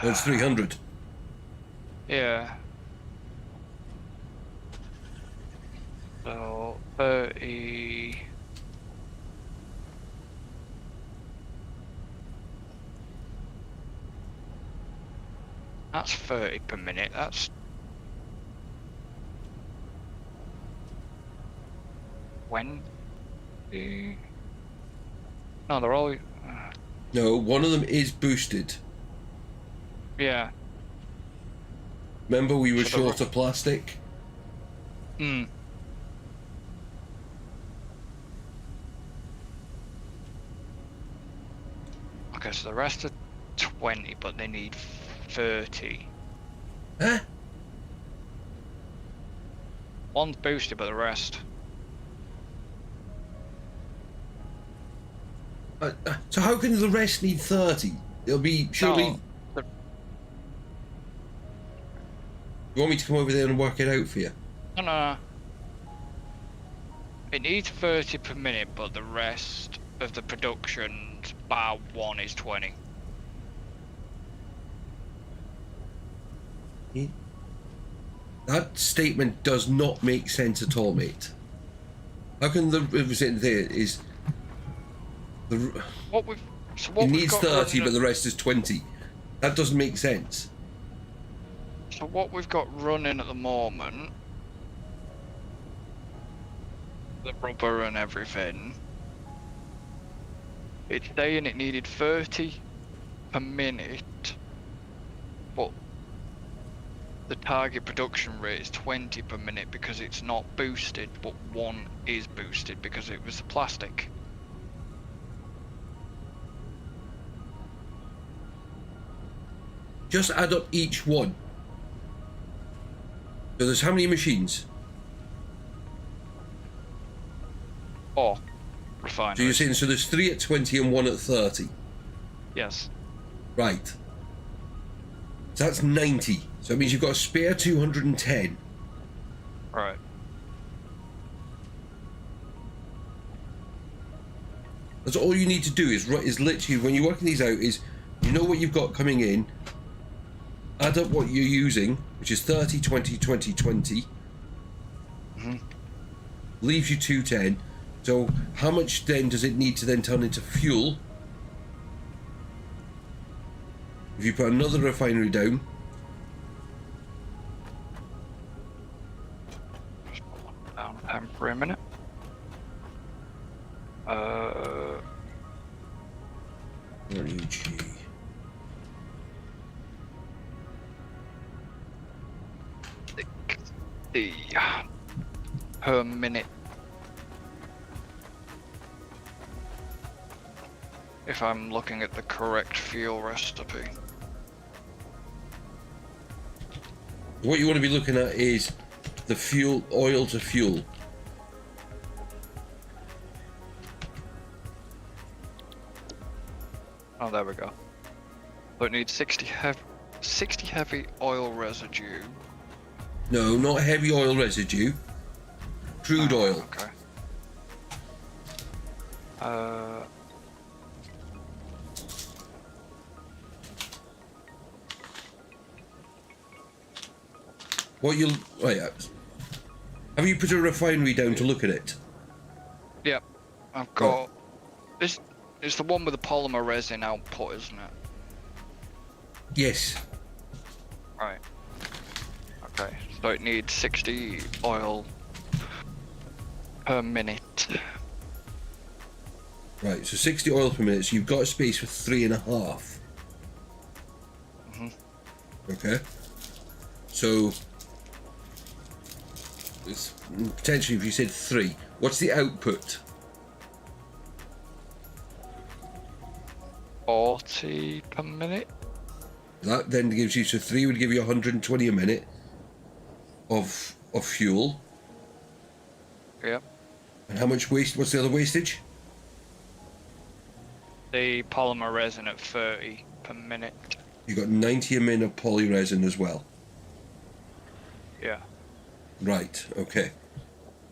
That's 300. yeah. So 30. That's 30 per minute. That's 20. No, they're all. No, one of them is boosted. Yeah. Remember we were So the- short of plastic? Hmm. Okay, so the rest are 20, but they need 30. Huh? One's boosted, but the rest. So how can the rest need 30? It'll be surely. No, the- You want me to come over there and work it out for you? No. It needs 30 per minute, but the rest of the production bar 1 is 20. That statement does not make sense at all, mate. How can the representative there is the What we've it needs got 30 running but the rest is 20? That doesn't make sense. So what we've got running at the moment, the rubber and everything, it's saying it needed 30 per minute, but the target production rate is 20 per minute because it's not boosted, but 1 is boosted because it was the plastic. Just add up each one. So there's how many machines? Or So refinery. you're saying so there's 3 at 20 and 1 at 30. Yes. Right. So that's 90. So it means you've got a spare 210. Right. That's all you need to do is literally when you're working these out is you know what you've got coming in, add up what you're using, which is 30, 20, 20, 20. Leaves you 210. So how much then does it need to then turn into fuel? If you put another refinery down, Down for a minute. REG. The per minute. If I'm looking at the correct fuel recipe. What you want to be looking at is the fuel, oil to fuel. Oh, there we go. So it needs 60 heavy oil residue. No, not heavy oil residue. Crude oil. Okay. What you'll... Oh, yeah. Have you put a refinery down to look at it? Yep. I've got... This is the one with the polymer resin output, isn't it? Yes. Right. Okay. So it needs 60 oil per minute. Right, so 60 oil per minute, so you've got a space for 3.5. Okay. So, it's potentially if you said 3, what's the output? 40 per minute? That then gives you, so 3 would give you 120 a minute of fuel. Yep. And how much waste, what's the other wastage? The polymer resin at 30 per minute. You've got 90 a minute of poly resin as well. Yeah. Right, okay.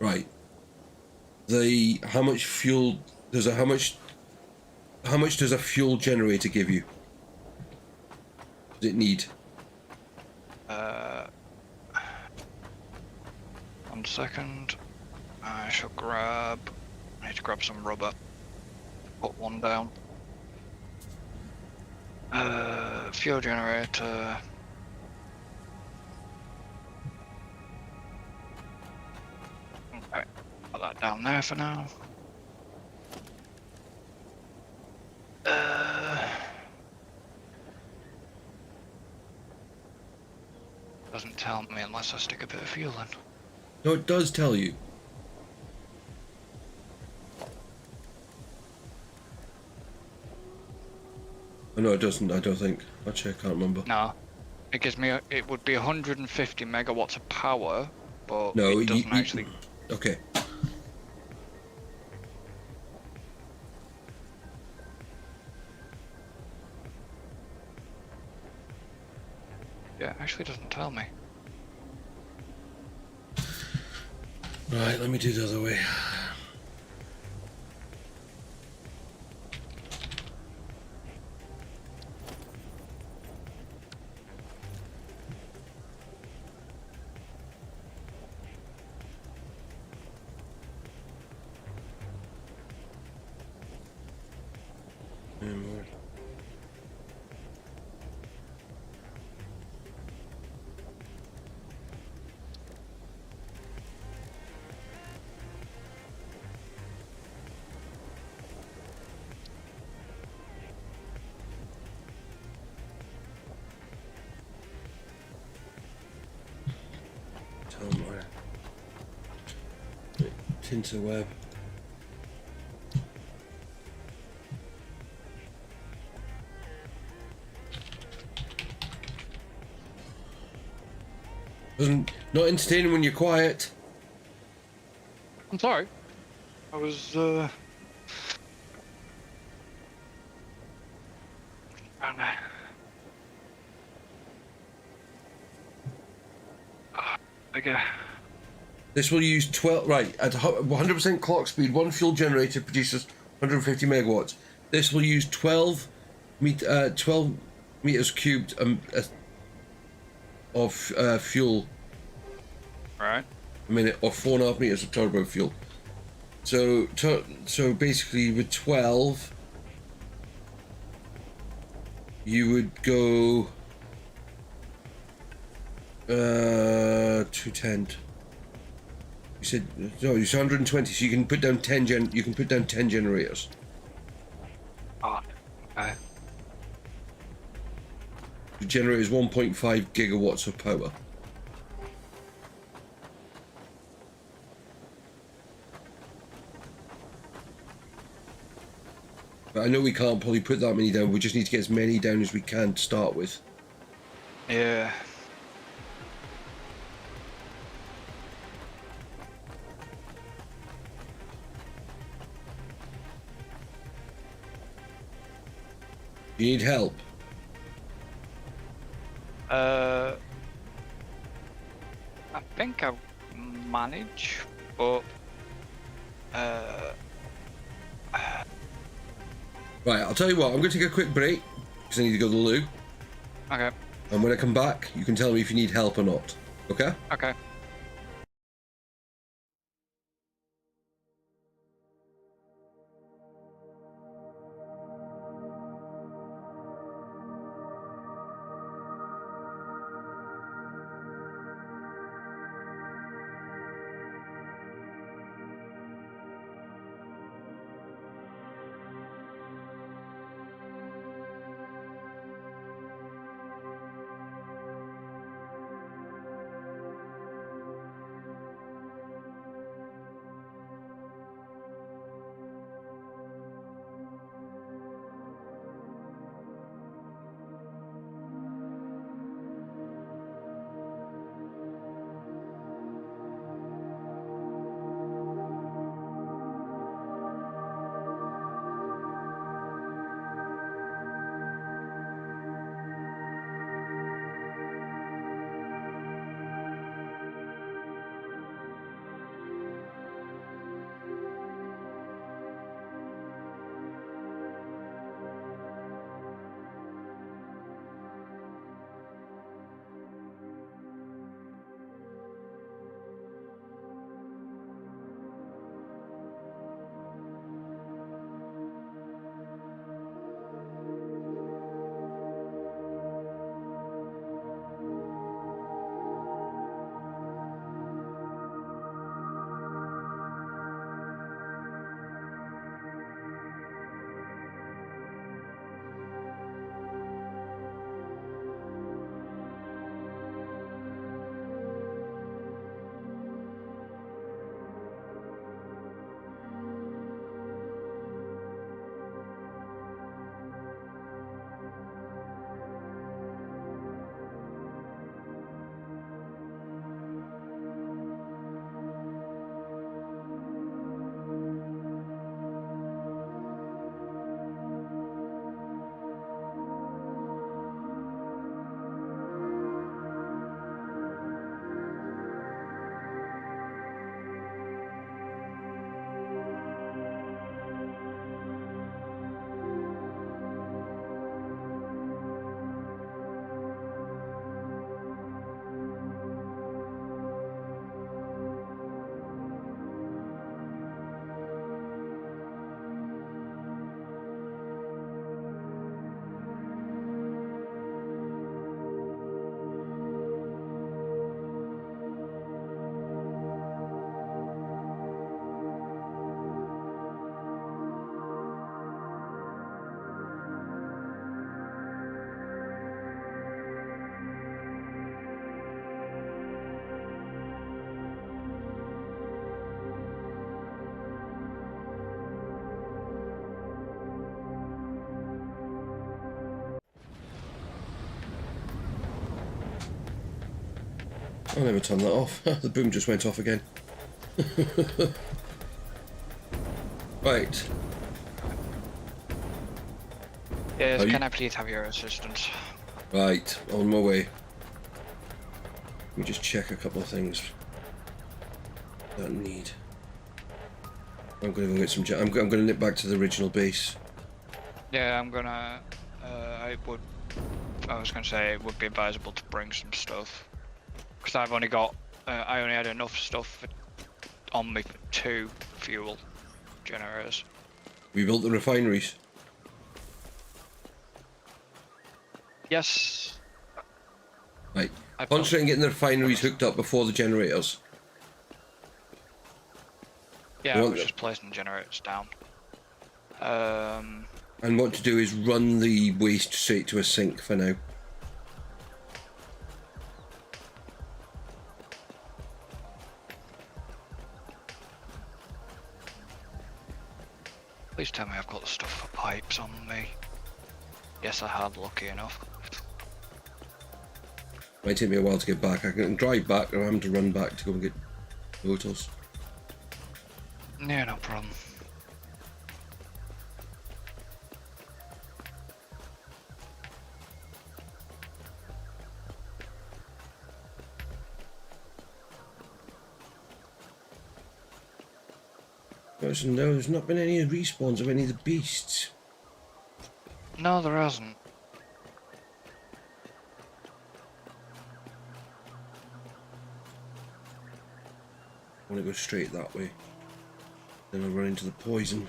Right. How much fuel does how much does a fuel generator give you? Does it need? 1 second. I need to grab some rubber. Put one down. Fuel generator. Okay, put that down there for now. Doesn't tell me unless I stick a bit of fuel in. No, it does tell you. Oh, no, it doesn't. I don't think. Actually, I can't remember. No, it gives me. It would be 150 megawatts of power, but No, it doesn't actually. Okay. Yeah, it actually doesn't tell me. Right, let me do the other way. Interweb. Not entertaining when you're quiet. I'm sorry. I was okay. This will use 12, right, at 100% clock speed, one fuel generator produces 150 megawatts. This will use 12 meters cubed of fuel Right. a minute, or 4.5 meters of turbo fuel. So basically with 12, you would go 210. You said no. It's 120, so you can put down 10 generators. Oh, okay. The generator is 1.5 gigawatts of power. But I know we can't probably put that many down. We just need to get as many down as we can to start with. Yeah. You need help? I think I manage, but Right, I'll tell you what, I'm going to take a quick break because I need to go to the loo. okay, And when I come back, you can tell me if you need help or not. Okay? okay. I'll never turn that off. The boom just went off again. Right. Yes, Are can you- I please have your assistance? Right, on my way. Let me just check a couple of things. Don't need. I'm gonna go get some. I'm gonna nip back to the original base. Yeah, I'm gonna. I was gonna say it would be advisable to bring some stuff because I've only got. I only had enough stuff on me for 2 fuel generators. We built the refineries. Yes. Right. I built- Concentrate on getting the refineries hooked up before the generators. Yeah, I want was them. just placing generators down. And what to do is run the waste straight to a sink for now. Please tell me I've got the stuff for pipes on me. Yes, I had, lucky enough. Might take me a while to get back. I can drive back, or I'm having to run back to go and get photos. Yeah, no problem. person, no, there's not been any respawns of any of the beasts. No, there hasn't. I want to go straight that way. Then I'll run into the poison.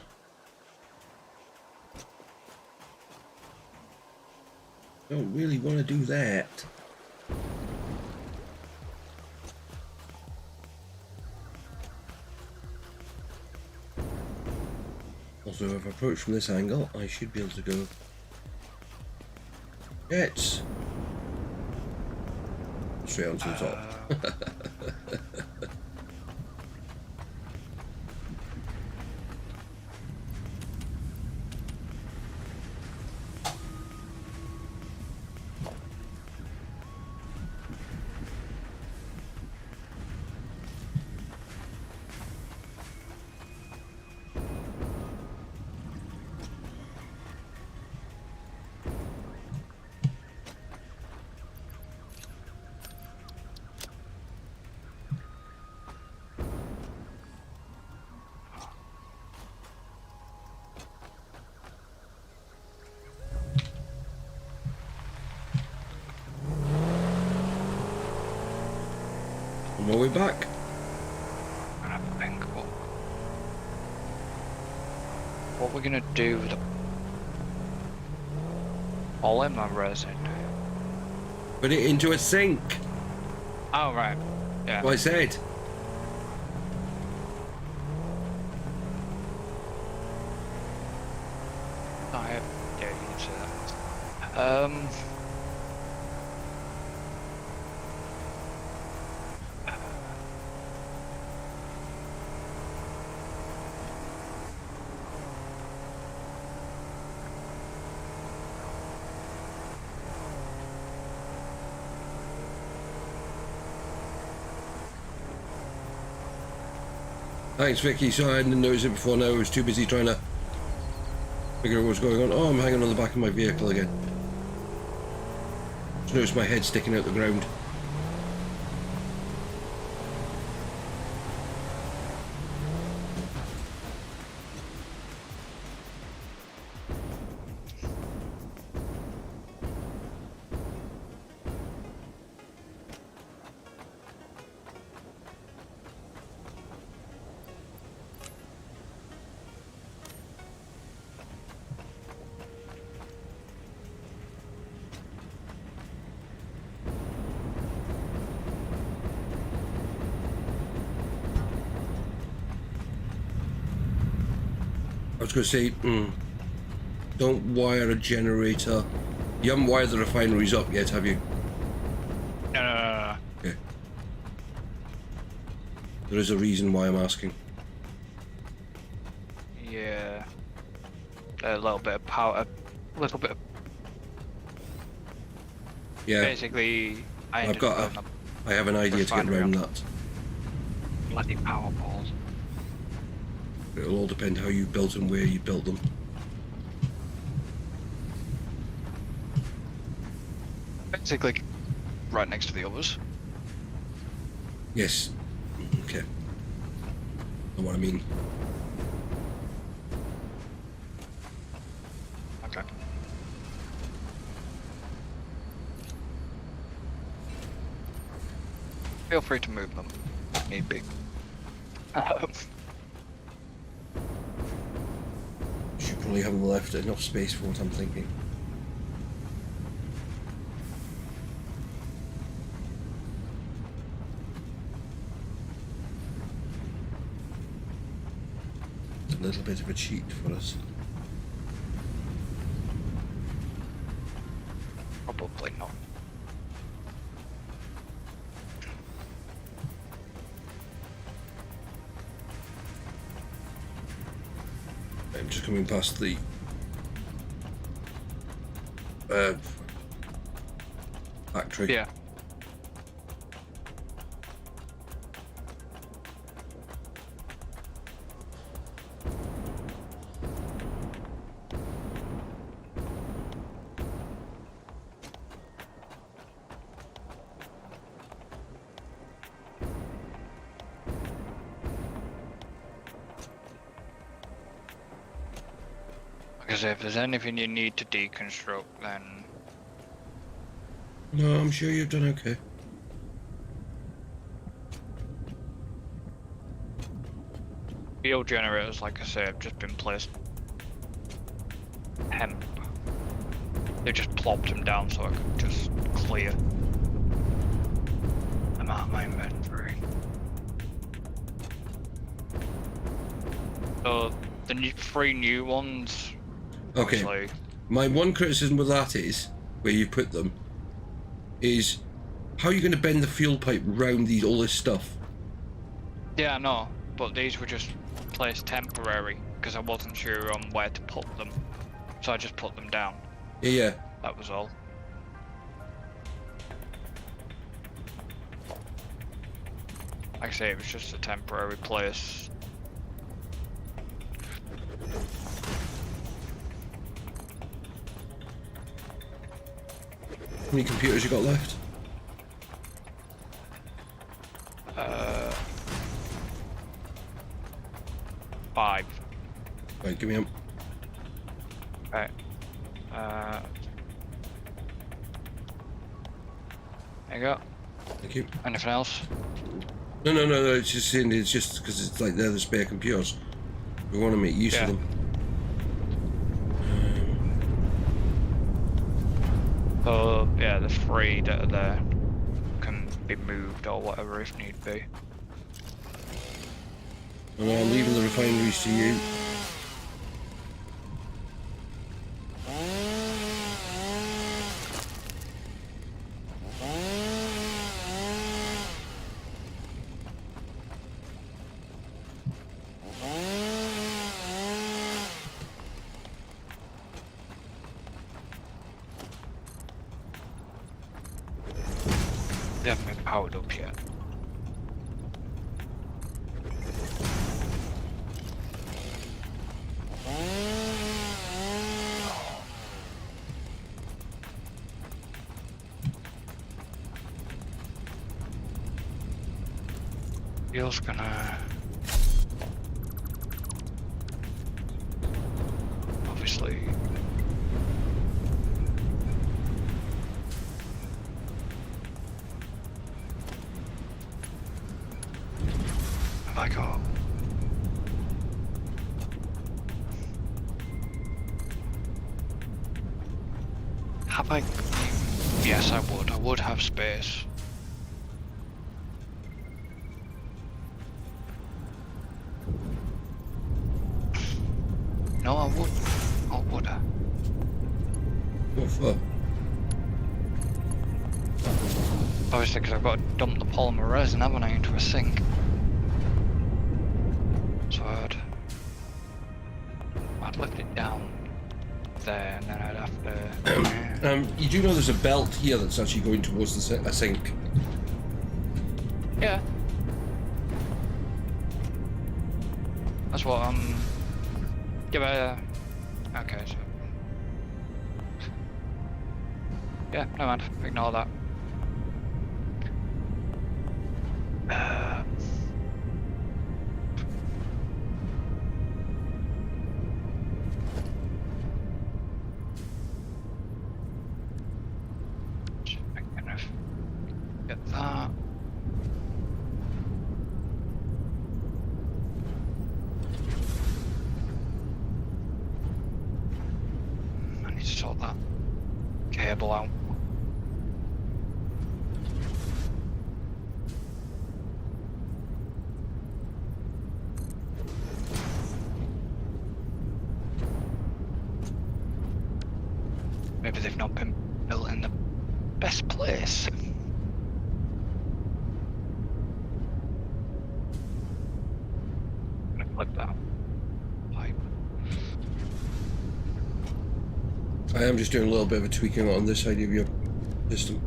Don't really want to do that. Also, if I approach from this angle, I should be able to go. Jets! Straight onto the top. On my way back. I think what we're gonna do with the polymer resin. Put it into a sink. Oh right, yeah. What I said. Yeah, you can say that. Thanks, Vicky. Sorry, I hadn't noticed it before now. I was too busy trying to figure out what's going on. Oh, I'm hanging on the back of my vehicle again. Just noticed my head sticking out the ground. I was going to say, don't wire a generator. You haven't wired the refineries up yet, have you? No. Okay. There is a reason why I'm asking. Yeah. A little bit of power. A little bit of... Yeah. Basically, I have an idea to get around that. Bloody power balls. It'll all depend how you built and where you built them. Basically, right next to the others. Yes. Okay. Know what I mean. Okay. Feel free to move them, if need be. Should probably have left enough space for what I'm thinking. It's a little bit of a cheat for us. Probably not. I'm just coming past the factory. Yeah. Because if there's anything you need to deconstruct, then No, I'm sure you've done okay. field generators, like I say, have just been placed. Hemp. They just plopped them down so I could just clear them out of my inventory. So the 3 new ones. Okay. Obviously, My one criticism with that is, where you put them, is how are you going to bend the fuel pipe round all this stuff? yeah, no, but these were just placed temporary because I wasn't sure on where to put them, so I just put them down. Yeah. That was all. Like I say, it was just a temporary place. How many computers you got left? 5. Right, give me them. Right. There you go. Thank you. Anything else? No. It's just saying it's just because it's like they're the spare computers. We want to make use of them. So yeah, the 3 that are there can be moved or whatever if need be. And I'm leaving the refineries to you. They haven't been powered up yet. Feels gonna obviously have I got have I yes I would have space. No, I would. Or would I? What for? Obviously, because I've got to dump the polymer resin, haven't I, into a sink. So I'd lift it down there, and then I'd have to. You do know there's a belt here that's actually going towards a sink. Yeah. That's what give a. Okay, so. Yeah, no mind. Ignore that. Get that. I need to sort that cable out. Maybe they've not been built in the best place. I'm gonna clip that pipe. I am just doing a little bit of a tweaking on this side of your system.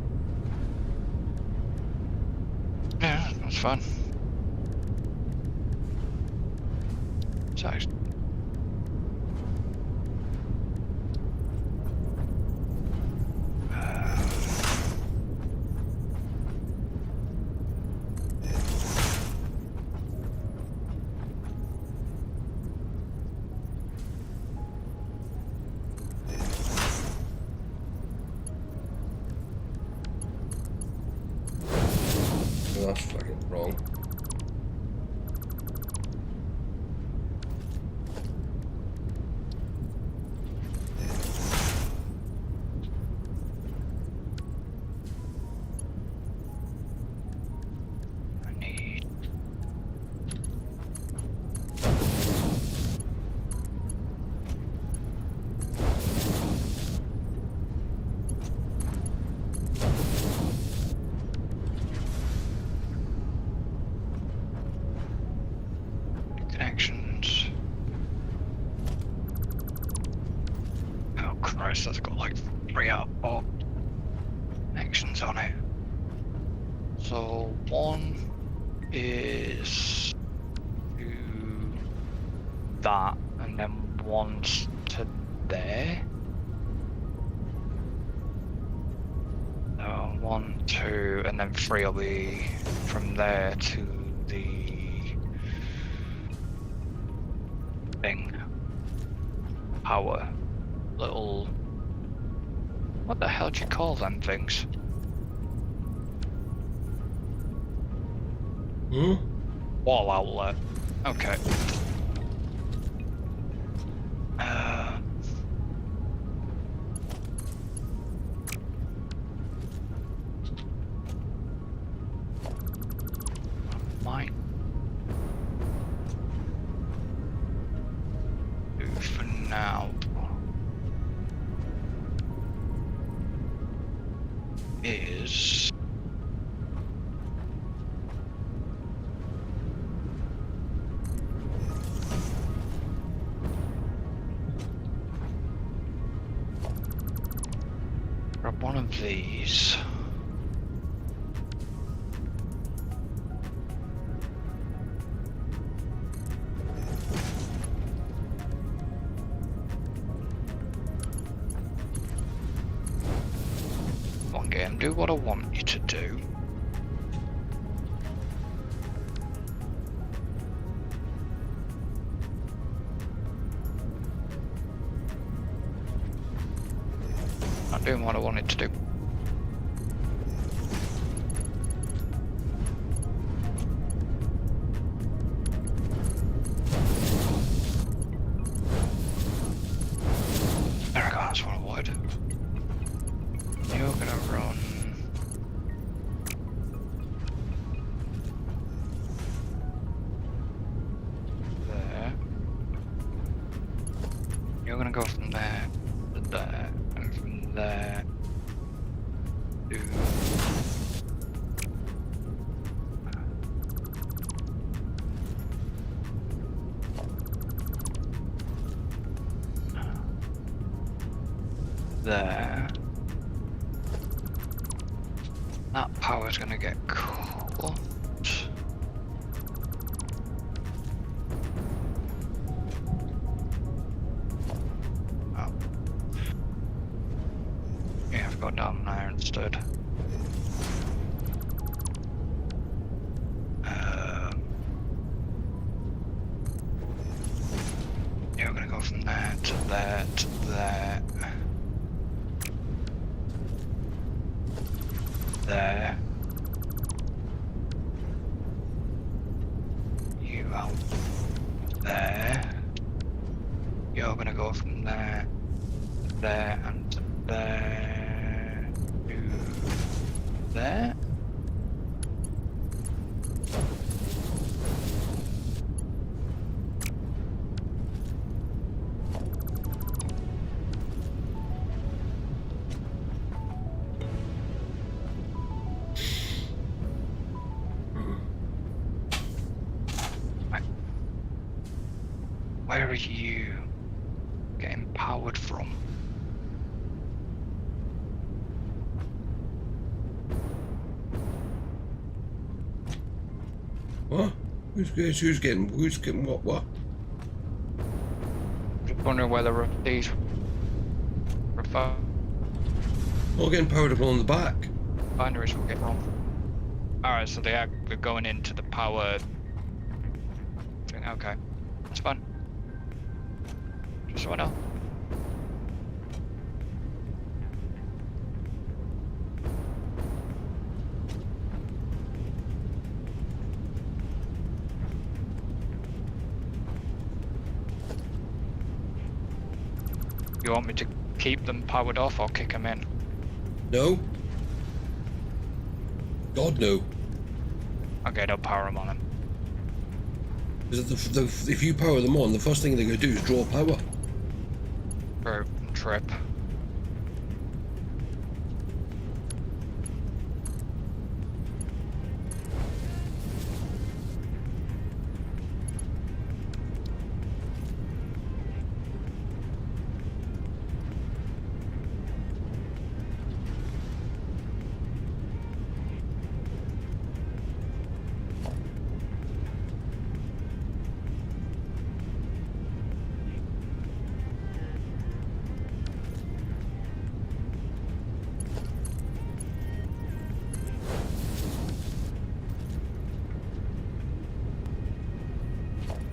Yeah, that's fine. So, that's fucking wrong. I need... connections. Oh Christ, that's got like 3 out of 4 connections on it. So one is to that, and then one's to there. So 1, 2, and then 3 will be from there to the thing. Power. Little... What the hell do you call them things? Hmm? Wall outlet. Okay. Might do for now is grab one of these. One game, do what I want you to do. Not doing what I wanted to do. There we go, that's what I wanted. You're gonna run there. You're gonna go from there to there, and from there to there. That power's gonna get caught. Oh. Yeah, I've got down there instead. Yeah, we're gonna go from there to there to there. There. You out there. You're gonna go from there, there, and there to there. Where are you getting powered from? What? Who's getting what? Just wondering whether these All getting powered up on the back. refineries will get wrong. Alright, so they are going into the power thing. Okay, it's fine. Just so I know. You want me to keep them powered off or kick them in? No? God, no. Okay, don't power them on them. Because if you power them on, the first thing they're going to do is draw power. Trip.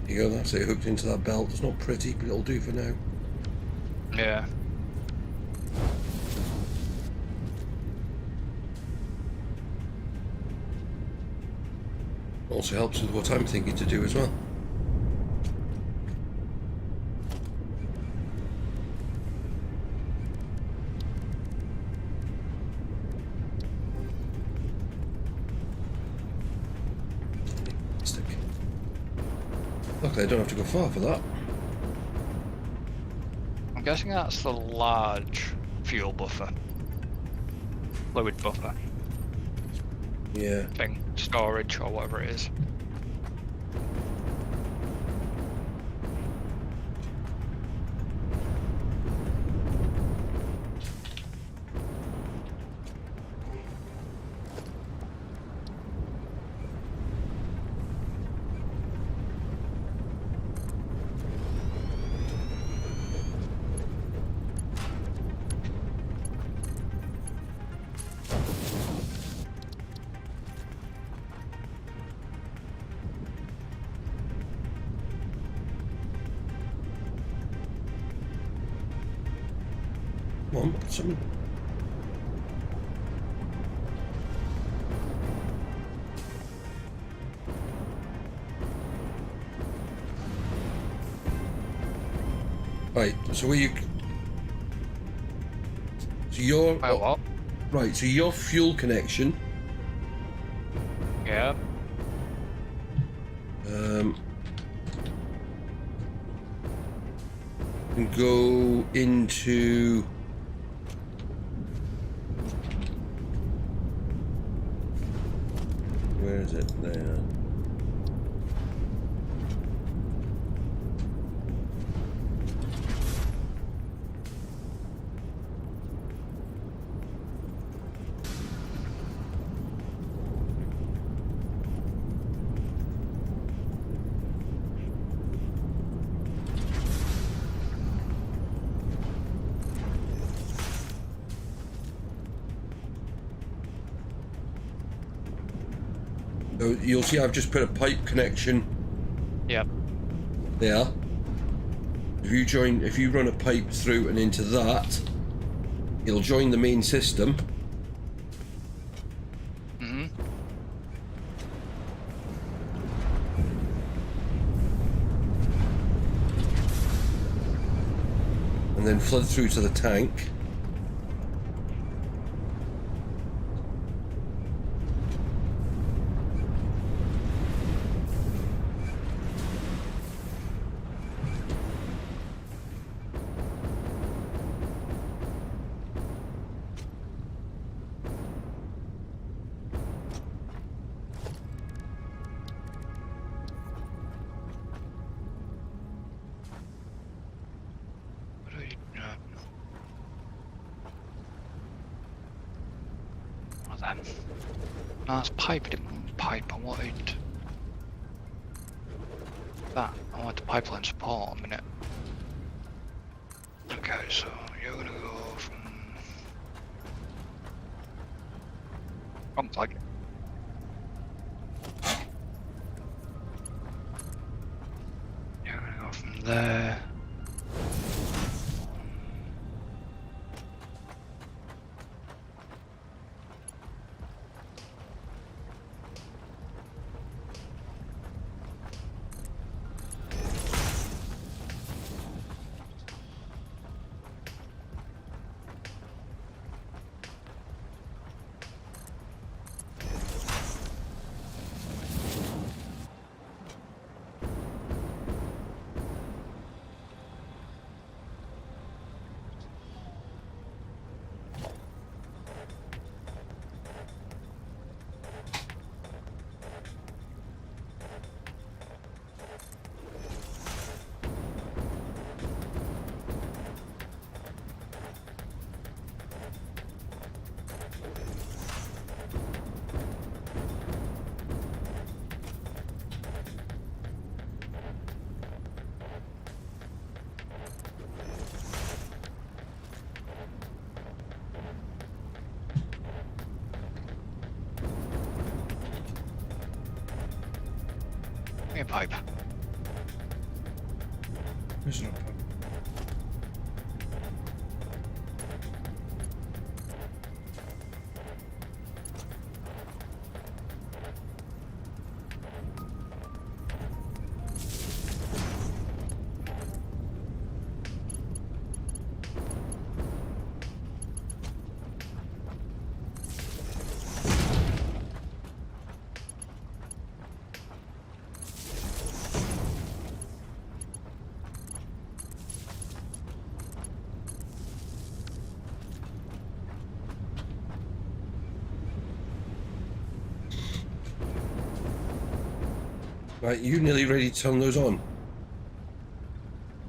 You go, that's it, hooked into that belt. It's not pretty, but it'll do for now. Yeah. Also helps with what I'm thinking to do as well. Stick. Luckily I don't have to go far for that. I'm guessing that's the large fuel buffer. Fluid buffer Yeah. thing. Storage or whatever it is. Come on, put something. Right, so where you... So your... Oh, what? Right, so your fuel connection... Yeah. Can go into... Where is it? There. So you'll see I've just put a pipe connection Yep. there. If you run a pipe through and into that, it'll join the main system. Mm-hmm. And then flood through to the tank. What do we... What then? No, that's pipe. I didn't want pipe. I wanted... that. I wanted the pipeline support a minute. Okay, so you're gonna go from... Like you're gonna go from there. me a pipe. There's no pipe. Right, you nearly ready to turn those on?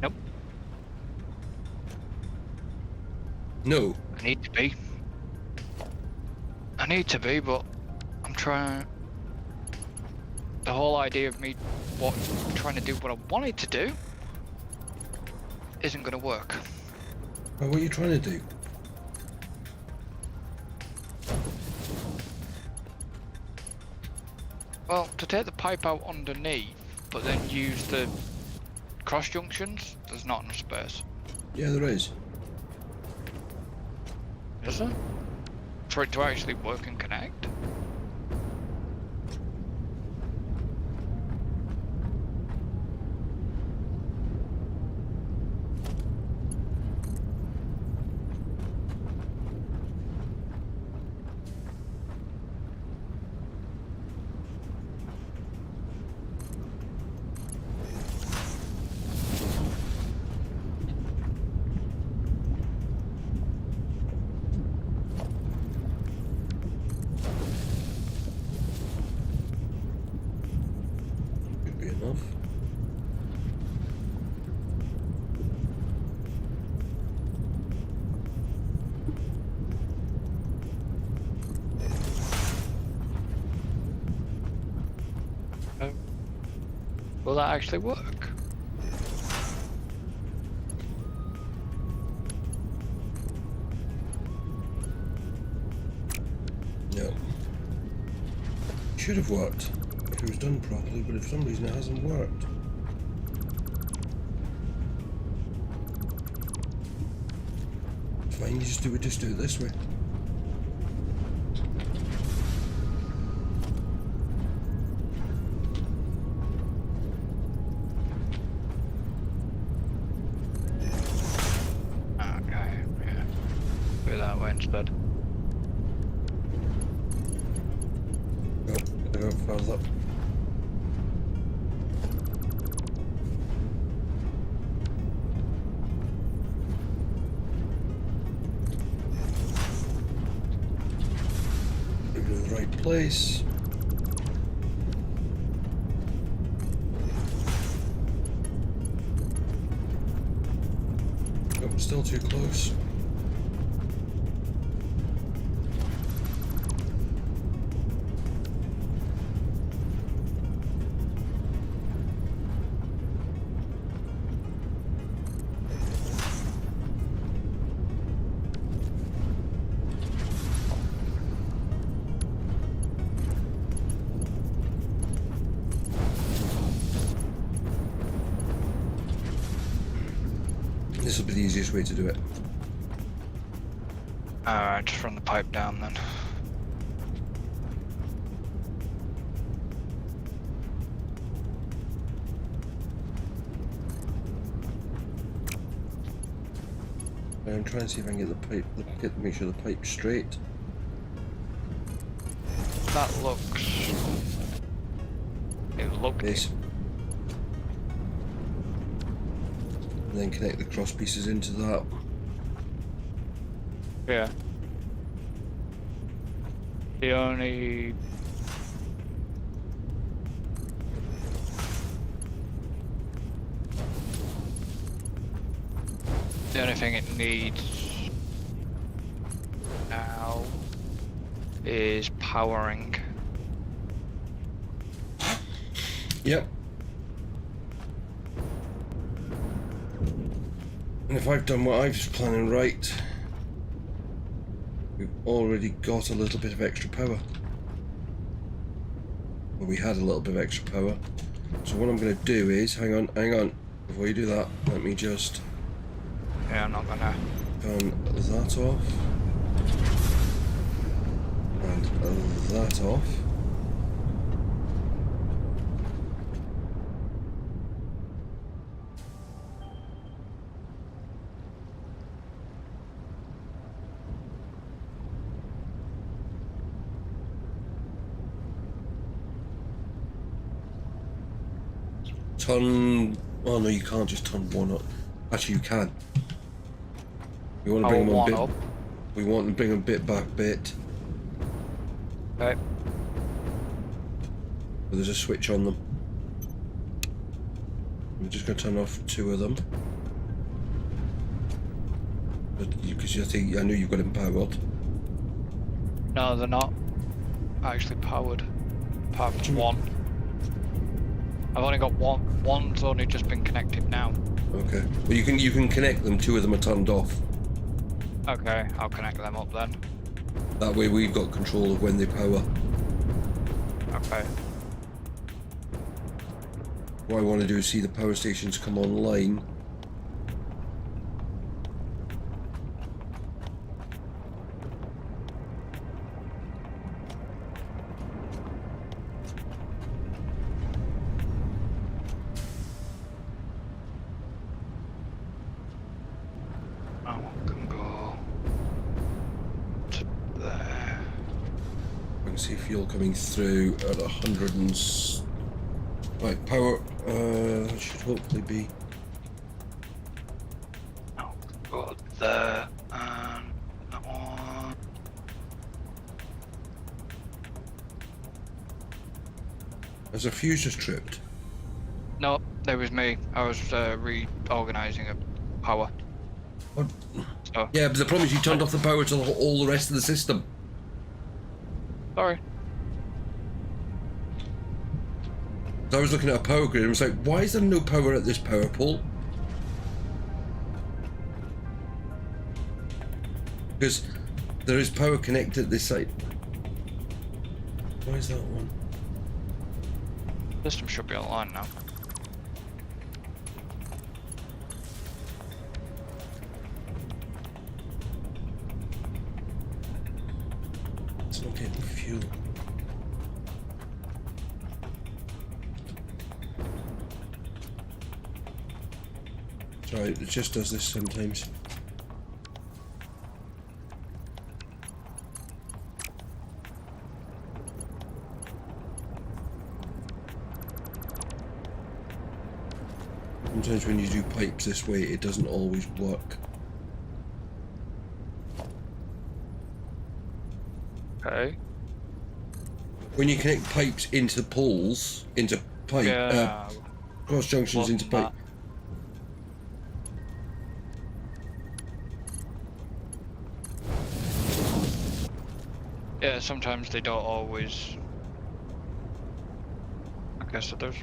Nope. No. I need to be. I need to be, but I'm trying. The whole idea of me trying to do what I wanted to do isn't going to work. Well, what are you trying to do? Well, to take the pipe out underneath, but then use the cross junctions, there's not enough space. Yeah, there is. Is there? For it to actually work and connect? Should be enough. Will that actually work? No. Should have worked if it was done properly, but for some reason it hasn't worked. It's fine, you just do it this way. Okay, yeah. Do it that way instead. Oh, gotta go further. Move to the right place. Oh, still too close. This will be the easiest way to do it. Alright, just run the pipe down then. I'm trying to see if I can get the pipe, make sure the pipe's straight. That looks... It looks... Yes. And then connect the cross pieces into that. Yeah. The only... The only thing it needs now is powering. Yep. And if I've done what I was planning right, we've already got a little bit of extra power. Well, we had a little bit of extra power. So what I'm going to do is, hang on. Before you do that, let me just Yeah, I'm not gonna. turn that off. And that off. Turn. Oh no, you can't just turn one up. Actually, you can. We want to bring them one a bit. up. We want to bring them bit back bit. Okay. But there's a switch on them. I'm just going to turn off 2 of them. Because I know you've got them powered. No, they're not actually powered. Apart from one. I've only got one. One's only just been connected now. Okay. Well, you can connect them. 2 of them are turned off. Okay, I'll connect them up then. That way we've got control of when they power. Okay. What I want to do is see the power stations come online. See fuel coming through at 100 and... Right, power, should hopefully be... Oh, got there, and that one. Has a fuse just tripped? No, that was me. I was reorganising a power. What? So. Yeah, but the problem is you turned off the power to all the rest of the system. Sorry. So I was looking at a power grid and was like, why is there no power at this power pole? Because there is power connected at this site. Why is that one? System should be online now. It's not getting fuel. Sorry, it just does this sometimes. Sometimes when you do pipes this way, it doesn't always work. Okay. When you connect pipes into poles, into pipe, Yeah. cross junctions into pipe. Yeah, sometimes they don't always. Okay, so there's.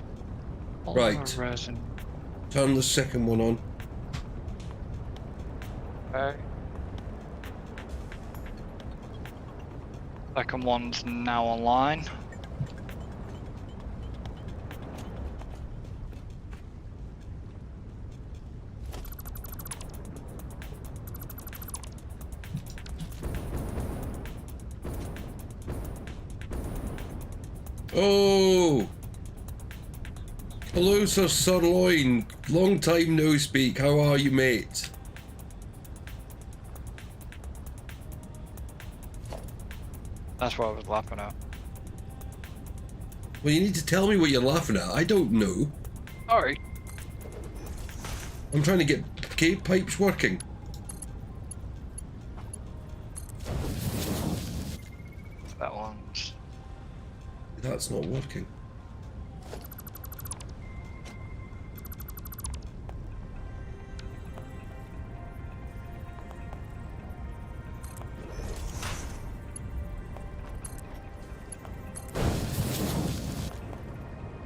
Right. Resin. Turn the second one on. Okay. Second one's now online. Oh! Hello, Sir Sirloin. Long time no speak. How are you, mate? That's what I was laughing at. Well, you need to tell me what you're laughing at. I don't know. Sorry. I'm trying to get cave pipes working. That one's. That's not working.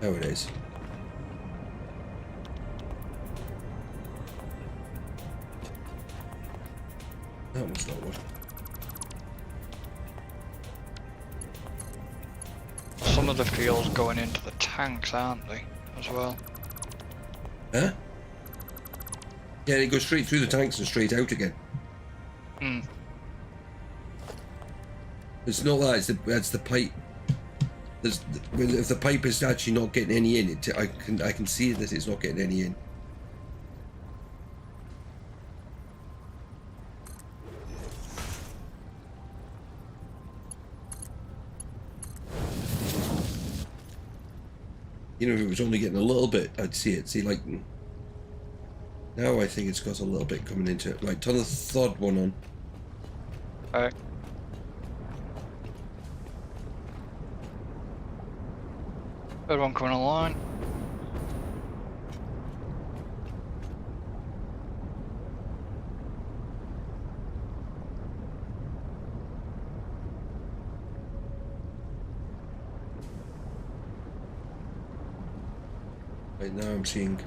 There it is. That was not working. Some of the fuel's going into the tanks, aren't they? as well. Huh? Yeah, it goes straight through the tanks and straight out again. Hmm. It's not that, it's the pipe. If the pipe is actually not getting any in, I can see that it's not getting any in. You know, if it was only getting a little bit, I'd see it. See, like, now I think it's got a little bit coming into it. Right, turn the third one on. Okay. Third one coming online. Right, now I'm seeing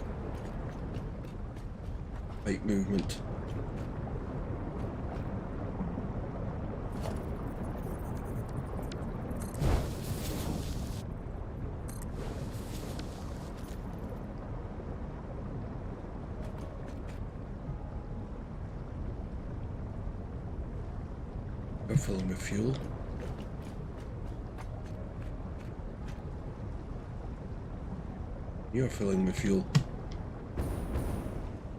pipe movement. I'm filling with fuel. You're filling with fuel.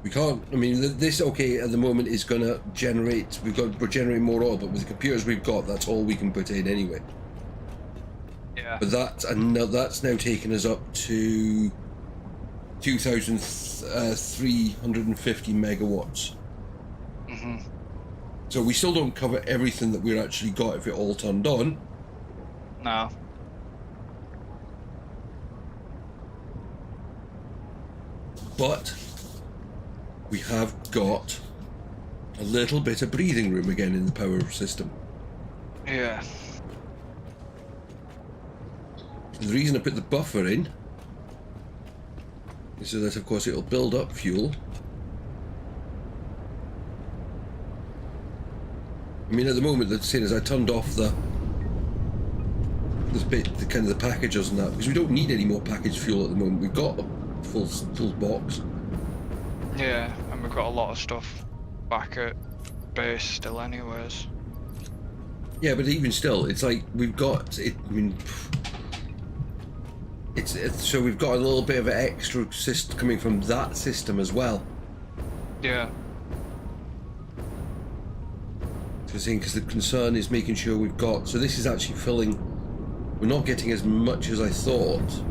We can't, I mean, this, okay, at the moment is going to generate, we're generating more oil, but with the computers we've got, that's all we can put in anyway. Yeah. But that's now taken us up to 2,350 megawatts. Mm-hmm. So we still don't cover everything that we're actually got if it all turned on. No. But we have got a little bit of breathing room again in the power system. Yeah. And the reason I put the buffer in is so that, of course, it'll build up fuel. I mean, at the moment, the thing is, I turned off the kind of the packages and that, because we don't need any more packaged fuel at the moment. We've got a full box. Yeah, and we've got a lot of stuff back at base still anyways. Yeah, but even still, it's like we've got it. I mean, it's so we've got a little bit of an extra system coming from that system as well. Yeah. Because the concern is making sure we've got. So this is actually filling. We're not getting as much as I thought.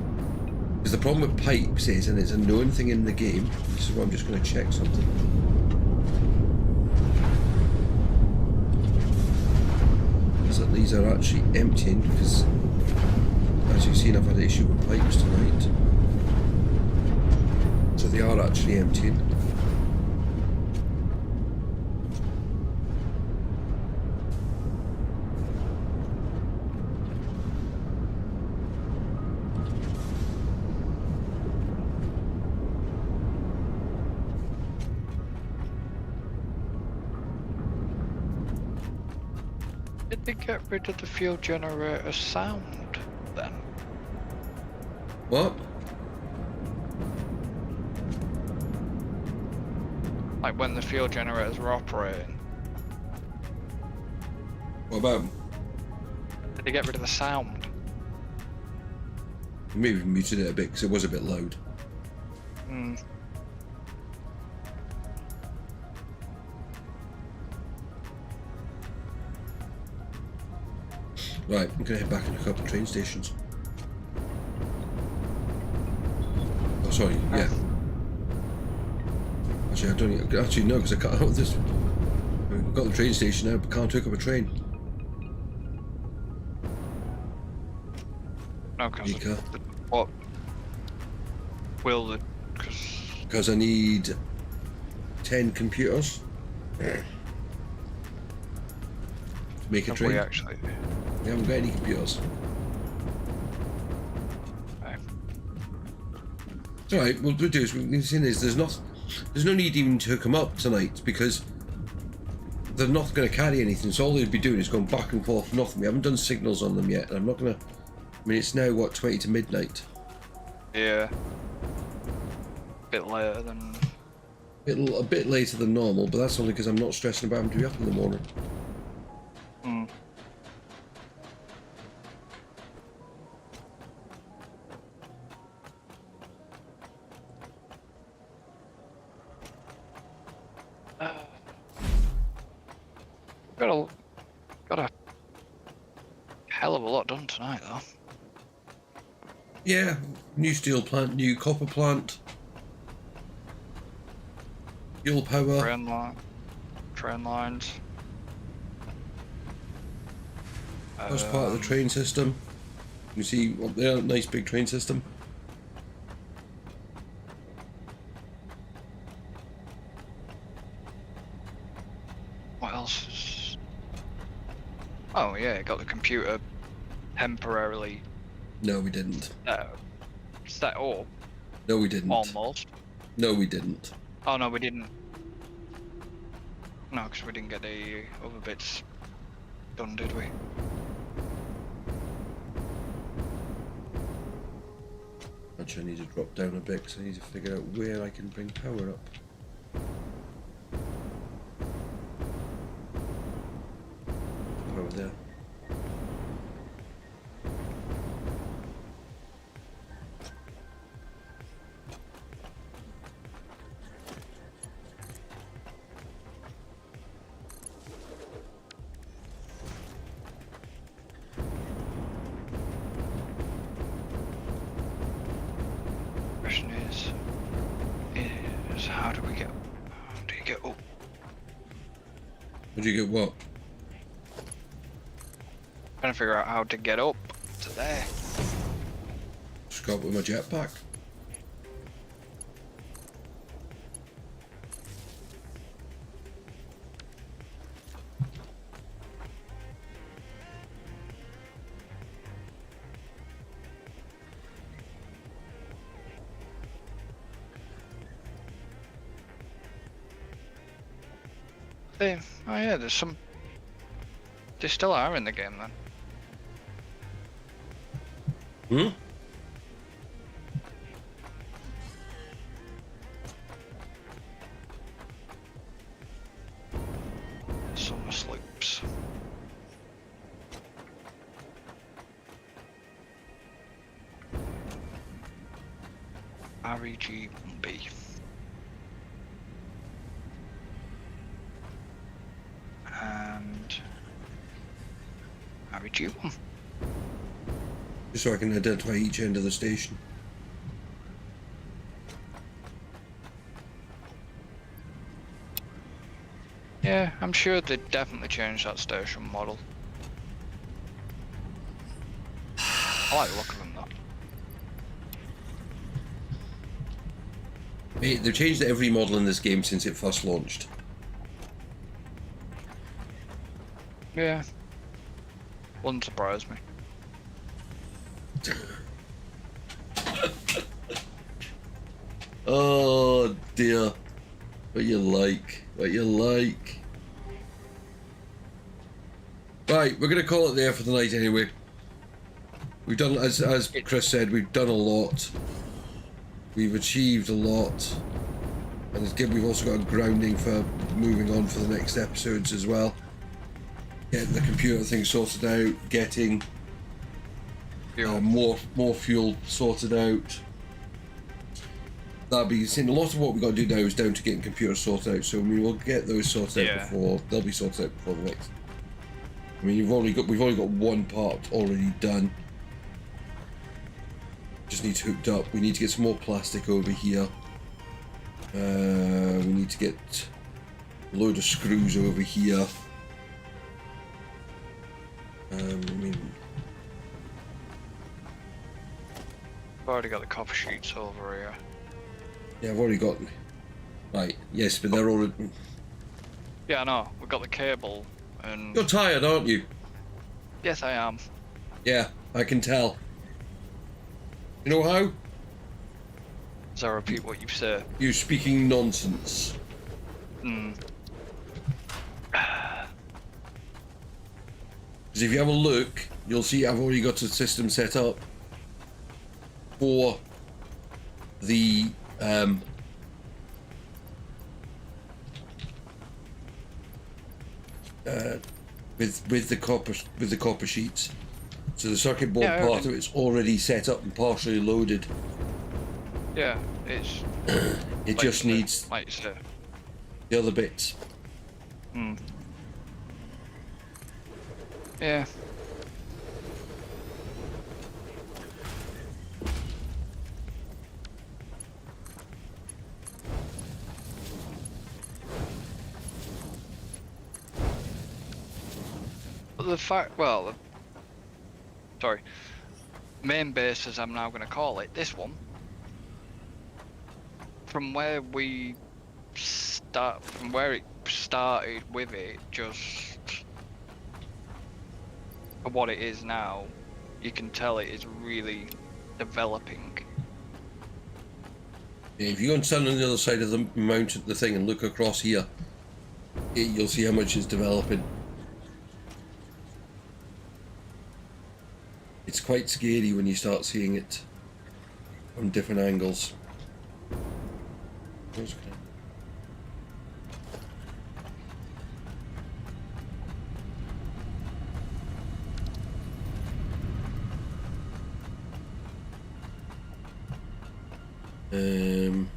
Because the problem with pipes is, and it's a known thing in the game. This is where I'm just going to check something. Is that these are actually emptying, because as you've seen, I've had an issue with pipes tonight. So they are actually emptying. Did they get rid of the fuel generator sound then? What? Like when the fuel generators were operating? What about them? Did they get rid of the sound? Maybe we muted it a bit because it was a bit loud. Hmm. Right, I'm gonna head back and look up the train stations. Oh, sorry, yeah. Actually, I don't. Actually, no, because I can't. Oh, this. We've got the train station now, but can't hook up a train. No, because Mika. what will the? Because I need 10 computers to make a Have train. we actually? We haven't got any computers. Okay. It's alright, what we'll do is, the thing is, there's no need even to hook them up tonight, because they're not going to carry anything, so all they'd be doing is going back and forth, nothing. We haven't done signals on them yet, and I'm not going to, I mean, it's now, what, 20 to midnight? Yeah. bit later than. A bit later than normal, but that's only because I'm not stressing about having to be up in the morning. Hmm. Got a hell of a lot done tonight, though. Yeah, new steel plant, new copper plant, fuel power. Train lines. That was part of the train system. You see up there, nice big train system. What else is... Oh yeah, got the computer temporarily No, we didn't. set up. No, we didn't. Almost. No, we didn't. Oh no, we didn't. No, because we didn't get the other bits done, did we? Actually, I need to drop down a bit because I need to figure out where I can bring power up. Power there. Question is how do you get up? How do you get what? Trying to figure out how to get up to there. Just got with my jetpack. Oh yeah, there's some. They still are in the game then. Hmm? Summer slopes. REG 1B. And REG 1. Just so I can identify each end of the station. Yeah, I'm sure they definitely changed that station model. I like the look of them though. Mate, they've changed every model in this game since it first launched. Yeah. Wouldn't surprise me. Oh dear. What you like. What you like. Right, we're going to call it there for the night anyway. We've done, as Chris said, we've done a lot. We've achieved a lot. And again, we've also got a grounding for moving on for the next episodes as well. Getting the computer thing sorted out, getting more fuel sorted out. That'll be saying a lot of what we've got to do now is down to getting computers sorted out. So we'll get those sorted out before they'll be sorted out before the next. I mean, we've only got one part already done. Just needs hooked up. We need to get some more plastic over here. We need to get a load of screws over here. I mean, I've already got the copper sheets over here. yeah, I've already got. Right, yes, but they're already. Yeah, I know. We've got the cable and. You're tired, aren't you? Yes, I am. Yeah, I can tell. You know how? As I repeat what you say. You're speaking nonsense. Hmm. Because if you have a look, you'll see I've already got a system set up for the with the copper sheets. So the circuit board Yeah, part of it's already set up and partially loaded. Yeah, it's. It just needs like you said. the other bits. Hmm. Yeah. But the fact, well, sorry, main base as I'm now going to call it, this one, from where it started with it, just for what it is now, you can tell it is really developing. Yeah, if you go and stand on the other side of the mountain, the thing, and look across here, you'll see how much it's developing. It's quite scary when you start seeing it from different angles. Um,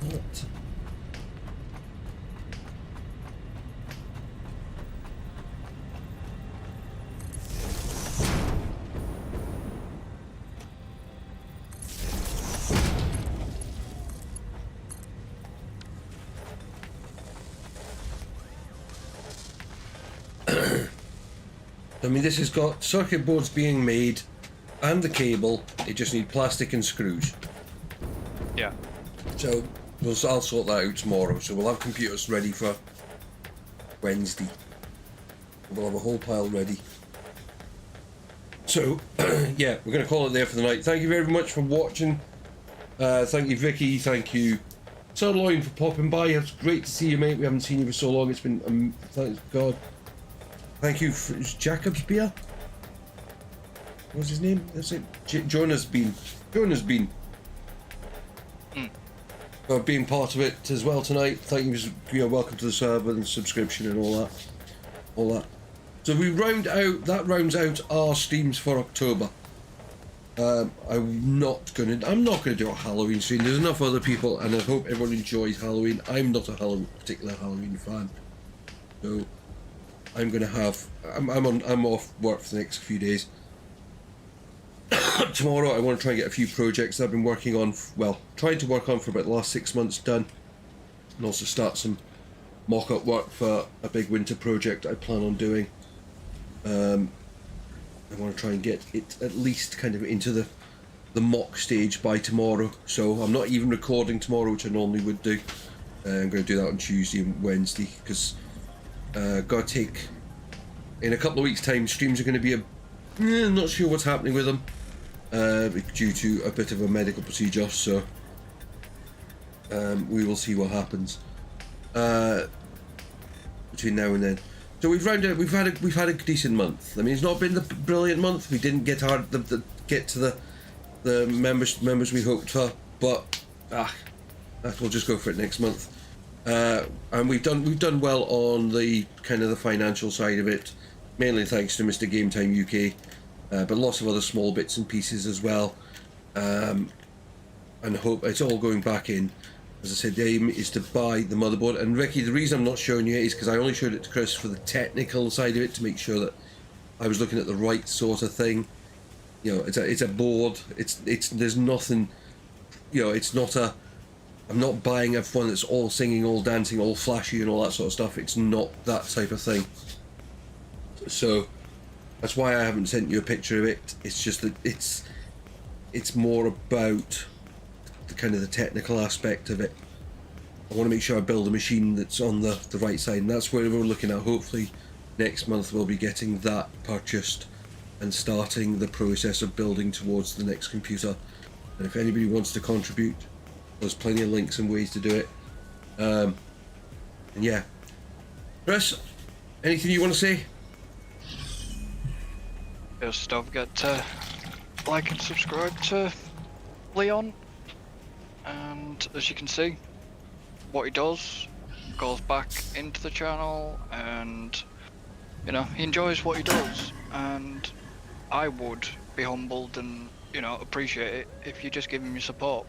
what? I mean, this has got circuit boards being made and the cable. It just needs plastic and screws. Yeah. So I'll sort that out tomorrow. So we'll have computers ready for Wednesday. We'll have a whole pile ready. So yeah, we're going to call it there for the night. Thank you very much for watching. Thank you, Vicky. Thank you, Sirloin, for popping by. It's great to see you, mate. We haven't seen you for so long. It's been, thank God. Thank you for Jacob's beer. What's his name? That's it. Jonas Bean. For being part of it as well tonight. Thank you. You're welcome to the server and subscription and all that. So we rounds out our streams for October. I'm not gonna do a Halloween stream. There's enough other people, and I hope everyone enjoys Halloween. I'm not a particular Halloween fan, so I'm gonna have. I'm off work for the next few days. Tomorrow I want to try and get a few projects that I've been working on. Trying to work on for about the last 6 months done, and also start some mock-up work for a big winter project I plan on doing. I want to try and get it at least kind of into the mock stage by tomorrow. So I'm not even recording tomorrow, which I normally would do. I'm going to do that on Tuesday and Wednesday because got to take. In a couple of weeks' time, streams are going to be not sure what's happening with them due to a bit of a medical procedure. So we will see what happens between now and then. So we've had a decent month. I mean, it's not been the brilliant month. We didn't get get to the members we hoped for, but we'll just go for it next month. And we've done well on the kind of the financial side of it, mainly thanks to Mr. Game Time UK, but lots of other small bits and pieces as well. And I hope it's all going back in. As I said, the aim is to buy the motherboard. And Ricky, the reason I'm not showing you it is because I only showed it to Chris for the technical side of it to make sure that I was looking at the right sort of thing. You know, it's a board. There's nothing. You know, it's not a. I'm not buying a one that's all singing, all dancing, all flashy, and all that sort of stuff. It's not that type of thing. So that's why I haven't sent you a picture of it. It's just that it's more about the kind of the technical aspect of it. I want to make sure I build a machine that's on the right side, and that's where we're looking at. Hopefully next month we'll be getting that purchased and starting the process of building towards the next computer. And if anybody wants to contribute, there's plenty of links and ways to do it. And yeah, Chris, anything you want to say? Just don't forget to like and subscribe to Leon. And as you can see, what he does goes back into the channel, and you know, he enjoys what he does, and I would be humbled and, you know, appreciate it if you just give him your support.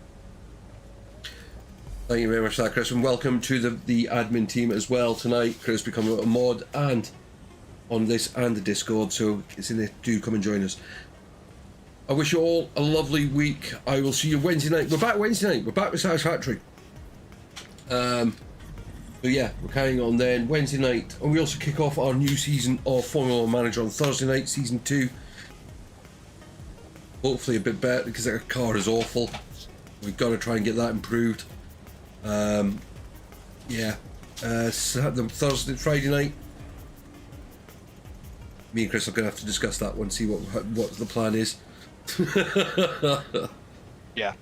Thank you very much for that, Chris, and welcome to the admin team as well tonight. Chris becoming a mod and on this and the Discord, so it's in there. Do come and join us. I wish you all a lovely week. I will see you Wednesday night. We're back Wednesday night. We're back with Satisfactory. So yeah, we're carrying on then Wednesday night, and we also kick off our new season of Formula One Manager on Thursday night, season 2. Hopefully a bit better, because our car is awful. We've got to try and get that improved. Yeah, Friday night. Me and Chris are going to have to discuss that one, see what the plan is. Yeah.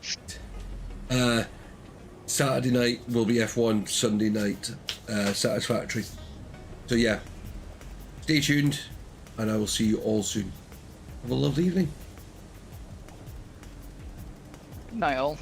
Saturday night will be F1, Sunday night Satisfactory. So yeah, stay tuned, and I will see you all soon. Have a lovely evening. Night all.